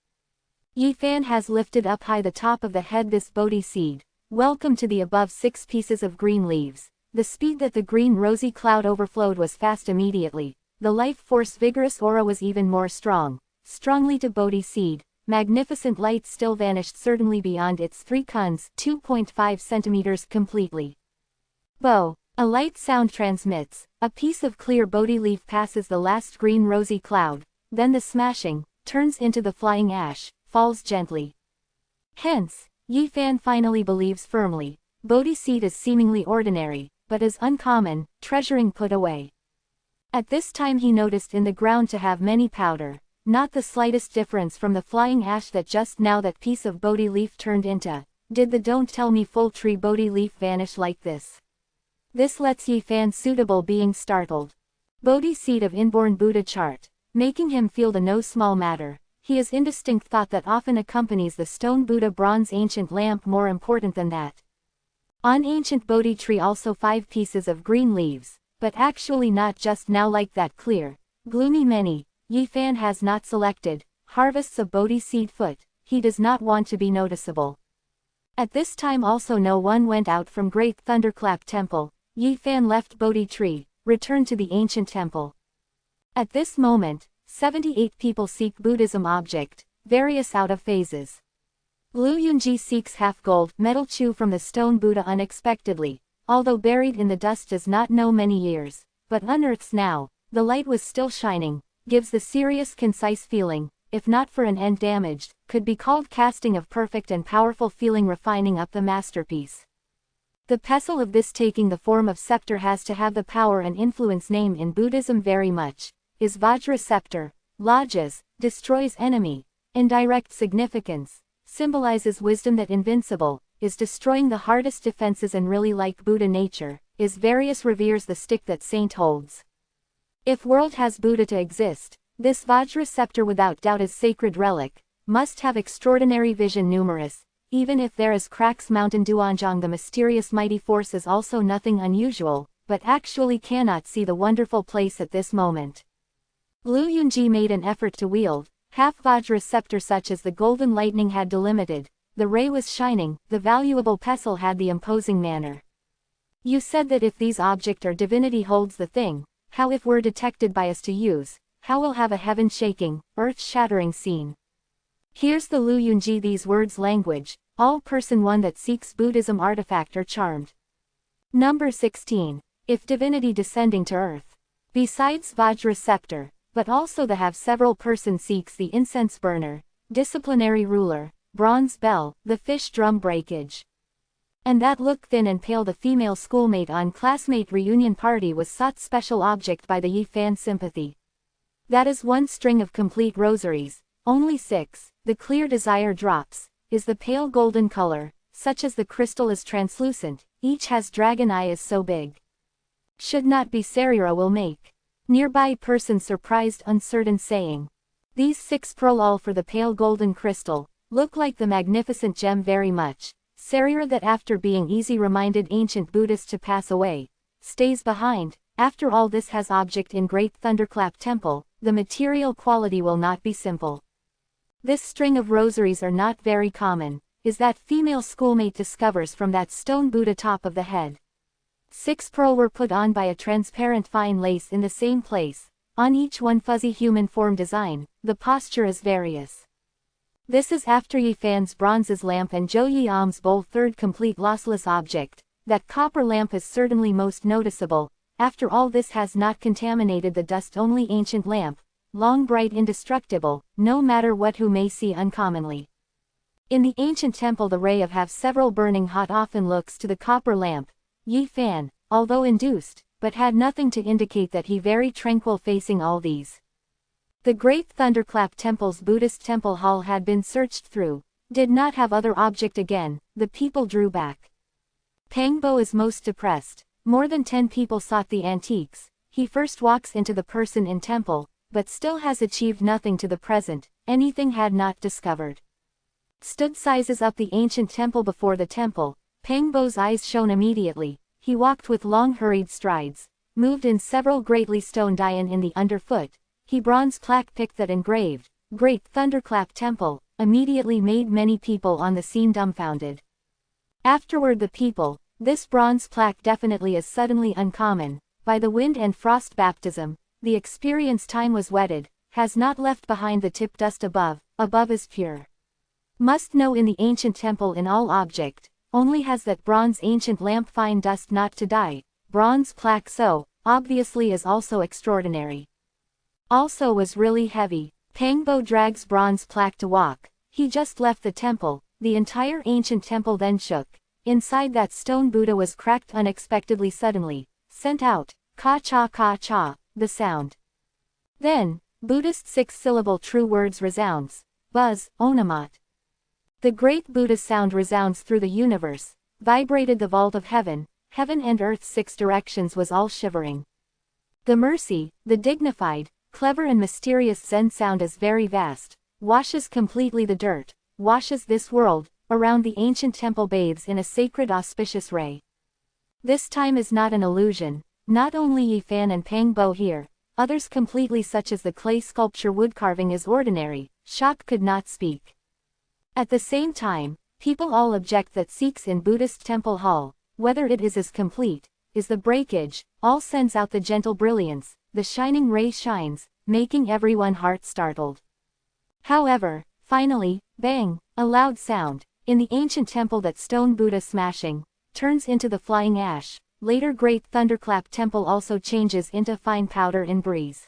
Ye fan has lifted up high the top of the head this Bodhi seed, welcome to the above 6 pieces of green leaves. The speed that the green rosy cloud overflowed was fast immediately, the life force vigorous aura was even more strongly to Bodhi seed, magnificent light still vanished certainly beyond its 3 kuns 2.5 centimeters completely. Bo. A light sound transmits, a piece of clear Bodhi leaf passes the last green rosy cloud, then the smashing, turns into the flying ash, falls gently. Hence, Ye fan finally believes firmly, Bodhi seed is seemingly ordinary, but is uncommon, treasuring put away. At this time he noticed in the ground to have many powder, not the slightest difference from the flying ash that just now that piece of Bodhi leaf turned into. Did the don't tell me full tree Bodhi leaf vanish like this? This lets Ye fan suitable being startled. Bodhi seed of inborn Buddha chart, making him feel the no small matter. He is indistinct thought that often accompanies the stone Buddha bronze ancient lamp more important than that. On ancient Bodhi tree also 5 pieces of green leaves, but actually not just now like that clear, gloomy many, Ye fan has not selected, harvests of Bodhi seed foot, he does not want to be noticeable. At this time also no one went out from great thunderclap temple, Ye fan left Bodhi tree, returned to the ancient temple. At this moment, 78 people seek Buddhism object, various out of phases. Lu Yunji seeks half gold metal chew from the stone Buddha unexpectedly, although buried in the dust does not know many years, but unearths now, the light was still shining, gives the serious concise feeling, if not for an end damaged, could be called casting of perfect and powerful feeling refining up the masterpiece. The pestle of this taking the form of scepter has to have the power and influence name in Buddhism very much, is Vajra scepter, Lajas, destroys enemy, indirect significance, symbolizes wisdom that invincible, is destroying the hardest defenses and really like Buddha nature, is various reveres the stick that saint holds. If world has Buddha to exist, this Vajra scepter without doubt is sacred relic, must have extraordinary vision numerous, even if there is cracks mountain Duanjong the mysterious mighty force is also nothing unusual, but actually cannot see the wonderful place at this moment. Lu Yunji made an effort to wield, half Vajra scepter such as the golden lightning had delimited, the ray was shining, the valuable pestle had the imposing manner. You said that if these object or divinity holds the thing, how if we're detected by us to use, how will have a heaven shaking, earth shattering scene. Here's the Lu Yunji these words language, all person one that seeks Buddhism artifact or charmed. Number 16. If divinity descending to earth. Besides Vajra scepter, but also the have several person seeks the incense burner, disciplinary ruler, bronze bell, the fish drum breakage. And that look thin and pale the female schoolmate on classmate reunion party was sought special object by the Ye fan sympathy. That is one string of complete rosaries, only 6, the clear desire drops, is the pale golden color, such as the crystal is translucent, each has dragon eye is so big. Should not be Sarira will make. Nearby person surprised uncertain saying. These 6 pearl all for the pale golden crystal, look like the magnificent gem very much. Sarira that after being easy reminded ancient Buddhist to pass away, stays behind, after all this has object in great thunderclap temple, the material quality will not be simple. This string of rosaries are not very common, is that female schoolmate discovers from that stone Buddha top of the head. 6 pearl were put on by a transparent fine lace in the same place, on each one fuzzy human form design, the posture is various. This is after Yi Fan's bronze's lamp and Zhou Yi Am's bowl third complete lossless object, that copper lamp is certainly most noticeable, after all this has not contaminated the dust only ancient lamp, long bright indestructible, no matter what who may see uncommonly. In the ancient temple the ray of have several burning hot often looks to the copper lamp, Yi Fan, although induced, but had nothing to indicate that he very tranquil facing all these. The great thunderclap temple's Buddhist temple hall had been searched through, did not have other object again, the people drew back. Pangbo is most depressed, more than 10 people sought the antiques, he first walks into the person in temple, but still has achieved nothing to the present, anything had not discovered. Stood sizes up the ancient temple before the temple, Pangbo's eyes shone immediately, he walked with long hurried strides, moved in several greatly stone dian in the underfoot, he bronze plaque picked that engraved, Great Thunderclap Temple, immediately made many people on the scene dumbfounded. Afterward the people, this bronze plaque definitely is suddenly uncommon, by the wind and frost baptism, the experience time was wetted, has not left behind the tip dust above is pure. Must know in the ancient temple in all object, only has that bronze ancient lamp fine dust not to die, bronze plaque so, obviously is also extraordinary. Also was really heavy, Pangbo drags bronze plaque to walk, he just left the temple, the entire ancient temple then shook, inside that stone Buddha was cracked unexpectedly suddenly, sent out, ka-cha, the sound. Then, Buddhist 6-syllable true words resounds, buzz, onamat. The great Buddha's sound resounds through the universe, vibrated the vault of heaven and earth 6 directions was all shivering. The mercy, the dignified, clever and mysterious Zen sound is very vast, washes completely the dirt, washes this world, around the ancient temple bathes in a sacred auspicious ray. This time is not an illusion, not only Yi Fan and Pangbo here, others completely such as the clay sculpture woodcarving is ordinary, shock could not speak. At the same time, people all object that seeks in Buddhist temple hall, whether it is as complete, is the breakage, all sends out the gentle brilliance, the shining ray shines, making everyone heart startled. However, finally, bang, a loud sound, in the ancient temple that stone Buddha smashing, turns into the flying ash, later great thunderclap temple also changes into fine powder in breeze.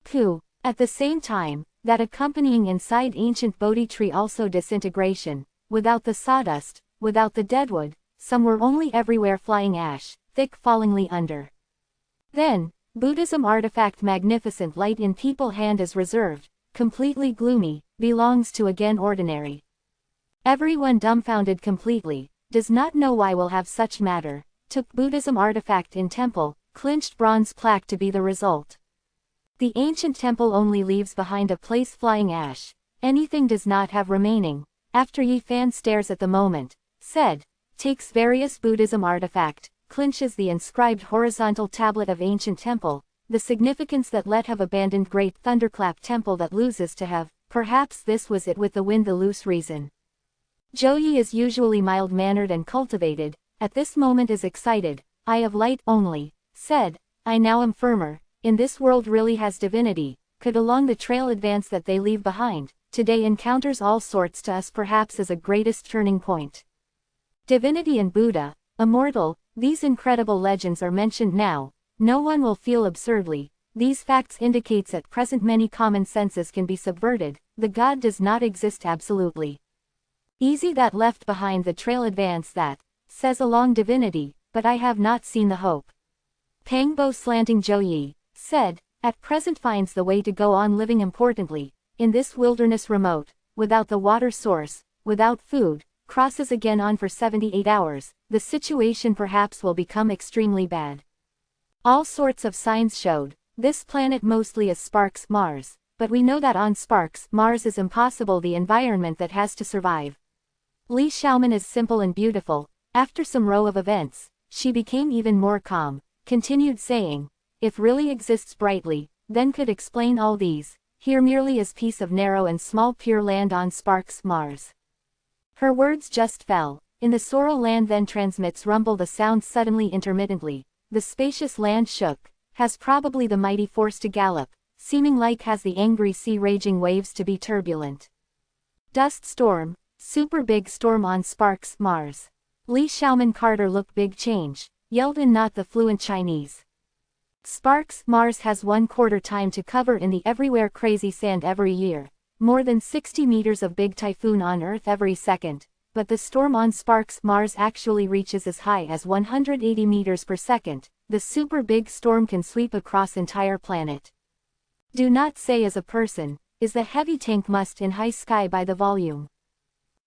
Ku, at the same time, that accompanying inside ancient Bodhi tree also disintegration, without the sawdust, without the deadwood, some were only everywhere flying ash, thick fallingly under. Then, Buddhism artifact magnificent light in people hand is reserved, completely gloomy, belongs to again ordinary. Everyone dumbfounded completely, does not know why will have such matter, took Buddhism artifact in temple, clinched bronze plaque to be the result. The ancient temple only leaves behind a place flying ash, anything does not have remaining, after Yi Fan stares at the moment, said, takes various Buddhism artifact, clinches the inscribed horizontal tablet of ancient temple, the significance that let have abandoned great thunderclap temple that loses to have, perhaps this was it with the wind the loose reason. Zhou Yi is usually mild-mannered and cultivated, at this moment is excited, eye of light only, said, I now am firmer, in this world really has divinity, could along the trail advance that they leave behind, today encounters all sorts to us perhaps as a greatest turning point. Divinity and Buddha, immortal, these incredible legends are mentioned now, no one will feel absurdly, these facts indicates at present many common senses can be subverted, the God does not exist absolutely. Easy that left behind the trail advance that, says along divinity, but I have not seen the hope. Pangbo slanting Zhou Yi, said, at present finds the way to go on living importantly, in this wilderness remote, without the water source, without food, crosses again on for 78 hours, the situation perhaps will become extremely bad. All sorts of signs showed. This planet mostly is Sparks Mars, but we know that on Sparks Mars is impossible the environment that has to survive. Li Xiaoman is simple and beautiful. After some row of events, she became even more calm, continued saying, if really exists brightly, then could explain all these, here merely is piece of narrow and small pure land on Sparks Mars. Her words just fell. In the Sorrel land then transmits rumble the sound suddenly intermittently, the spacious land shook, has probably the mighty force to gallop, seeming like has the angry sea raging waves to be turbulent. Dust storm, super big storm on Sparks Mars. Li Xiaoman Carter look big change, yelled in not the fluent Chinese. Sparks Mars has 1/4 time to cover in the everywhere crazy sand every year. More than 60 meters of big typhoon on Earth every second, but the storm on Sparks Mars actually reaches as high as 180 meters per second. The super big storm can sweep across entire planet. Do not say as a person, is the heavy tank must in high sky by the volume.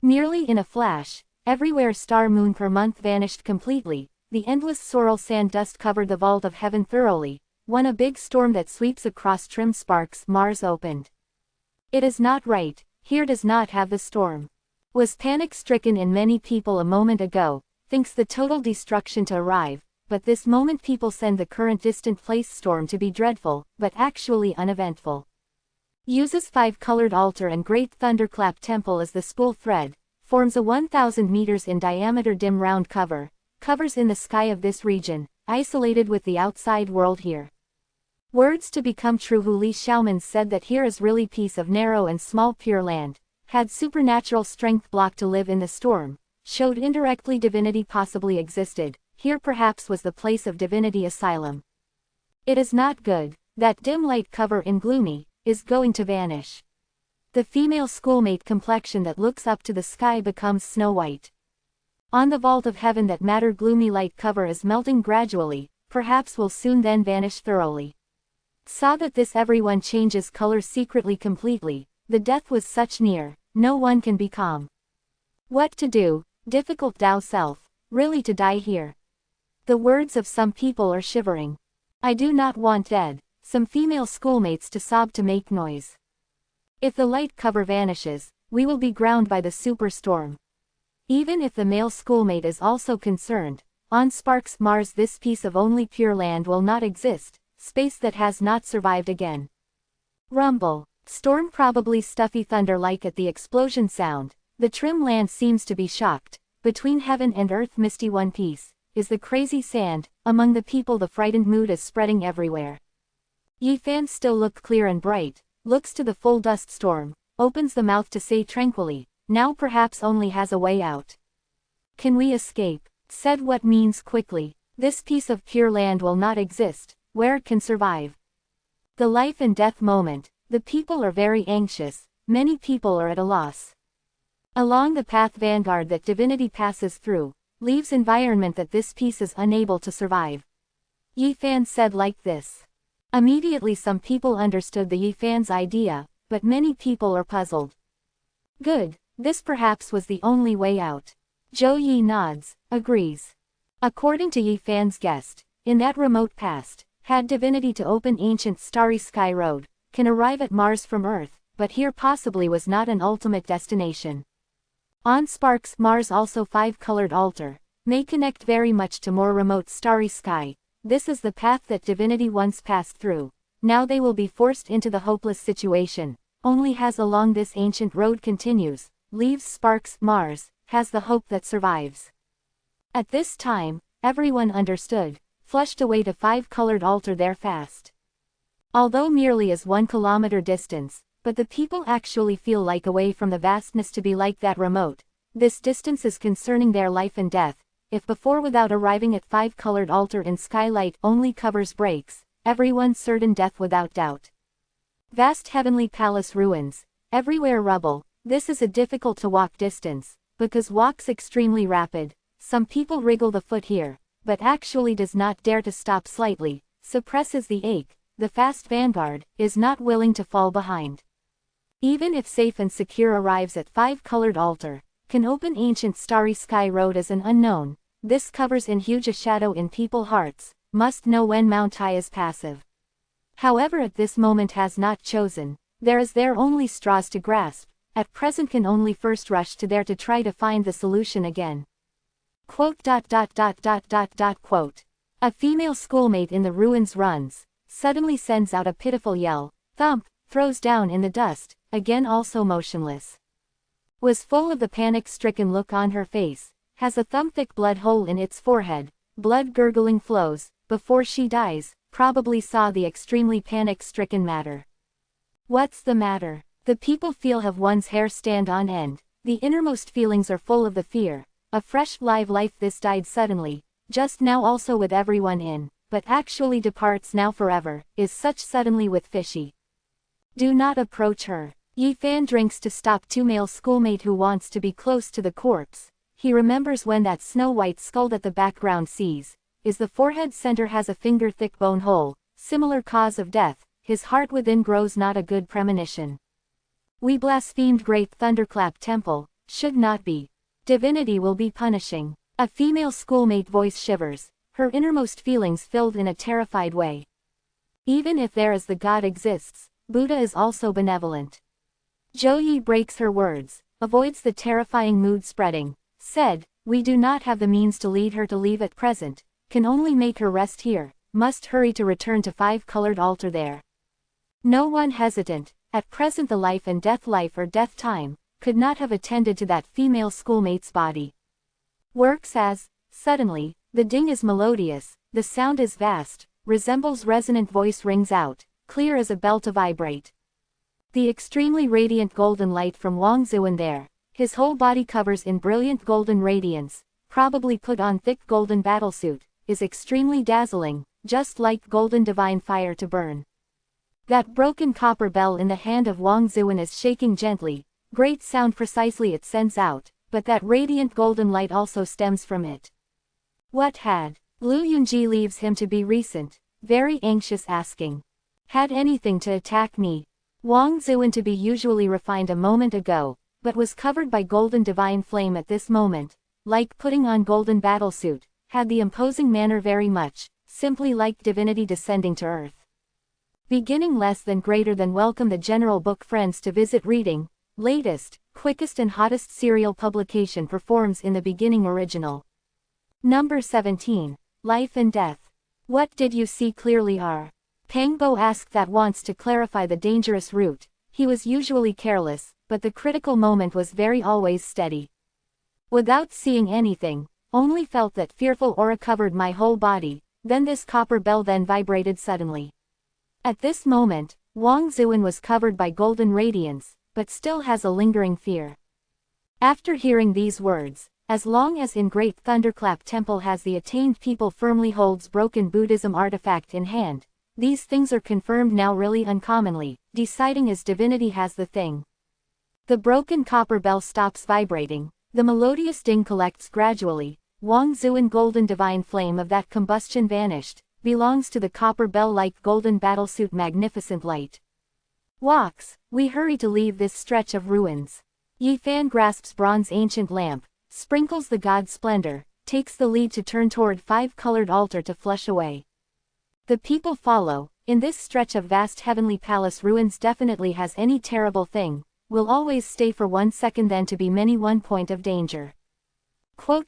Merely in a flash, everywhere star moon per month vanished completely, the endless sorrel sand dust covered the vault of heaven thoroughly, when a big storm that sweeps across trim Sparks Mars opened. It is not right, here does not have the storm. Was panic-stricken in many people a moment ago, thinks the total destruction to arrive, but this moment people send the current distant place storm to be dreadful, but actually uneventful. Uses 5-colored altar and great thunderclap temple as the spool thread, forms a 1,000 meters in diameter dim round cover, covers in the sky of this region, isolated with the outside world here. Words to become true. Li Xiaoman said that here is really piece of narrow and small pure land, had supernatural strength block to live in the storm, showed indirectly divinity possibly existed, here perhaps was the place of divinity asylum. It is not good, that dim light cover in gloomy, is going to vanish. The female schoolmate complexion that looks up to the sky becomes snow white. On the vault of heaven that matter gloomy light cover is melting gradually, perhaps will soon then vanish thoroughly. Saw that this everyone changes color secretly completely, the death was such near, no one can be calm. What to do, difficult thou self, really to die here. The words of some people are shivering. I do not want dead, some female schoolmates to sob to make noise. If the light cover vanishes, we will be ground by the superstorm. Even if the male schoolmate is also concerned, on Sparks Mars this piece of only pure land will not exist, space that has not survived again. Rumble, storm probably stuffy thunder like at the explosion sound, the trim land seems to be shocked, between heaven and earth misty one piece, is the crazy sand, among the people the frightened mood is spreading everywhere. Yi Fan still look clear and bright, looks to the full dust storm, opens the mouth to say tranquilly, now perhaps only has a way out. Can we escape? Said what means quickly, this piece of pure land will not exist, where it can survive. The life and death moment, the people are very anxious, many people are at a loss. Along the path vanguard that divinity passes through, leaves environment that this piece is unable to survive. Yi Fan said like this. Immediately some people understood the Yi Fan's idea, but many people are puzzled. Good, this perhaps was the only way out. Zhou Yi nods, agrees. According to Yi Fan's guest, in that remote past, had divinity to open ancient starry sky road, can arrive at Mars from Earth, but here possibly was not an ultimate destination. On Sparks Mars also 5-colored altar, may connect very much to more remote starry sky, this is the path that divinity once passed through, now they will be forced into the hopeless situation, only has along this ancient road continues, leaves Sparks Mars, has the hope that survives. At this time, everyone understood, flushed away to 5-colored altar there fast. Although merely is 1 kilometer distance, but the people actually feel like away from the vastness to be like that remote, this distance is concerning their life and death, if before without arriving at 5-colored altar in skylight only covers breaks, everyone certain death without doubt. Vast heavenly palace ruins, everywhere rubble, this is a difficult to walk distance, because walks extremely rapid, some people wriggle the foot here, but actually does not dare to stop slightly, suppresses the ache, the fast vanguard, is not willing to fall behind. Even if safe and secure arrives at 5-colored altar, can open ancient starry sky road as an unknown, this covers in huge a shadow in people hearts, must know when Mount High is passive. However at this moment has not chosen, there is there only straws to grasp, at present can only first rush to there to try to find the solution again. Quote. A female schoolmate in the ruins runs, suddenly sends out a pitiful yell, thump, throws down in the dust, again also motionless. Was full of the panic-stricken look on her face, has a thumb-thick blood hole in its forehead, blood gurgling flows, before she dies, probably saw the extremely panic-stricken matter. What's the matter? The people feel have one's hair stand on end, the innermost feelings are full of the fear, a fresh live life this died suddenly, just now also with everyone in, but actually departs now forever, is such suddenly with fishy. Do not approach her. Yi Fan drinks to stop two male schoolmate who wants to be close to the corpse. He remembers when that snow-white skull that the background sees, is the forehead center has a finger-thick bone hole, similar cause of death, his heart within grows not a good premonition. We blasphemed great thunderclap temple, should not be. Divinity will be punishing. A female schoolmate voice shivers, her innermost feelings filled in a terrified way. Even if there is the God exists, Buddha is also benevolent. Zhou Yi breaks her words, avoids the terrifying mood spreading, said, we do not have the means to lead her to leave at present, can only make her rest here, must hurry to return to five-colored altar there. No one hesitant, at present the life and death life or death time, could not have attended to that female schoolmate's body. Works as, suddenly, the ding is melodious, the sound is vast, resembles resonant voice rings out, clear as a bell to vibrate. The extremely radiant golden light from Wang Zuan there, his whole body covers in brilliant golden radiance, probably put on thick golden battlesuit, is extremely dazzling, just like golden divine fire to burn. That broken copper bell in the hand of Wang Zuan is shaking gently, great sound precisely it sends out, but that radiant golden light also stems from it. What had? Lu Yunji leaves him to be recent, very anxious asking. Had anything to attack me? Wang Zuan to be usually refined a moment ago, but was covered by golden divine flame at this moment, like putting on golden battlesuit, had the imposing manner very much, simply like divinity descending to earth. Beginning less than greater than welcome the general book friends to visit reading, latest, quickest and hottest serial publication performs in the beginning original. Number 17, Life and Death. What did you see clearly are? Pang Bo asked that wants to clarify the dangerous route, he was usually careless, but the critical moment was very always steady. Without seeing anything, only felt that fearful aura covered my whole body, then this copper bell then vibrated suddenly. At this moment, Wang Zuan was covered by golden radiance, but still has a lingering fear. After hearing these words, as long as in Great Thunderclap Temple has the attained people firmly holds broken Buddhism artifact in hand, these things are confirmed now really uncommonly, deciding as divinity has the thing. The broken copper bell stops vibrating, the melodious ding collects gradually, Wang Zuan golden divine flame of that combustion vanished, belongs to the copper bell like golden battlesuit magnificent light. Walks, we hurry to leave this stretch of ruins. Yi Fan grasps bronze ancient lamp, sprinkles the god's splendor, takes the lead to turn toward five-colored altar to flush away. The people follow, in this stretch of vast heavenly palace ruins definitely has any terrible thing, will always stay for 1 second then to be many one point of danger. Quote.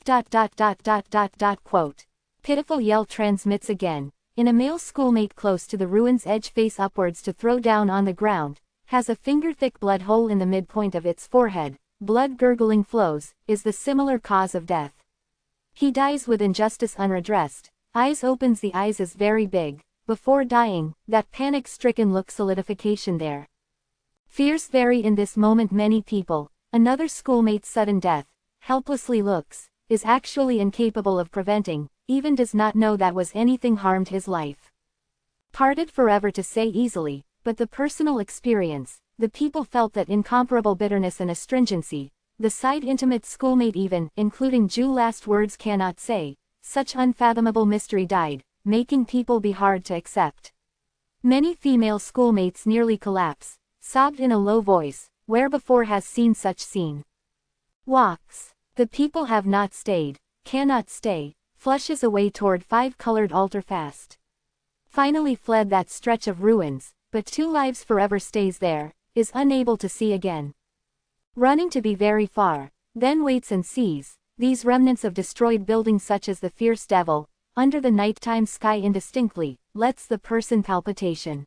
Pitiful yell transmits again, in a male schoolmate close to the ruins edge face upwards to throw down on the ground, has a finger-thick blood hole in the midpoint of its forehead, blood gurgling flows, is the similar cause of death. He dies with injustice unredressed. Eyes opens the eyes is very big, before dying, that panic-stricken look solidification there. Fears vary in this moment many people, another schoolmate's sudden death, helplessly looks, is actually incapable of preventing, even does not know that was anything harmed his life. Parted forever to say easily, but the personal experience, the people felt that incomparable bitterness and astringency, the side intimate schoolmate even, including Ju last words cannot say, such unfathomable mystery died, making people be hard to accept. Many female schoolmates nearly collapse, sobbed in a low voice, where before has seen such scene. Walks. The people have not stayed, cannot stay, flushes away toward five-colored altar fast. Finally fled that stretch of ruins, but two lives forever stays there, is unable to see again. Running to be very far, then waits and sees, these remnants of destroyed buildings such as the fierce devil, under the nighttime sky indistinctly, lets the person palpitation.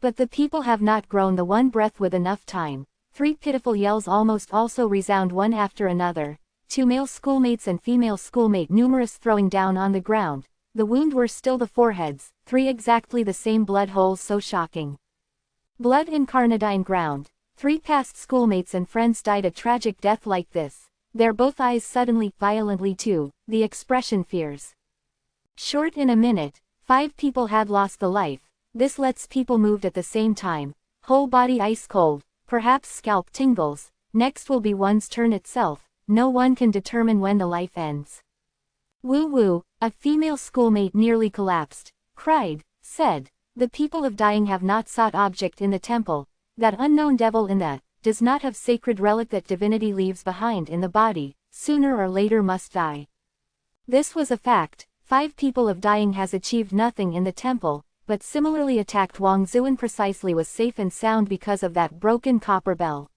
But the people have not grown the one breath with enough time. Three pitiful yells almost also resound one after another, two male schoolmates and female schoolmate numerous throwing down on the ground, the wound were still the foreheads, three exactly the same blood holes so shocking. Blood incarnadine ground, three past schoolmates and friends died a tragic death like this, their both eyes suddenly, violently too, the expression fears. Short in a minute, 5 people had lost the life, this lets people moved at the same time, whole body ice cold, perhaps scalp tingles, next will be one's turn itself, no one can determine when the life ends. Woo woo, a female schoolmate nearly collapsed, cried, said, the people of dying have not sought object in the temple, that unknown devil in the, does not have sacred relic that divinity leaves behind in the body, sooner or later must die. This was a fact, 5 people of dying has achieved nothing in the temple, but similarly attacked Wang Zuan precisely was safe and sound because of that broken copper bell.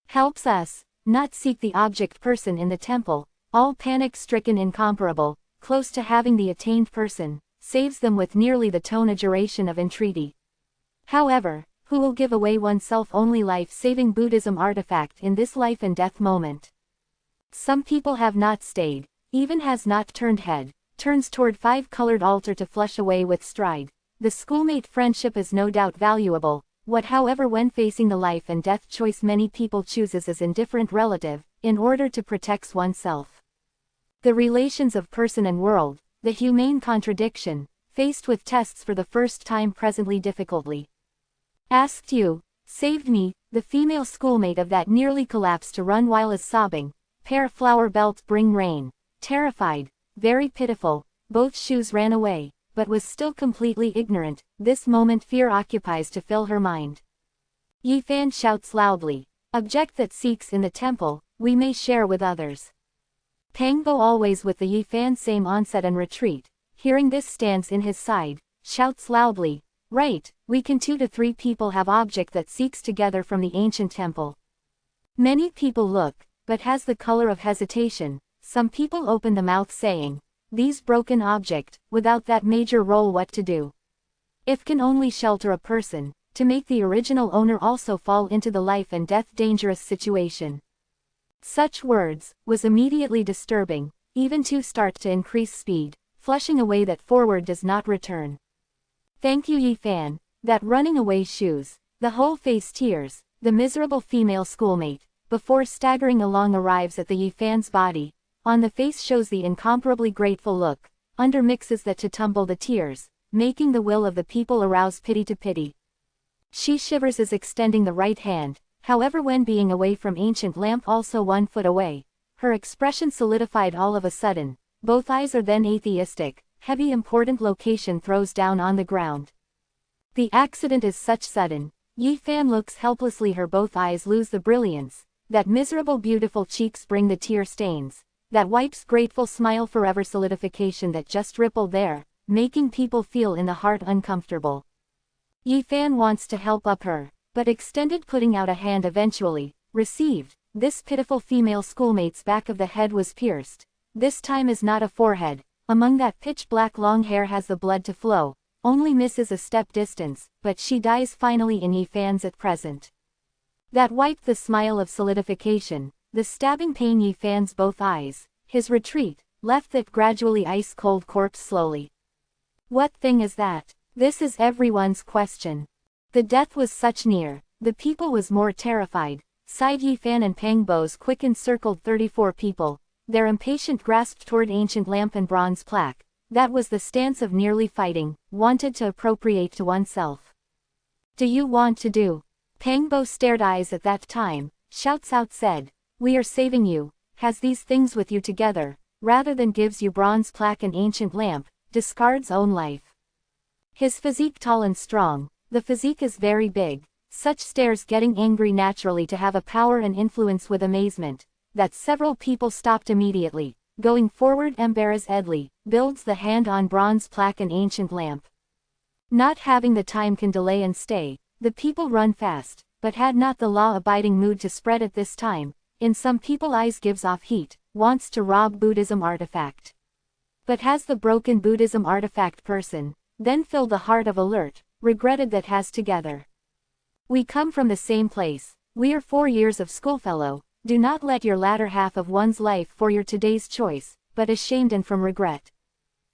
Helps us, not seek the object person in the temple, all panic-stricken incomparable, close to having the attained person, saves them with nearly the tone a duration of entreaty. However, who will give away oneself only life-saving Buddhism artifact in this life and death moment? Some people have not stayed, even has not turned head, turns toward 5-colored altar to flush away with stride. The schoolmate friendship is no doubt valuable, what however when facing the life and death choice many people chooses as indifferent relative, in order to protect oneself. The relations of person and world, the humane contradiction, faced with tests for the first time presently difficultly. Asked you, saved me, the female schoolmate of that nearly collapsed to run while is sobbing, pair flower belt bring rain, terrified, very pitiful, both shoes ran away, but was still completely ignorant, this moment fear occupies to fill her mind. Yi Fan shouts loudly, object that seeks in the temple, we may share with others. Pang Bo always with the Yi Fan same onset and retreat, hearing this stands in his side, shouts loudly, right, we can 2 to 3 people have object that seeks together from the ancient temple. Many people look, but has the color of hesitation, some people open the mouth saying, these broken object, without that major role what to do? If can only shelter a person, to make the original owner also fall into the life and death dangerous situation. Such words, was immediately disturbing, even to start to increase speed, flushing away that forward does not return. Thank you Yi Fan, that running away shoes, the whole face tears, the miserable female schoolmate, before staggering along arrives at the Yi Fan's body, on the face shows the incomparably grateful look, under mixes that to tumble the tears, making the will of the people arouse pity to pity. She shivers as extending the right hand, however when being away from ancient lamp also 1 foot away, her expression solidified all of a sudden, both eyes are then atheistic, heavy important location throws down on the ground. The accident is such sudden, Yi Fan looks helplessly her both eyes lose the brilliance, that miserable beautiful cheeks bring the tear stains. That wipes grateful smile forever solidification that just rippled there, making people feel in the heart uncomfortable. Yi Fan wants to help up her, but extended putting out a hand eventually, received, this pitiful female schoolmate's back of the head was pierced, this time is not a forehead, among that pitch black long hair has the blood to flow, only misses a step distance, but she dies finally in Yi Fan's at present. That wiped the smile of solidification. The stabbing pain Yi Fan's both eyes, his retreat, left that gradually ice-cold corpse slowly. What thing is that? This is everyone's question. The death was such near, the people was more terrified, sighed Yi Fan and Pang Bo's quick encircled 34 people, their impatient grasp toward ancient lamp and bronze plaque, that was the stance of nearly fighting, wanted to appropriate to oneself. Do you want to do? Pang Bo stared eyes at that time, shouts out said, we are saving you, has these things with you together, rather than gives you bronze plaque and ancient lamp, discards own life. His physique tall and strong, the physique is very big, such stares getting angry naturally to have a power and influence with amazement, that several people stopped immediately. Going forward, Embarrass Edley builds the hand on bronze plaque an ancient lamp. Not having the time can delay and stay, the people run fast, but had not the law-abiding mood to spread at this time. In some people eyes gives off heat, wants to rob Buddhism artifact. But has the broken Buddhism artifact person, then filled the heart of alert, regretted that has together. We come from the same place, we're 4 years of schoolfellow, do not let your latter half of one's life for your today's choice, but ashamed and from regret.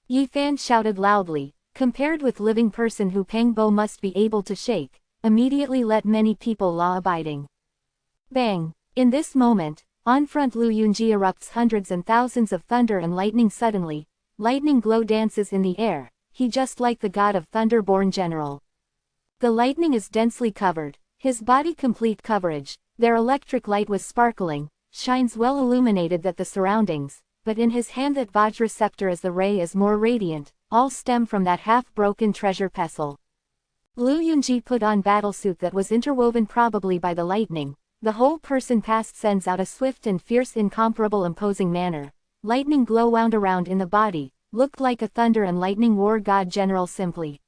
Yi Fan shouted loudly, compared with living person who Peng Bo must be able to shake, immediately let many people law-abiding. Bang! In this moment, on front Lu Yunji erupts hundreds and thousands of thunder and lightning suddenly, lightning glow dances in the air, he just like the god of thunder-born general. The lightning is densely covered, his body complete coverage, their electric light was sparkling, shines well illuminated that the surroundings, but in his hand that Vajra scepter as the ray is more radiant, all stem from that half-broken treasure pestle. Lu Yunji put on battlesuit that was interwoven probably by the lightning, the whole person past sends out a swift and fierce incomparable imposing manner, lightning glow wound around in the body, looked like a thunder and lightning war god general simply.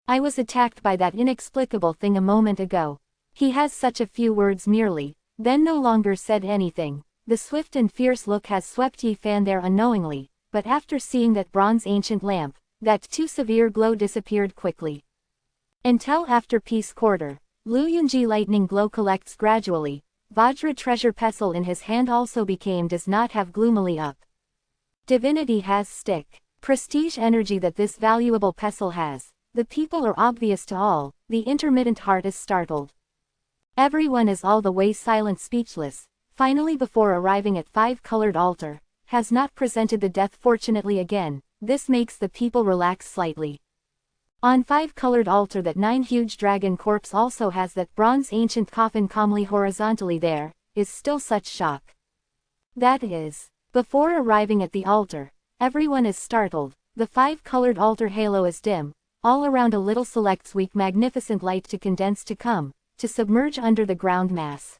I was attacked by that inexplicable thing a moment ago. He has such a few words merely, then no longer said anything. The swift and fierce look has swept Yi Fan there unknowingly, but after seeing that bronze ancient lamp, that too severe glow disappeared quickly. Until after peace quarter, Lu Yunji lightning glow collects gradually, Vajra treasure pestle in his hand also became does not have gloomily up. Divinity has stick, prestige energy that this valuable pestle has. The people are obvious to all, the intermittent heart is startled. Everyone is all the way silent speechless, finally before arriving at five-colored altar, has not presented the death fortunately again, this makes the people relax slightly. On five-colored altar that 9 huge dragon corpse also has that bronze ancient coffin calmly horizontally there, is still such shock. That is, before arriving at the altar, everyone is startled, the five-colored altar halo is dim, all around a little selects weak magnificent light to condense to come, to submerge under the ground mass.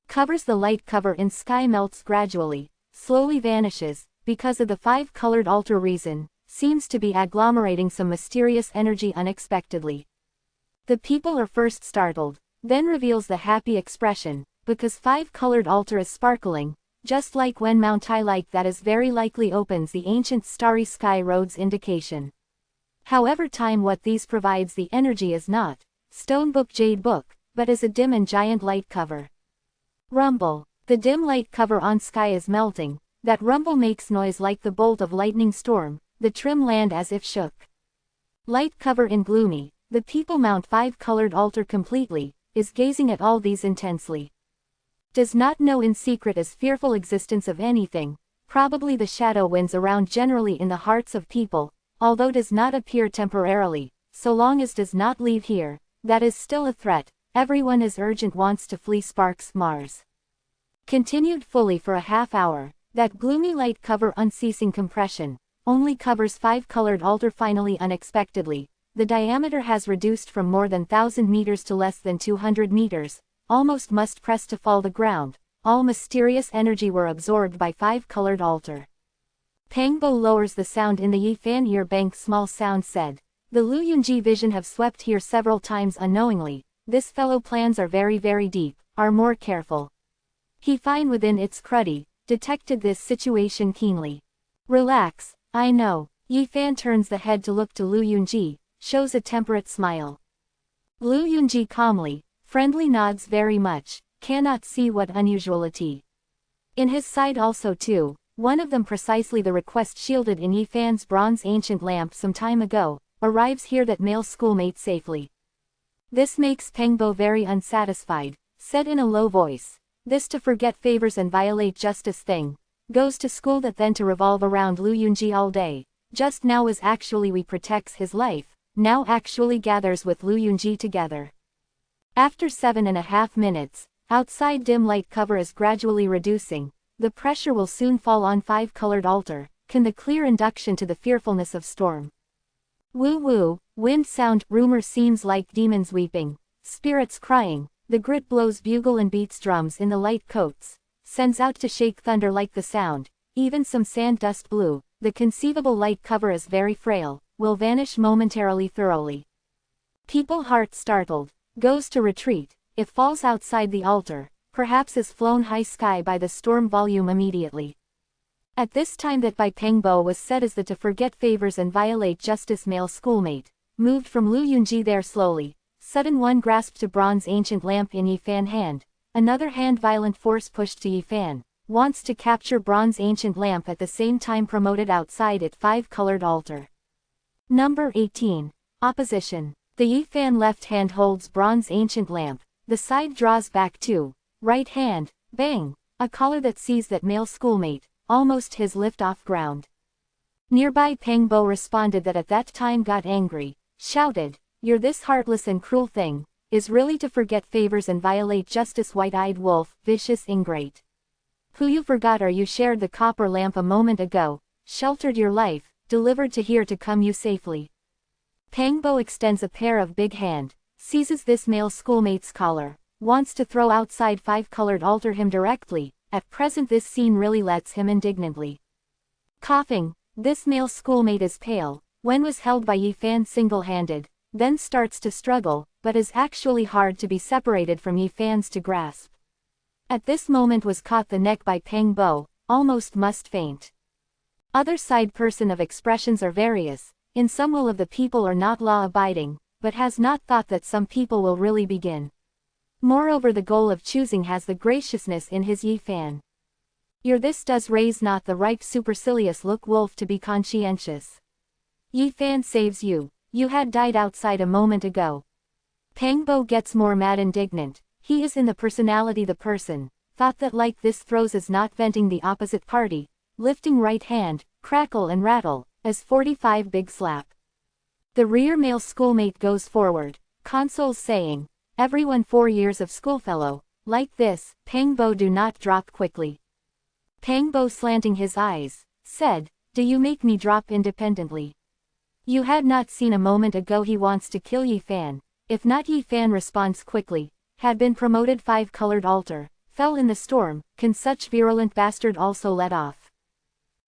Covers the light cover in sky melts gradually, slowly vanishes, because of the five-colored altar reason, seems to be agglomerating some mysterious energy unexpectedly. The people are first startled, then reveals the happy expression, because five-colored altar is sparkling, just like when Mount Tai like that is very likely opens the ancient starry sky road's indication. However time what these provides the energy is not, stone book jade book, but is a dim and giant light cover. Rumble, the dim light cover on sky is melting, that rumble makes noise like the bolt of lightning storm, the trim land as if shook. Light cover in gloomy, the people mount five-colored altar completely, is gazing at all these intensely. Does not know in secret as fearful existence of anything, probably the shadow winds around generally in the hearts of people, although does not appear temporarily, so long as does not leave here, that is still a threat, everyone is urgent wants to flee sparks Mars. Continued fully for a half hour, that gloomy light cover unceasing compression, only covers five-colored altar finally unexpectedly, the diameter has reduced from more than 1,000 meters to less than 200 meters, almost must press to fall the ground, all mysterious energy were absorbed by five-colored altar. Peng Bo lowers the sound in the Yi Fan ear bank small sound said, the Lu Yunji vision have swept here several times unknowingly, this fellow plans are very deep, are more careful. He fine within its cruddy, detected this situation keenly. Relax, I know, Yi Fan turns the head to look to Lu Yunji, shows a temperate smile. Lu Yunji calmly, friendly nods very much, cannot see what unusuality. In his side also too, one of them precisely the request shielded in Yi Fan's bronze ancient lamp some time ago, arrives here that male schoolmate safely. This makes Peng Bo very unsatisfied, said in a low voice, this to forget favors and violate justice thing, goes to school that then to revolve around Lu Yunji all day, just now is actually we protects his life, now actually gathers with Lu Yunji together. After 7.5 minutes, outside dim light cover is gradually reducing, the pressure will soon fall on five-colored altar, can the clear induction to the fearfulness of storm. Woo woo, wind sound, rumor seems like demons weeping, spirits crying, the grit blows bugle and beats drums in the light coats, sends out to shake thunder like the sound, even some sand dust blue, the conceivable light cover is very frail, will vanish momentarily thoroughly. People heart startled, goes to retreat, if falls outside the altar, perhaps is flown high sky by the storm volume immediately. At this time that by Pengbo was said as the to forget favors and violate justice male schoolmate, moved from Lu Yunji there slowly, sudden one grasped to bronze ancient lamp in Yifan hand, another hand violent force pushed to Yifan, wants to capture bronze ancient lamp at the same time promoted outside it 5-colored altar. Number 18. Opposition. The Yifan left hand holds bronze ancient lamp, the side draws back too, right hand, bang, a collar that sees that male schoolmate, almost his lift off ground. Nearby Pengbo responded that at that time got angry, shouted, "You're this heartless and cruel thing, is really to forget favors and violate justice white-eyed wolf, vicious ingrate. Who you forgot or you shared the copper lamp a moment ago, sheltered your life, delivered to here to come you safely." Pengbo extends a pair of big hand, seizes this male schoolmate's collar, wants to throw outside 5-colored altar him directly, at present this scene really lets him indignantly. Coughing, this male schoolmate is pale, when was held by Yifan single-handed, then starts to struggle, but is actually hard to be separated from Yifan's to grasp. At this moment was caught the neck by Pengbo, almost must faint. Other side person of expressions are various, in some will of the people are not law-abiding, but has not thought that some people will really begin. Moreover the goal of choosing has the graciousness in his Yifan. Your this does raise not the ripe supercilious look wolf to be conscientious. Yifan saves you, you had died outside a moment ago. Pengbo gets more mad indignant, he is in the personality the person, thought that like this throws is not venting the opposite party, lifting right hand, crackle and rattle, as 45 big slap. The rear male schoolmate goes forward, consoles saying, "Everyone 4 years of schoolfellow, like this, Pengbo do not drop quickly." Pengbo slanting his eyes, said, "Do you make me drop independently? You had not seen a moment ago he wants to kill Yifan, if not Yifan responds quickly, had been promoted 5-colored altar, fell in the storm, can such virulent bastard also let off?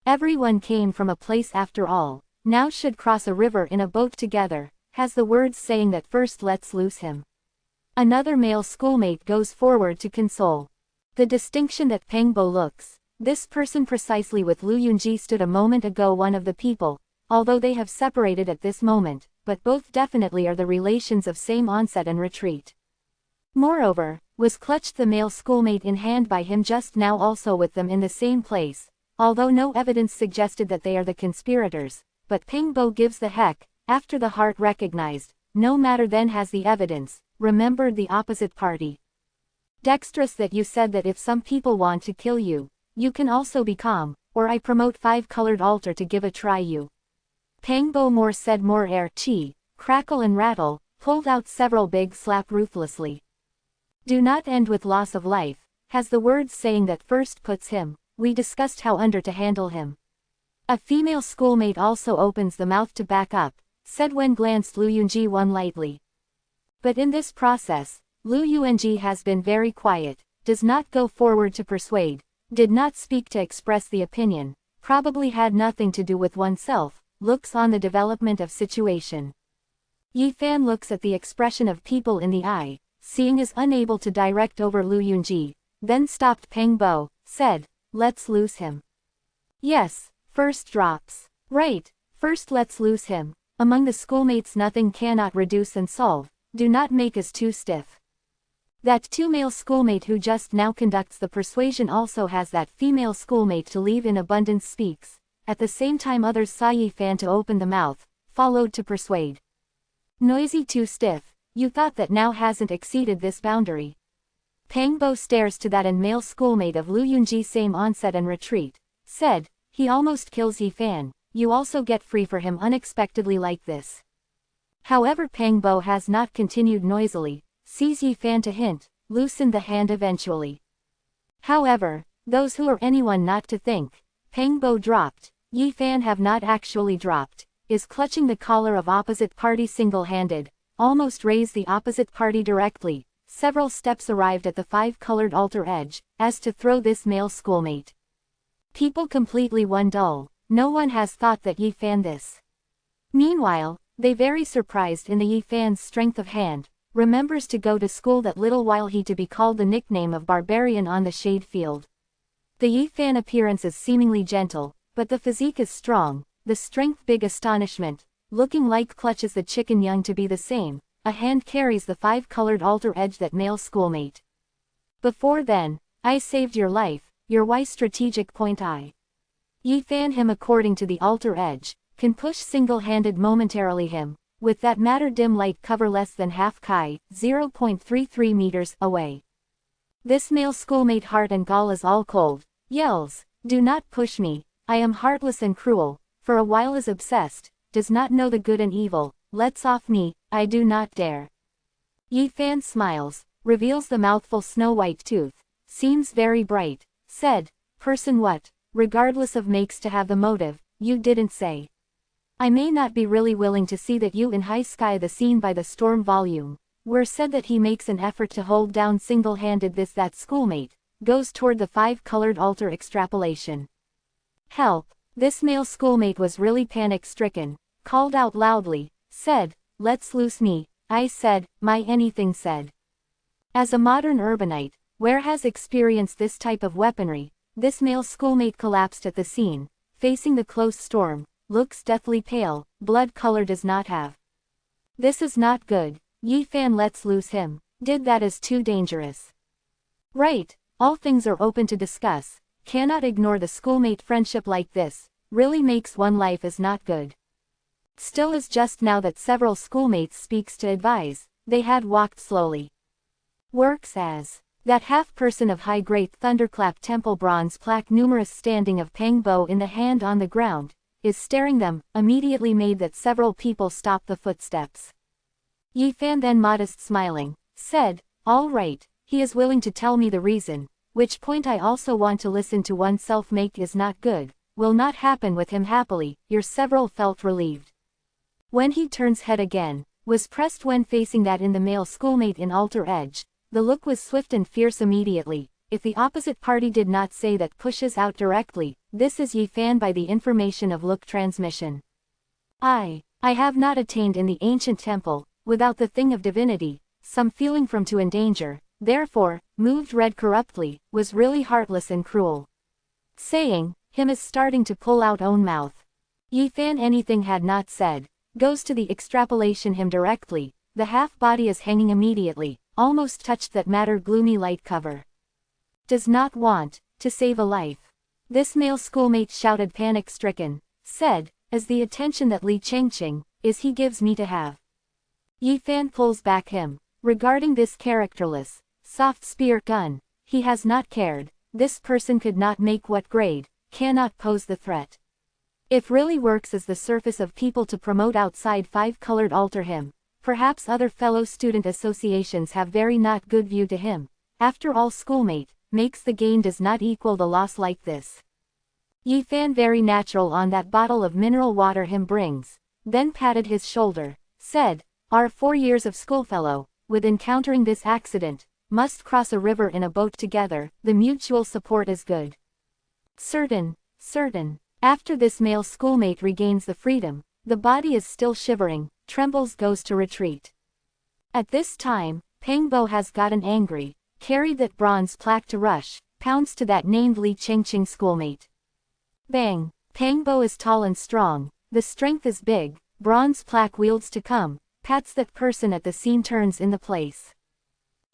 Everyone came from a place after all, now should cross a river in a boat together, has the words saying that first let's loose him." Another male schoolmate goes forward to console. The distinction that Pengbo looks, this person precisely with Lu Yunji stood a moment ago one of the people, although they have separated at this moment, but both definitely are the relations of same onset and retreat. Moreover, was clutched the male schoolmate in hand by him just now also with them in the same place, although no evidence suggested that they are the conspirators, but Pengbo gives the heck, after the heart recognized, no matter then has the evidence, remembered the opposite party. Dexterous that you said that if some people want to kill you, you can also be calm, or I promote 5-colored altar to give a try you. Pengbo more said more air chi, crackle and rattle, pulled out several big slap ruthlessly. Do not end with loss of life, has the words saying that first puts him, we discussed how under to handle him. A female schoolmate also opens the mouth to back up, said when glanced Lu Yunji one lightly. But in this process, Lu Yunji has been very quiet, does not go forward to persuade, did not speak to express the opinion, probably had nothing to do with oneself, looks on the development of situation. Yifan looks at the expression of people in the eye, seeing is unable to direct over Lu Yunji, then stopped Pengbo, said, "Let's loose him." "Yes, first drops. Right, first let's loose him. Among the schoolmates nothing cannot reduce and solve, do not make us too stiff." That two male schoolmate who just now conducts the persuasion also has that female schoolmate to leave in abundance speaks, at the same time others saw Yifan to open the mouth, followed to persuade. "Noisy too stiff, you thought that now hasn't exceeded this boundary." Pengbo stares to that and male schoolmate of Lu Yunji same onset and retreat, said, "He almost kills Yifan, you also get free for him unexpectedly like this." However Pengbo has not continued noisily, sees Yifan to hint, loosen the hand eventually. However, those who are anyone not to think, Pengbo dropped, Yifan have not actually dropped, is clutching the collar of opposite party single-handed, almost raise the opposite party directly, several steps arrived at the 5-colored altar edge, as to throw this male schoolmate. People completely one dull, no one has thought that Yi Fan this. Meanwhile, they very surprised in the Yi Fan's strength of hand, remembers to go to school that little while he to be called the nickname of barbarian on the shade field. The Yi Fan appearance is seemingly gentle, but the physique is strong, the strength big astonishment, looking like clutches the chicken young to be the same, a hand carries the 5-colored altar edge that male schoolmate. Before then, I saved your life, your wise strategic point I. Yi Fan him according to the altar edge, can push single-handed momentarily him, with that matter dim light cover less than half Kai, 0.33 meters, away. This male schoolmate heart and gall is all cold, yells, do not push me, I am heartless and cruel, for a while is obsessed, does not know the good and evil, lets off me, I do not dare. Yi Fan smiles, reveals the mouthful snow-white tooth, seems very bright, said, person what, regardless of makes to have the motive, you didn't say. I may not be really willing to see that you in high sky the scene by the storm volume, where said that he makes an effort to hold down single-handed this that schoolmate, goes toward the 5-colored altar extrapolation. Help, this male schoolmate was really panic-stricken, called out loudly, said, let's loose me, I said, my anything said. As a modern urbanite, where has experienced this type of weaponry, this male schoolmate collapsed at the scene, facing the close storm, looks deathly pale, blood color does not have. This is not good, Yi Fan lets loose him, did that is too dangerous. Right, all things are open to discuss, cannot ignore the schoolmate friendship like this, really makes one life is not good. Still is just now that several schoolmates speaks to advise, they had walked slowly. Works as, that half-person of high great thunderclap temple bronze plaque numerous standing of Pang Bo in the hand on the ground, is staring them, immediately made that several people stop the footsteps. Yi Fan then modest smiling, said, all right, he is willing to tell me the reason, which point I also want to listen to oneself make is not good, will not happen with him happily, your several felt relieved. When he turns head again, was pressed when facing that in the male schoolmate in altar edge, the look was swift and fierce immediately, if the opposite party did not say that pushes out directly, this is Yi Fan by the information of look transmission. I have not attained in the ancient temple, without the thing of divinity, some feeling from to endanger, therefore, moved red corruptly, was really heartless and cruel. Saying, him is starting to pull out own mouth. Yi Fan anything had not said, goes to the extrapolation him directly, the half body is hanging immediately, almost touched that matter gloomy light cover. Does not want, to save a life. This male schoolmate shouted panic-stricken, said, as the attention that Li Chengqing, is he gives me to have. Yi Fan pulls back him, regarding this characterless, soft spear gun, he has not cared, this person could not make what grade, cannot pose the threat. If really works as the surface of people to promote outside 5-colored altar him, perhaps other fellow student associations have very not good view to him, after all schoolmate, makes the gain does not equal the loss like this. Yi Fan very natural on that bottle of mineral water him brings, then patted his shoulder, said, our 4 years of schoolfellow, with encountering this accident, must cross a river in a boat together, the mutual support is good. Certain. After this male schoolmate regains the freedom, the body is still shivering, trembles goes to retreat. At this time, Pang Bo has gotten angry, carried that bronze plaque to rush, pounds to that named Li Chengqing schoolmate. Bang! Pang Bo is tall and strong, the strength is big, bronze plaque wields to come, pats that person at the scene turns in the place.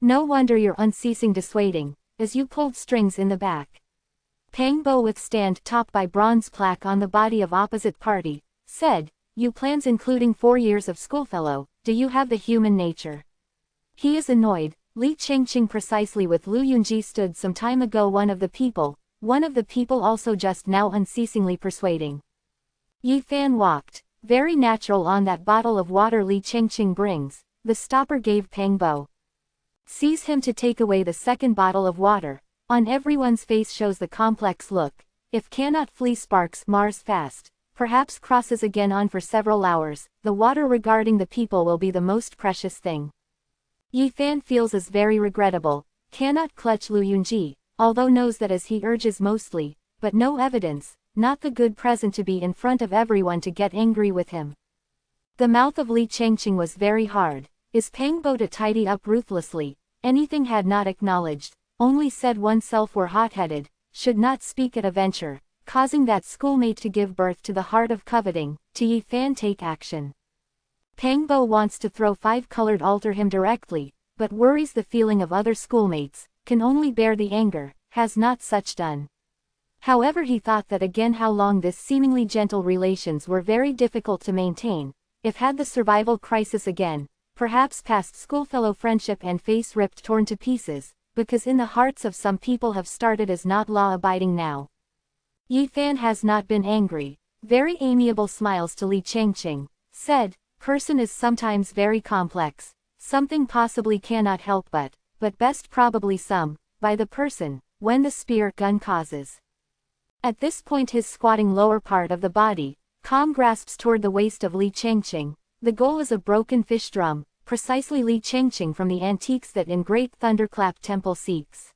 No wonder you're unceasing dissuading, as you pulled strings in the back. Pang Bo withstand top by bronze plaque on the body of opposite party, said, you plans including 4 years of schoolfellow, do you have the human nature? He is annoyed, Li Chengqing precisely with Lu Yunji stood some time ago one of the people also just now unceasingly persuading. Yi Fan walked, very natural on that bottle of water Li Chengqing brings, the stopper gave Pang Bo. Sees him to take away the second bottle of water, on everyone's face shows the complex look, if cannot flee sparks Mars fast, perhaps crosses again on for several hours, the water regarding the people will be the most precious thing. Yi Fan feels is very regrettable, cannot clutch Lu Yunji, although knows that as he urges mostly, but no evidence, not the good present to be in front of everyone to get angry with him. The mouth of Li Changqing was very hard, is Pang Bo to tidy up ruthlessly, anything had not acknowledged, only said oneself were hot-headed, should not speak at a venture, causing that schoolmate to give birth to the heart of coveting, to Yi Fan take action. Pang Bo wants to throw five-colored alter him directly, but worries the feeling of other schoolmates, can only bear the anger, has not such done. However, he thought that again how long this seemingly gentle relations were very difficult to maintain, if had the survival crisis again, perhaps past schoolfellow friendship and face ripped torn to pieces, because in the hearts of some people have started as not law-abiding now. Yi Fan has not been angry, very amiable smiles to Li Changqing, said, person is sometimes very complex, something possibly cannot help but best probably some, by the person, when the spear gun causes. At this point his squatting lower part of the body, calm grasps toward the waist of Li Changqing, the goal is a broken fish drum, precisely Li Changqing from the antiques that in Great Thunderclap Temple seeks.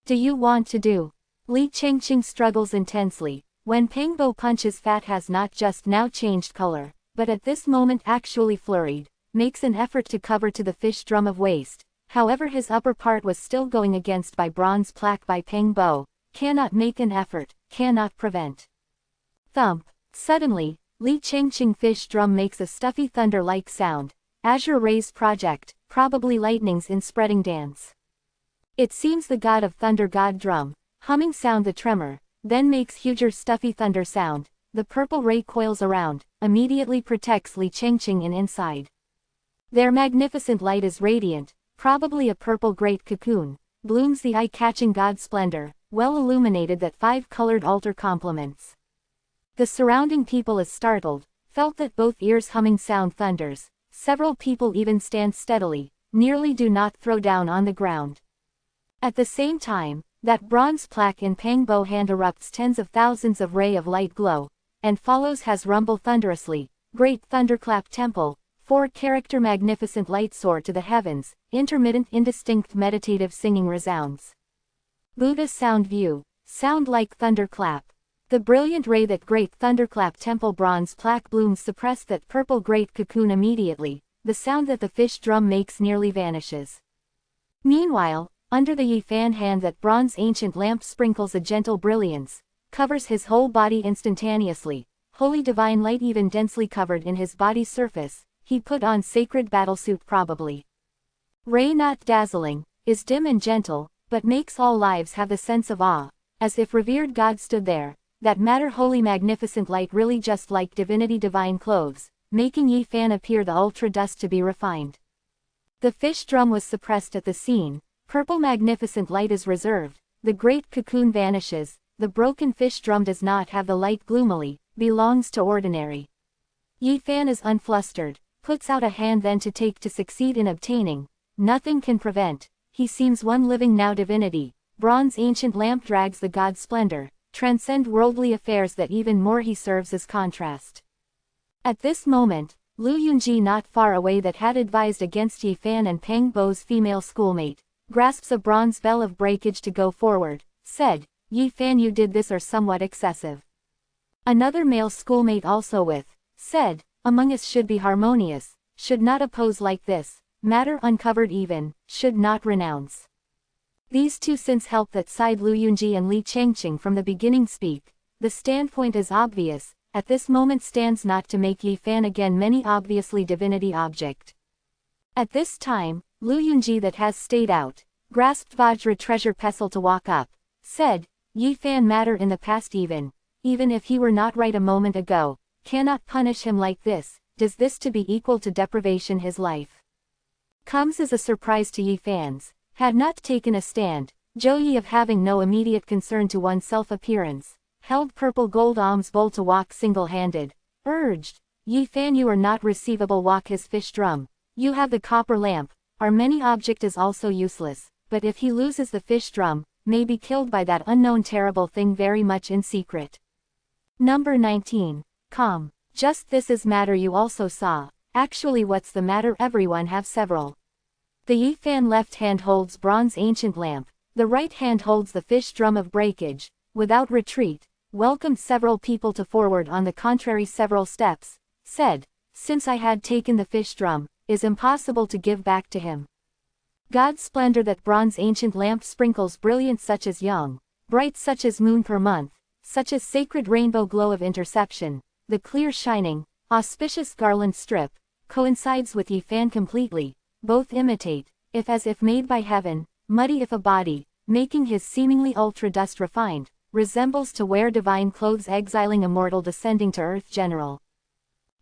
Do you want to do? Li Changqing struggles intensely, when Pang Bo punches fat has not just now changed color, but at this moment actually flurried, makes an effort to cover to the fish drum of waist, however his upper part was still going against by bronze plaque by Pang Bo, cannot make an effort, cannot prevent. Thump. Suddenly, Li Changqing fish drum makes a stuffy thunder-like sound, azure rays project, probably lightnings in spreading dance. It seems the god of thunder god drum, humming sound the tremor, then makes huger stuffy thunder sound, the purple ray coils around, immediately protects Li Changqing in inside. Their magnificent light is radiant, probably a purple great cocoon, blooms the eye-catching god splendor, well illuminated that five-colored altar complements. The surrounding people is startled, felt that both ears humming sound thunders, several people even stand steadily, nearly do not throw down on the ground. At the same time, that bronze plaque in Pang Bo hand erupts tens of thousands of ray of light glow, and follows has rumble thunderously, Great Thunderclap Temple, four-character magnificent light soar to the heavens, intermittent indistinct meditative singing resounds. Buddha sound view, sound like thunderclap. The brilliant ray that Great Thunderclap Temple bronze plaque blooms suppress that purple great cocoon immediately, the sound that the fish drum makes nearly vanishes. Meanwhile, under the Yi Fan hand that bronze ancient lamp sprinkles a gentle brilliance, covers his whole body instantaneously, holy divine light even densely covered in his body's surface, he put on sacred battlesuit probably. Ray not dazzling, is dim and gentle, but makes all lives have the sense of awe, as if revered God stood there, that matter holy magnificent light really just like divinity divine clothes, making Yi Fan appear the ultra dust to be refined. The fish drum was suppressed at the scene, purple magnificent light is reserved, the great cocoon vanishes, the broken fish drum does not have the light gloomily, belongs to ordinary. Yi Fan is unflustered, puts out a hand then to take to succeed in obtaining, nothing can prevent, he seems one living now divinity, bronze ancient lamp drags the god splendor, transcend worldly affairs that even more he serves as contrast. At this moment, Lu Yunji not far away that had advised against Yi Fan and Pang Bo's female schoolmate, grasps a bronze bell of breakage to go forward, said, Yi Fan you did this are somewhat excessive. Another male schoolmate also with, said, among us should be harmonious, should not oppose like this, matter uncovered even, should not renounce. These two since help that side Lu Yunji and Li Changqing from the beginning speak, the standpoint is obvious, at this moment stands not to make Yi Fan again many obviously divinity object. At this time, Lu Yunji that has stayed out, grasped Vajra treasure pestle to walk up, said, Yi Fan matter in the past even if he were not right a moment ago, cannot punish him like this, does this to be equal to deprivation his life. Comes as a surprise to Yi Fan's, had not taken a stand, Zhou of having no immediate concern to one's self-appearance, held purple gold alms bowl to walk single-handed, urged, Yi Fan you are not receivable walk his fish drum, you have the copper lamp, our many object is also useless, but if he loses the fish drum, may be killed by that unknown terrible thing very much in secret. Number 19. Calm. Just this is matter you also saw, actually what's the matter everyone have several. The Yifan left hand holds bronze ancient lamp, the right hand holds the fish drum of breakage, without retreat, welcomed several people to forward on the contrary several steps, said, since I had taken the fish drum, is impossible to give back to him. God's splendor that bronze ancient lamp sprinkles brilliant such as young, bright such as moon per month, such as sacred rainbow glow of interception, the clear shining, auspicious garland strip, coincides with Yifan completely, both imitate, if as if made by heaven, muddy if a body, making his seemingly ultra-dust refined, resembles to wear divine clothes exiling immortal descending to earth general.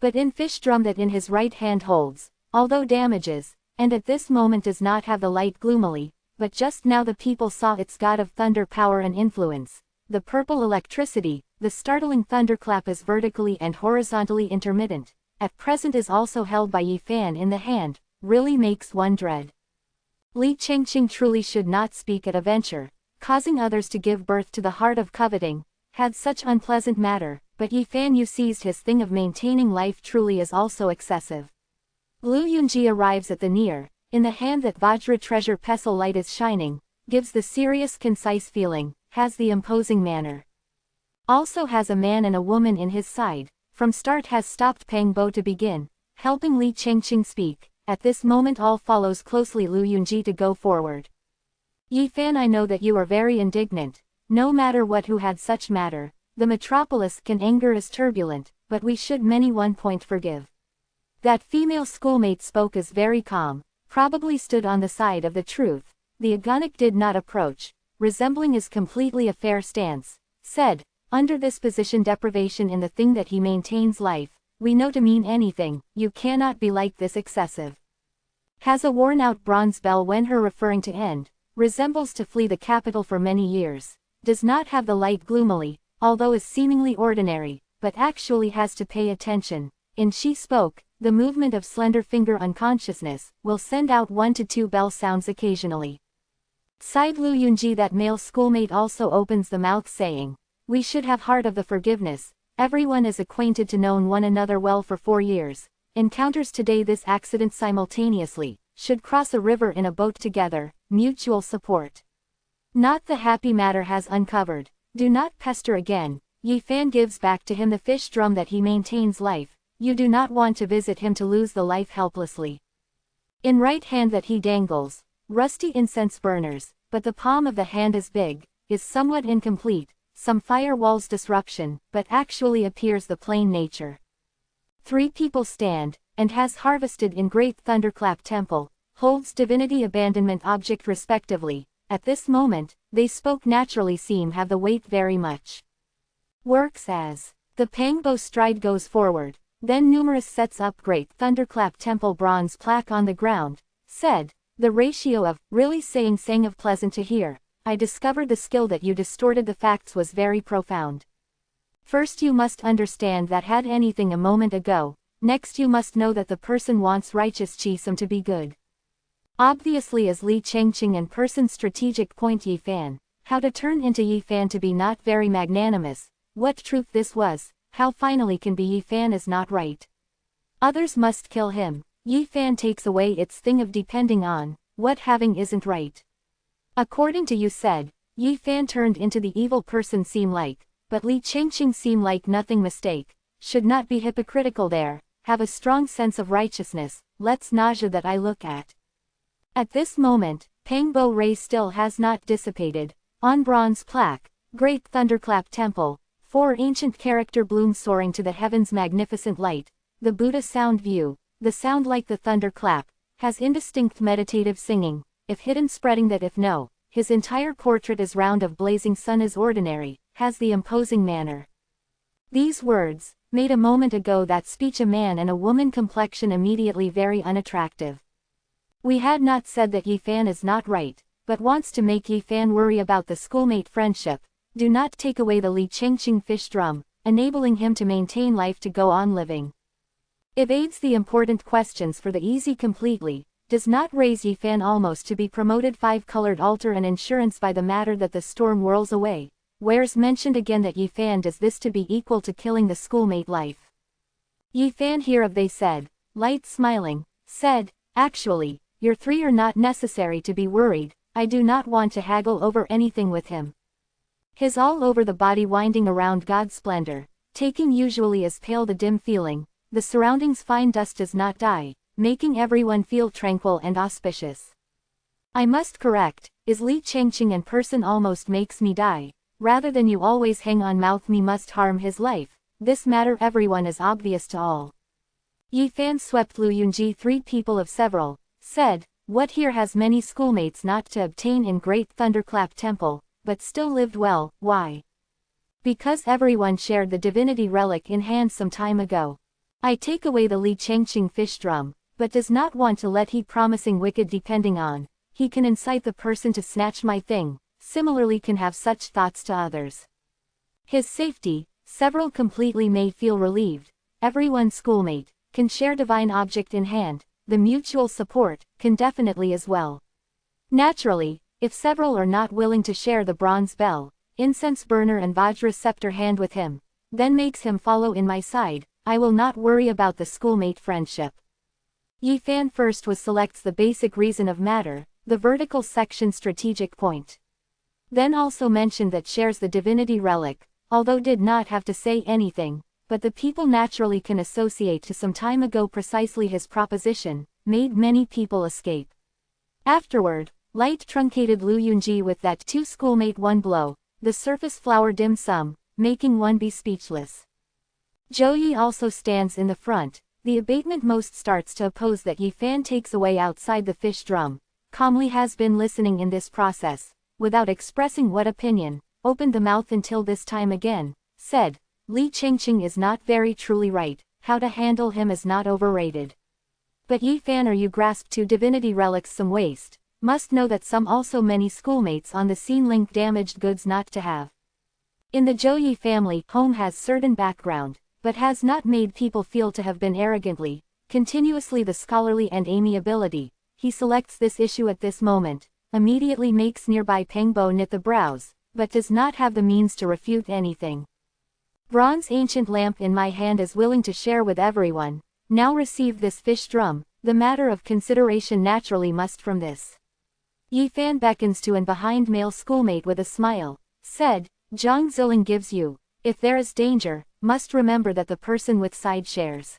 But in fish drum that in his right hand holds, although damages, and at this moment does not have the light gloomily, but just now the people saw its god of thunder power and influence, the purple electricity, the startling thunderclap is vertically and horizontally intermittent, at present is also held by Yifan in the hand, really makes one dread. Li Chengqing truly should not speak at a venture, causing others to give birth to the heart of coveting, had such unpleasant matter, but Yifan you seized his thing of maintaining life truly is also excessive. Lu Yunji arrives at the near, in the hand that Vajra treasure pestle light is shining, gives the serious concise feeling, has the imposing manner. Also has a man and a woman in his side, from start has stopped Pang Bo to begin, helping Li Chengqing speak, at this moment all follows closely Lu Yunji to go forward. Yifan I know that you are very indignant, no matter what who had such matter, the metropolis can anger is turbulent, but we should many one point forgive. That female schoolmate spoke as very calm, probably stood on the side of the truth, the agonic did not approach, resembling is completely a fair stance, said, under this position deprivation in the thing that he maintains life, we know to mean anything, you cannot be like this excessive. Has a worn out bronze bell when her referring to end, resembles to flee the capital for many years, does not have the light gloomily, although is seemingly ordinary, but actually has to pay attention, in she spoke, the movement of slender finger unconsciousness, will send out 1 to 2 bell sounds occasionally. Sighed Lu Yunji that male schoolmate also opens the mouth saying, we should have heart of the forgiveness, everyone is acquainted to known one another well for 4 years, encounters today this accident simultaneously, should cross a river in a boat together, mutual support. Not the happy matter has uncovered, do not pester again, Yifan gives back to him the fish drum that he maintains life, you do not want to visit him to lose the life helplessly. In right hand that he dangles, rusty incense burners, but the palm of the hand is big, is somewhat incomplete, some firewall's disruption, but actually appears the plain nature. 3 people stand, and has harvested in great thunderclap temple, holds divinity abandonment object respectively, at this moment, they spoke naturally seem have the weight very much. Works as, the Pangbo stride goes forward, then numerous sets up great thunderclap temple bronze plaque on the ground, said, the ratio of, really saying sang of pleasant to hear, I discovered the skill that you distorted the facts was very profound. First you must understand that had anything a moment ago, next you must know that the person wants righteous chisum to be good. Obviously as Li Chengqing and person strategic point Yifan, how to turn into Yifan to be not very magnanimous, what truth this was, how finally can be Yifan is not right. Others must kill him, Yifan takes away its thing of depending on, what having isn't right. According to you said, Yifan turned into the evil person seem like, but Li Chengqing seem like nothing mistake, should not be hypocritical there, have a strong sense of righteousness, let's nausea that I look at. At this moment, Pangbo ray still has not dissipated, on bronze plaque, great thunderclap temple, 4 ancient character blooms soaring to the heavens magnificent light, the Buddha sound view, the sound like the thunderclap, has indistinct meditative singing, if hidden spreading that if no, his entire portrait is round of blazing sun is ordinary, has the imposing manner. These words, made a moment ago that speech a man and a woman complexion immediately very unattractive. We had not said that Yifan is not right, but wants to make Yifan worry about the schoolmate friendship, do not take away the Li Chengqing fish drum, enabling him to maintain life to go on living. Evades the important questions for the easy completely, does not raise Yifan almost to be promoted 5-colored altar and insurance by the matter that the storm whirls away, where's mentioned again that Yifan does this to be equal to killing the schoolmate life. Yifan hereof they said, light smiling, said, actually, your three are not necessary to be worried, I do not want to haggle over anything with him. His all over the body winding around God's splendor, taking usually as pale the dim feeling, the surroundings fine dust does not die, making everyone feel tranquil and auspicious. I must correct, is Li Changqing and person almost makes me die, rather than you always hang on mouth me must harm his life, this matter everyone is obvious to all. Yi Fan swept Lu Yunji three people of several, said, what here has many schoolmates not to obtain in great thunderclap temple, but still lived well, why? Because everyone shared the divinity relic in hand some time ago. I take away the Li Changqing fish drum, but does not want to let he promising wicked depending on, he can incite the person to snatch my thing, similarly can have such thoughts to others. His safety, several completely may feel relieved, everyone schoolmate, can share divine object in hand, the mutual support, can definitely as well. Naturally, if several are not willing to share the bronze bell, incense burner and Vajra scepter hand with him, then makes him follow in my side, I will not worry about the schoolmate friendship. Yi Fan first was selects the basic reason of matter, the vertical section strategic point. Then also mentioned that shares the divinity relic, although did not have to say anything, but the people naturally can associate to some time ago precisely his proposition, made many people escape. Afterward, light truncated Lu Yunji with that two schoolmate one blow, the surface flower dim sum, making one be speechless. Zhou Yi also stands in the front, the abatement most starts to oppose that Yi Fan takes away outside the fish drum, calmly has been listening in this process, without expressing what opinion, opened the mouth until this time again, said, Li Changqing is not very truly right, how to handle him is not overrated. But Yi Fan or you grasp two divinity relics some waste, must know that some also many schoolmates on the scene link damaged goods not to have. In the Zhou Yi family, home has certain background, but has not made people feel to have been arrogantly, continuously the scholarly and amiability, he selects this issue at this moment, immediately makes nearby Pengbo knit the brows, but does not have the means to refute anything. Bronze ancient lamp in my hand is willing to share with everyone, now receive this fish drum, the matter of consideration naturally must from this. Yi Fan beckons to and behind male schoolmate with a smile, said, Zhang Ziling gives you, if there is danger, must remember that the person with side shares.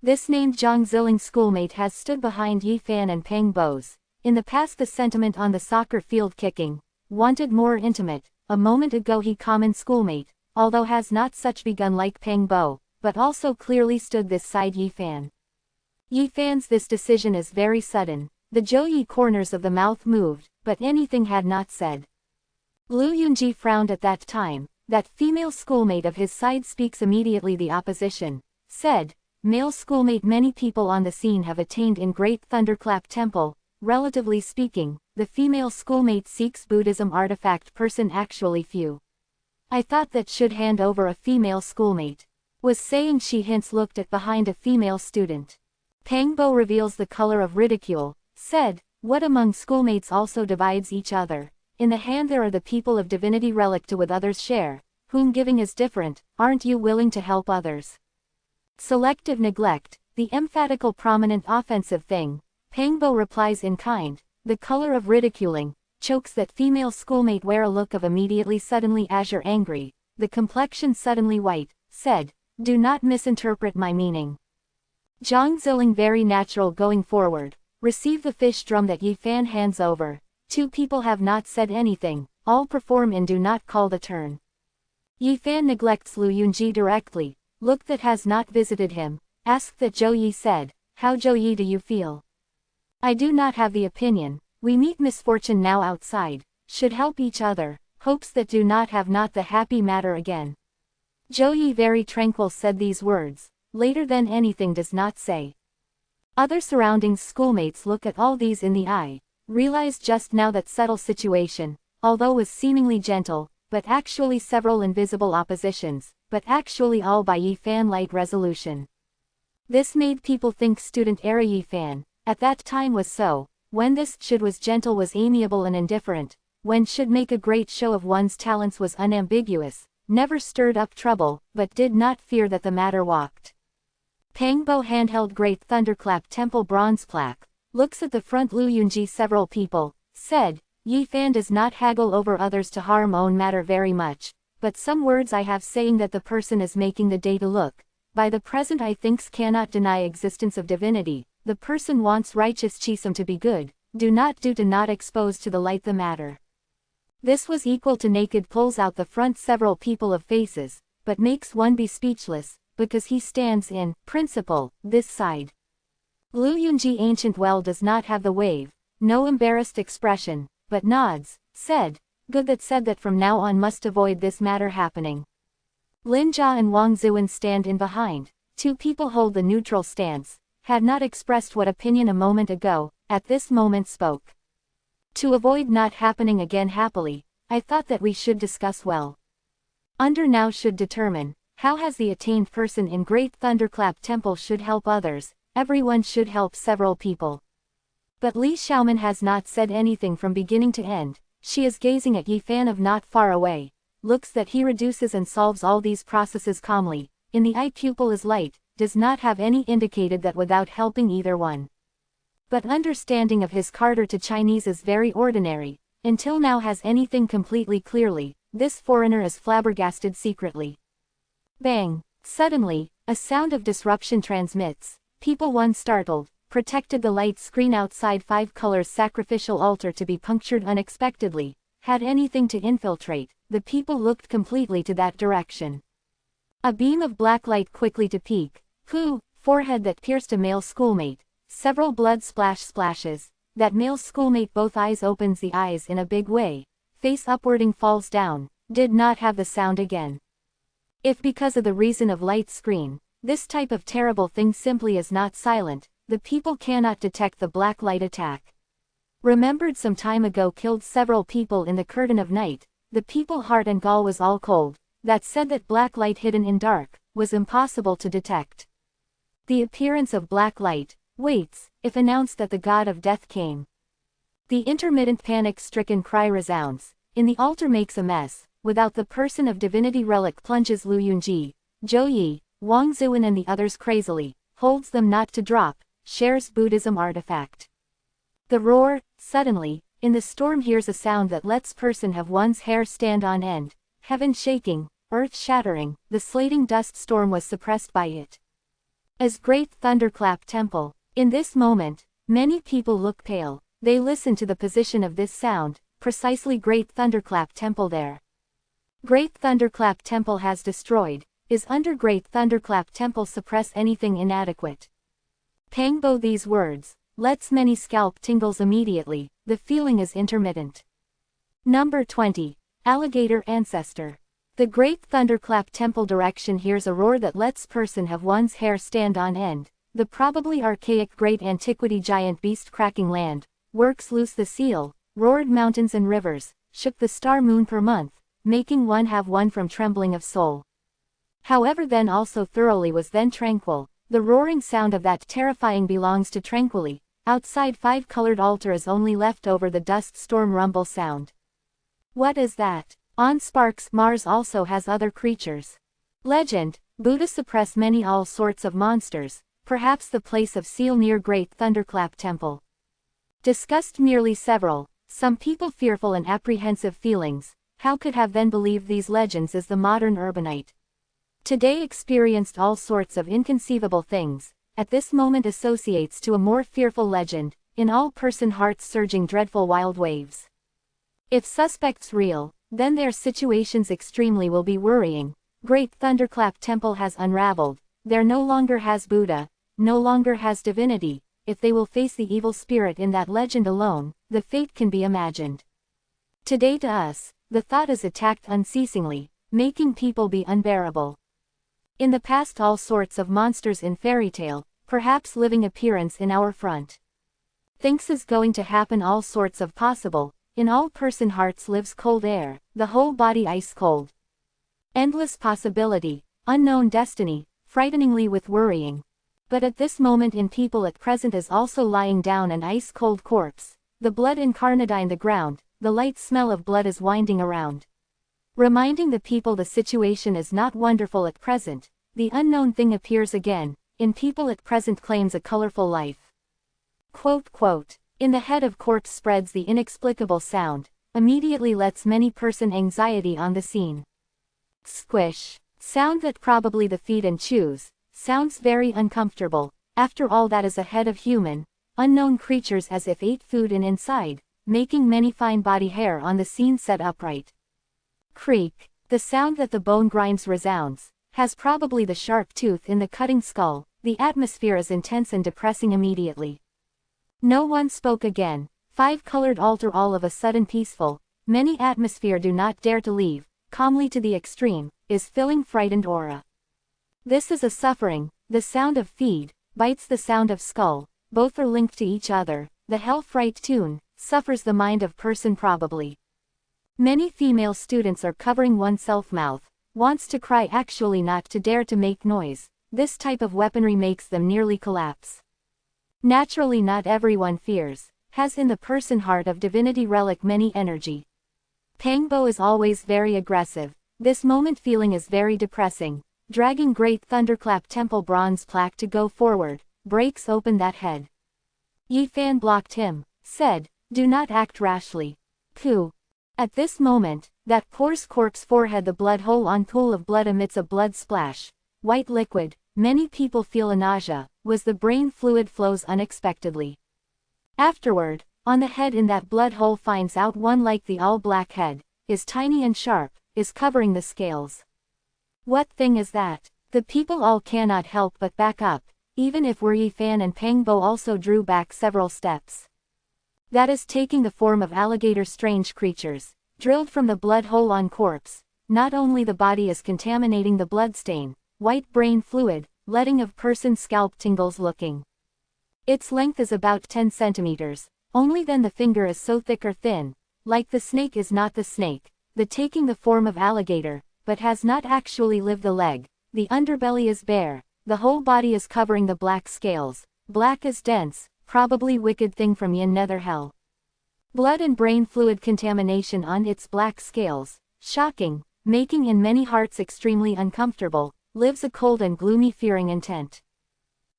This named Zhang Ziling schoolmate has stood behind Yi Fan and Peng Bo's, in the past the sentiment on the soccer field kicking, wanted more intimate, a moment ago he common schoolmate, although has not such begun like Peng Bo, but also clearly stood this side Yi Fan. Yi Fan's this decision is very sudden, the Zhou Yi corners of the mouth moved, but anything had not said. Lu Yunji frowned at that time, that female schoolmate of his side speaks immediately the opposition, said, male schoolmate many people on the scene have attained in great thunderclap temple, relatively speaking, the female schoolmate seeks Buddhism artifact person actually few. I thought that should hand over a female schoolmate. Was saying she hints looked at behind a female student. Peng Bo reveals the color of ridicule, said, what among schoolmates also divides each other, in the hand there are the people of divinity relic to with others share, whom giving is different, aren't you willing to help others? Selective neglect, the emphatical prominent offensive thing, Peng Bo replies in kind, the color of ridiculing, chokes that female schoolmate wear a look of immediately suddenly azure angry, the complexion suddenly white, said, do not misinterpret my meaning. Zhang Ziling very natural going forward, receive the fish drum that Yi Fan hands over, two people have not said anything, all perform and do not call the turn. Yi Fan neglects Lu Yunji directly, look that has not visited him, ask that Zhou Yi said, how Zhou Yi do you feel? I do not have the opinion, we meet misfortune now outside, should help each other, hopes that do not have not the happy matter again. Zhou Yi very tranquil said these words, later than anything does not say. Other surroundings schoolmates look at all these in the eye, realize just now that subtle situation, although was seemingly gentle, but actually several invisible oppositions, but actually all by Yi Fan light resolution. This made people think student era Yi Fan, at that time was so, when this should was gentle was amiable and indifferent, when should make a great show of one's talents was unambiguous, never stirred up trouble, but did not fear that the matter walked. Peng Bo handheld great thunderclap temple bronze plaque, looks at the front Lu Yunji. Several people said, Yi Fan does not haggle over others to harm own matter very much, but some words I have saying that the person is making the day to look. By the present I thinks cannot deny existence of divinity, the person wants righteous chisum to be good, do to not expose to the light the matter. This was equal to naked pulls out the front several people of faces, but makes one be speechless, because he stands in principle, this side. Lu Yunji ancient well does not have the wave, no embarrassed expression, but nods, said that from now on must avoid this matter happening. Lin Jia and Wang Zuan stand in behind, two people hold the neutral stance, had not expressed what opinion a moment ago, at this moment spoke. To avoid not happening again happily, I thought that we should discuss well. Under now should determine, how has the attained person in Great Thunderclap Temple should help others, everyone should help several people. But Li Xiaoman has not said anything from beginning to end, she is gazing at Yi Fan of not far away, looks that he reduces and solves all these processes calmly, in the eye pupil is light, does not have any indicated that without helping either one. But understanding of his Carter to Chinese is very ordinary, until now has anything completely clearly, this foreigner is flabbergasted secretly. Bang! Suddenly, a sound of disruption transmits, people one startled, protected the light screen outside 5 colors sacrificial altar to be punctured unexpectedly, had anything to infiltrate, the people looked completely to that direction. A beam of black light quickly to peak, forehead that pierced a male schoolmate, several blood splashes, that male schoolmate both eyes opens the eyes in a big way, face upwarding falls down, did not have the sound again. If because of the reason of light screen, this type of terrible thing simply is not silent, the people cannot detect the black light attack. Remembered some time ago killed several people in the curtain of night, the people heart and gall was all cold, that said that black light hidden in dark, was impossible to detect. The appearance of black light, waits, if announced that the god of death came. The intermittent panic-stricken cry resounds, in the altar makes a mess, without the person of divinity relic plunges Lu Yunji, Zhou Yi, Wang Zuan and the others crazily, holds them not to drop, shares Buddhism artifact. The roar, suddenly, in the storm hears a sound that lets person have one's hair stand on end, heaven shaking, earth shattering, the slating dust storm was suppressed by it. As Great Thunderclap Temple, in this moment, many people look pale, they listen to the position of this sound, precisely Great Thunderclap Temple there. Great Thunderclap Temple has destroyed, is under Great Thunderclap Temple suppress anything inadequate. Pangbo these words, lets many scalp tingles immediately, the feeling is intermittent. Number 20, Alligator Ancestor. The Great Thunderclap Temple direction hears a roar that lets person have one's hair stand on end, the probably archaic great antiquity giant beast cracking land, works loose the seal, roared mountains and rivers, shook the star moon per month, making one have one from trembling of soul. However then also thoroughly was then tranquil, the roaring sound of that terrifying belongs to tranquilly, outside 5-colored altar is only left over the dust storm rumble sound. What is that? On Sparks Mars also has other creatures. Legend, Buddha suppress many all sorts of monsters, perhaps the place of seal near Great Thunderclap Temple. Discussed merely several, some people fearful and apprehensive feelings, how could have then believed these legends is the modern urbanite. Today experienced all sorts of inconceivable things, at this moment associates to a more fearful legend, in all person hearts surging dreadful wild waves. If suspects real, then their situations extremely will be worrying. Great Thunderclap Temple has unraveled, there no longer has Buddha, no longer has divinity, if they will face the evil spirit in that legend alone, the fate can be imagined. Today to us, the thought is attacked unceasingly, making people be unbearable. In the past all sorts of monsters in fairy tale, perhaps living appearance in our front. Thinks is going to happen all sorts of possible, in all person hearts lives cold air, the whole body ice cold. Endless possibility, unknown destiny, frighteningly with worrying. But at this moment in people at present is also lying down an ice-cold corpse, the blood incarnadine the ground, the light smell of blood is winding around. Reminding the people the situation is not wonderful at present, the unknown thing appears again, in people at present claims a colorful life. Quote. In the head of corpse spreads the inexplicable sound, immediately lets many person anxiety on the scene. Squish. Sound that probably the feed and chews, sounds very uncomfortable, after all that is a head of human, unknown creatures as if ate food in inside, making many fine body hair on the scene set upright. Creak. The sound that the bone grinds resounds, has probably the sharp tooth in the cutting skull, the atmosphere is intense and depressing immediately. No one spoke again, 5-colored altar all of a sudden peaceful, many atmosphere do not dare to leave, calmly to the extreme, is filling frightened aura. This is a suffering, the sound of feed, bites the sound of skull, both are linked to each other, the hell fright tune, suffers the mind of person probably. Many female students are covering oneself mouth, wants to cry actually not to dare to make noise, this type of weaponry makes them nearly collapse. Naturally not everyone fears, has in the person heart of divinity relic many energy. Pangbo is always very aggressive, this moment feeling is very depressing, dragging great thunderclap temple bronze plaque to go forward, breaks open that head. Yifan blocked him, said, do not act rashly. Pooh. At this moment, that poor's corpse forehead the blood hole on pool of blood emits a blood splash, white liquid, many people feel a nausea, was the brain fluid flows unexpectedly. Afterward, on the head in that blood hole finds out one like the all-black head, is tiny and sharp, is covering the scales. What thing is that? The people all cannot help but back up, even if Wu Yifan and Pangbo also drew back several steps. That is taking the form of alligator strange creatures, drilled from the blood hole on corpse, not only the body is contaminating the bloodstain, white brain fluid, letting of person scalp tingles looking. Its length is about 10 centimeters, only then the finger is so thick or thin, like the snake is not the snake, the taking the form of alligator, but has not actually lived the leg, the underbelly is bare, the whole body is covering the black scales, black as dense, probably wicked thing from yin nether hell. Blood and brain fluid contamination on its black scales, shocking, making in many hearts extremely uncomfortable, lives a cold and gloomy fearing intent.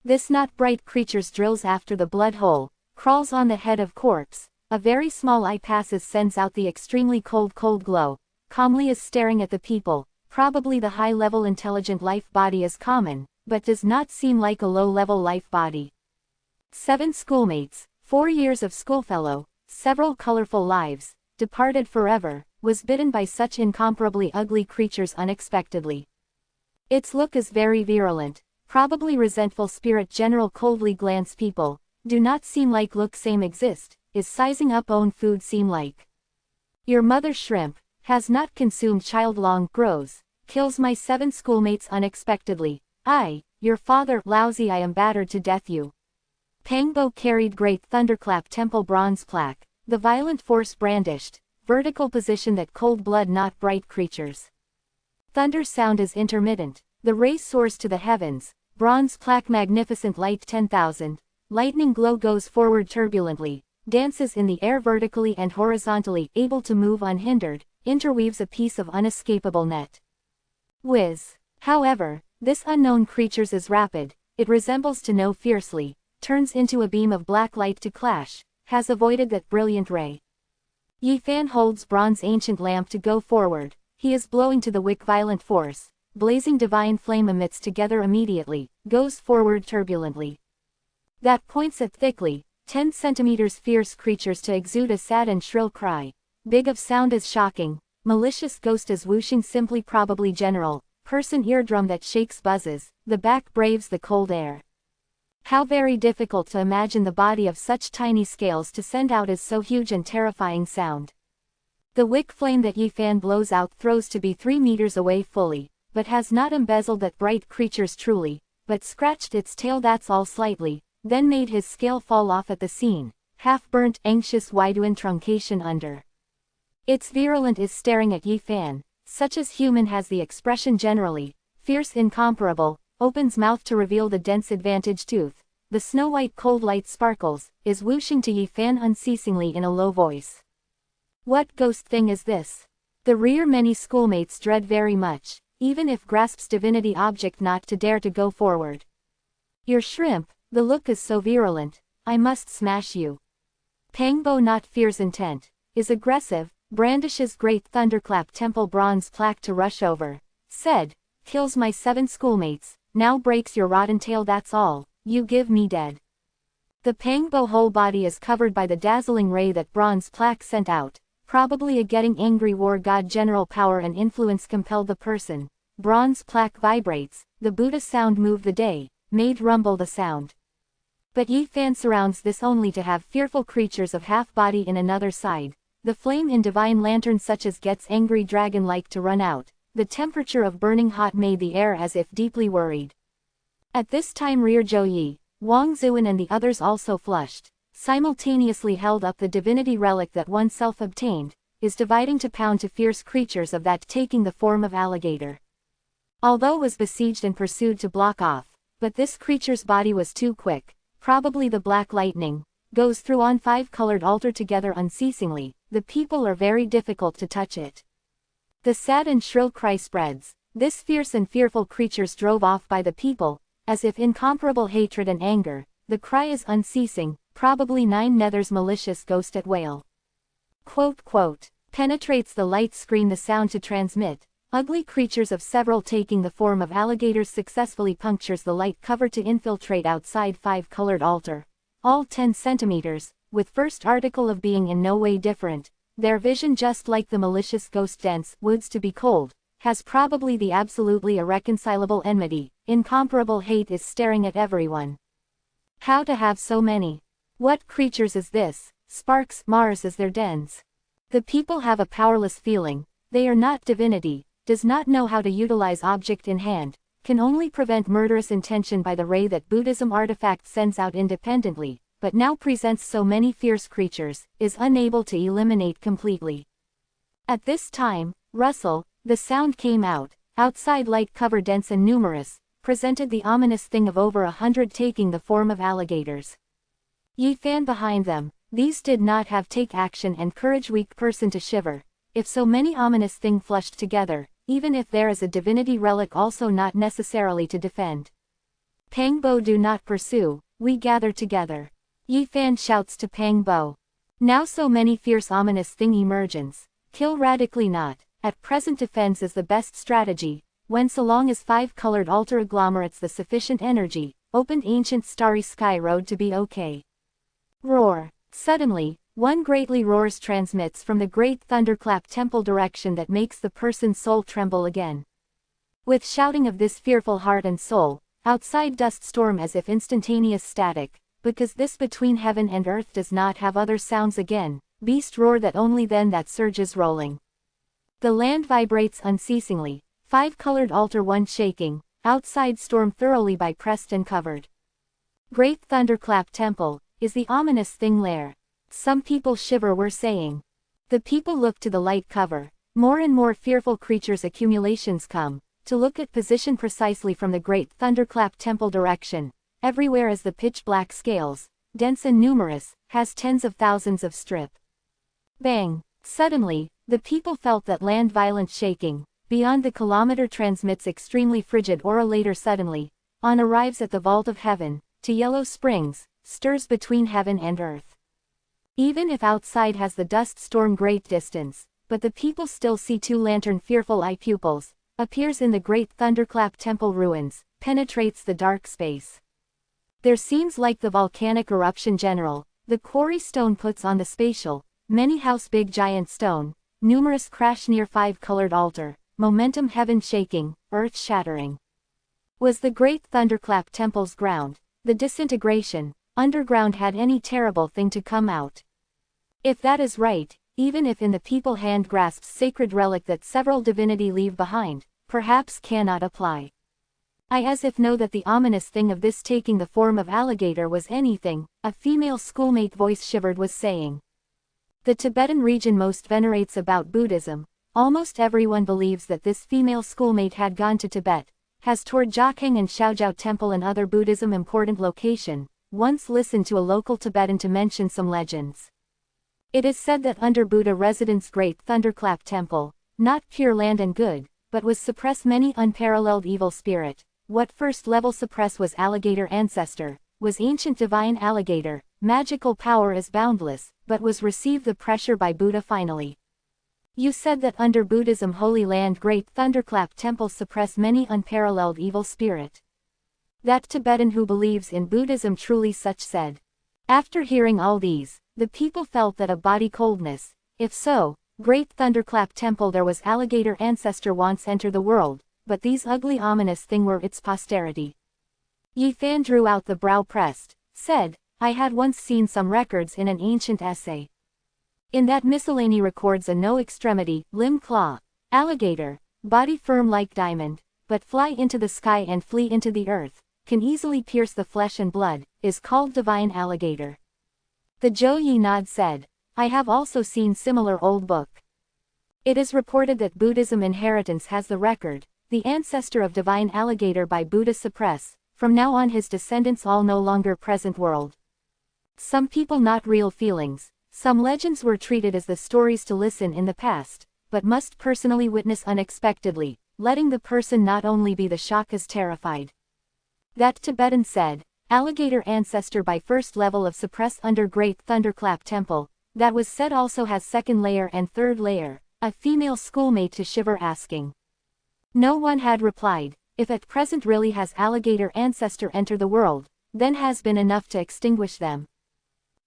This not bright creatures drills after the blood hole, crawls on the head of corpse, a very small eye passes sends out the extremely cold glow, calmly is staring at the people, probably the high-level intelligent life body is common, but does not seem like a low-level life body. 7 schoolmates, 4 years of schoolfellow, several colorful lives, departed forever, was bitten by such incomparably ugly creatures unexpectedly. Its look is very virulent, probably resentful spirit general coldly glance people, do not seem like look same exist, is sizing up own food seem like. Your mother shrimp, has not consumed child long grows, kills my 7 schoolmates unexpectedly, your father lousy I am battered to death you. Pangbo carried great thunderclap temple bronze plaque, the violent force brandished, vertical position that cold blood not bright creatures. Thunder sound is intermittent, the ray soars to the heavens, bronze plaque magnificent light 10,000, lightning glow goes forward turbulently, dances in the air vertically and horizontally, able to move unhindered, interweaves a piece of unescapable net. Whiz. However, this unknown creatures is rapid, it resembles to no fiercely, turns into a beam of black light to clash, has avoided that brilliant ray. Yifan holds bronze ancient lamp to go forward, he is blowing to the wick violent force, blazing divine flame emits together immediately, goes forward turbulently. That points at thickly, 10 centimeters fierce creatures to exude a sad and shrill cry, big of sound is shocking, malicious ghost is whooshing simply probably general, person eardrum that shakes buzzes, the back braves the cold air. How very difficult to imagine the body of such tiny scales to send out is so huge and terrifying sound. The wick flame that Yifan blows out throws to be 3 meters away fully, but has not embezzled that bright creatures truly, but scratched its tail that's all slightly, then made his scale fall off at the scene, half-burnt anxious wideouin truncation under. Its virulent is staring at Yifan, such as human has the expression generally, fierce incomparable, opens mouth to reveal the dense advantage tooth, the snow-white cold light sparkles, is whooshing to Yifan unceasingly in a low voice. What ghost thing is this? The rear many schoolmates dread very much, even if grasps divinity object not to dare to go forward. Your shrimp, the look is so virulent, I must smash you. Pangbo not fears intent, is aggressive, brandishes great thunderclap temple bronze plaque to rush over, said, kills my 7 schoolmates, now breaks your rotten tail that's all, you give me dead. The Pangbo whole body is covered by the dazzling ray that bronze plaque sent out, probably a getting angry war god general power and influence compelled the person. Bronze plaque vibrates, the Buddha sound move the day, made rumble the sound. But Yi Fan surrounds this only to have fearful creatures of half body in another side. The flame in divine lantern such as gets angry dragon like to run out, the temperature of burning hot made the air as if deeply worried. At this time Rear Zhou Yi, Wang Zuan and the others also flushed, simultaneously held up the divinity relic that oneself obtained, is dividing to pound to fierce creatures of that taking the form of alligator. Although was besieged and pursued to block off, but this creature's body was too quick, probably the black lightning, goes through on 5-colored altar together unceasingly, the people are very difficult to touch it. The sad and shrill cry spreads, this fierce and fearful creatures drove off by the people, as if incomparable hatred and anger, the cry is unceasing, probably 9 Nether's malicious ghost at wail. Quote, penetrates the light screen the sound to transmit, ugly creatures of several taking the form of alligators successfully punctures the light cover to infiltrate outside 5-colored altar, all 10 centimeters, with first article of being in no way different, their vision just like the malicious ghost dense woods to be cold, has probably the absolutely irreconcilable enmity, incomparable hate is staring at everyone. How to have so many? What creatures is this? Sparks, Mars is their dens. The people have a powerless feeling, they are not divinity, does not know how to utilize object in hand, can only prevent murderous intention by the ray that Buddhism artifact sends out independently, but now presents so many fierce creatures, is unable to eliminate completely. At this time, Russell, the sound came out, outside light cover dense and numerous, presented the ominous thing of over 100 taking the form of alligators. Yi Fan behind them, these did not have take action and courage weak person to shiver, if so many ominous thing flushed together, even if there is a divinity relic also not necessarily to defend. Pangbo do not pursue, we gather together. Yi Fan shouts to Pangbo. Now so many fierce ominous thing emergence, kill radically not, at present defense is the best strategy, when so long as 5-colored altar agglomerates the sufficient energy, opened ancient starry sky road to be okay. Roar. Suddenly, one greatly roars transmits from the great thunderclap temple direction that makes the person's soul tremble again. With shouting of this fearful heart and soul, outside dust storm as if instantaneous static, because this between heaven and earth does not have other sounds again, beast roar that only then that surges rolling. The land vibrates unceasingly, 5-colored altar one shaking, outside storm thoroughly by pressed and covered. Great thunderclap temple, is the ominous thing lair. Some people shiver were saying. The people look to the light cover, more and more fearful creatures accumulations come, to look at position precisely from the great thunderclap temple direction, everywhere as the pitch black scales, dense and numerous, has tens of thousands of strip. Bang! Suddenly, the people felt that land violent shaking, beyond the kilometer transmits extremely frigid aura later suddenly, on arrives at the vault of heaven, to yellow springs, stirs between heaven and earth. Even if outside has the dust storm great distance, but the people still see 2 lantern fearful eye pupils, appears in the great thunderclap temple ruins, penetrates the dark space. There seems like the volcanic eruption general, the quarry stone puts on the spatial, many house big giant stone, numerous crash near 5-colored altar, momentum heaven shaking, earth shattering. Was the great thunderclap temple's ground, the disintegration, underground had any terrible thing to come out? If that is right, even if in the people hand grasps sacred relic that several divinity leave behind, perhaps cannot apply. I as if know that the ominous thing of this taking the form of alligator was anything, a female schoolmate voice shivered was saying. The Tibetan region most venerates about Buddhism, almost everyone believes that this female schoolmate had gone to Tibet, has toured Jokhang and Shaojiao temple and other Buddhism important location, once listened to a local Tibetan to mention some legends. It is said that under Buddha residence great thunderclap temple, not pure land and good, but was suppress many unparalleled evil spirit. What first level suppress was alligator ancestor, was ancient divine alligator, magical power is boundless, but was received the pressure by Buddha finally. You said that under Buddhism Holy Land great thunderclap temples suppress many unparalleled evil spirit. That Tibetan who believes in Buddhism truly such said. After hearing all these, the people felt that a body coldness. If so, great thunderclap temple there was alligator ancestor once enter the world, but these ugly ominous thing were its posterity. Yi Fan drew out the brow pressed, said, I had once seen some records in an ancient essay. In that miscellany records a no extremity, limb claw, alligator, body firm like diamond, but fly into the sky and flee into the earth, can easily pierce the flesh and blood, is called divine alligator. The Zhou Yi Nod said, I have also seen similar old book. It is reported that Buddhism inheritance has the record, the ancestor of divine alligator by Buddha suppress, from now on his descendants all no longer present world. Some people not real feelings, some legends were treated as the stories to listen in the past, but must personally witness unexpectedly, letting the person not only be the shock as terrified. That Tibetan said, alligator ancestor by first level of suppress under great thunderclap temple, that was said also has second layer and third layer, a female schoolmate to shiver asking. No one had replied, if at present really has alligator ancestor enter the world, then has been enough to extinguish them.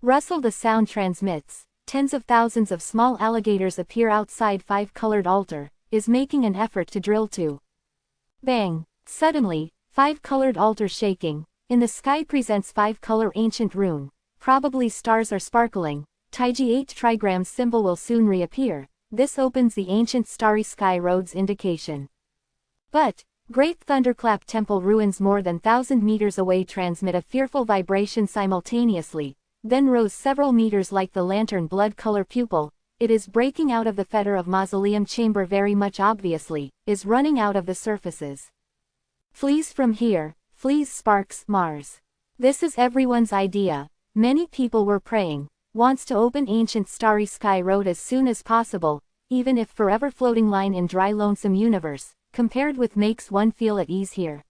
Rustle the sound transmits, tens of thousands of small alligators appear outside five-colored altar, is making an effort to drill to. Bang! Suddenly, five-colored altar shaking, in the sky presents five-color ancient rune, probably stars are sparkling, Taiji 8 trigrams symbol will soon reappear, this opens the ancient starry sky road's indication. But, great thunderclap temple ruins more than 1,000 meters away transmit a fearful vibration simultaneously, then rose several meters like the lantern blood color pupil, it is breaking out of the fetter of mausoleum chamber very much obviously, is running out of the surfaces. Flees from here, flees sparks, Mars. This is everyone's idea, many people were praying, wants to open ancient starry sky road as soon as possible, even if forever floating line in dry lonesome universe, compared with makes one feel at ease here.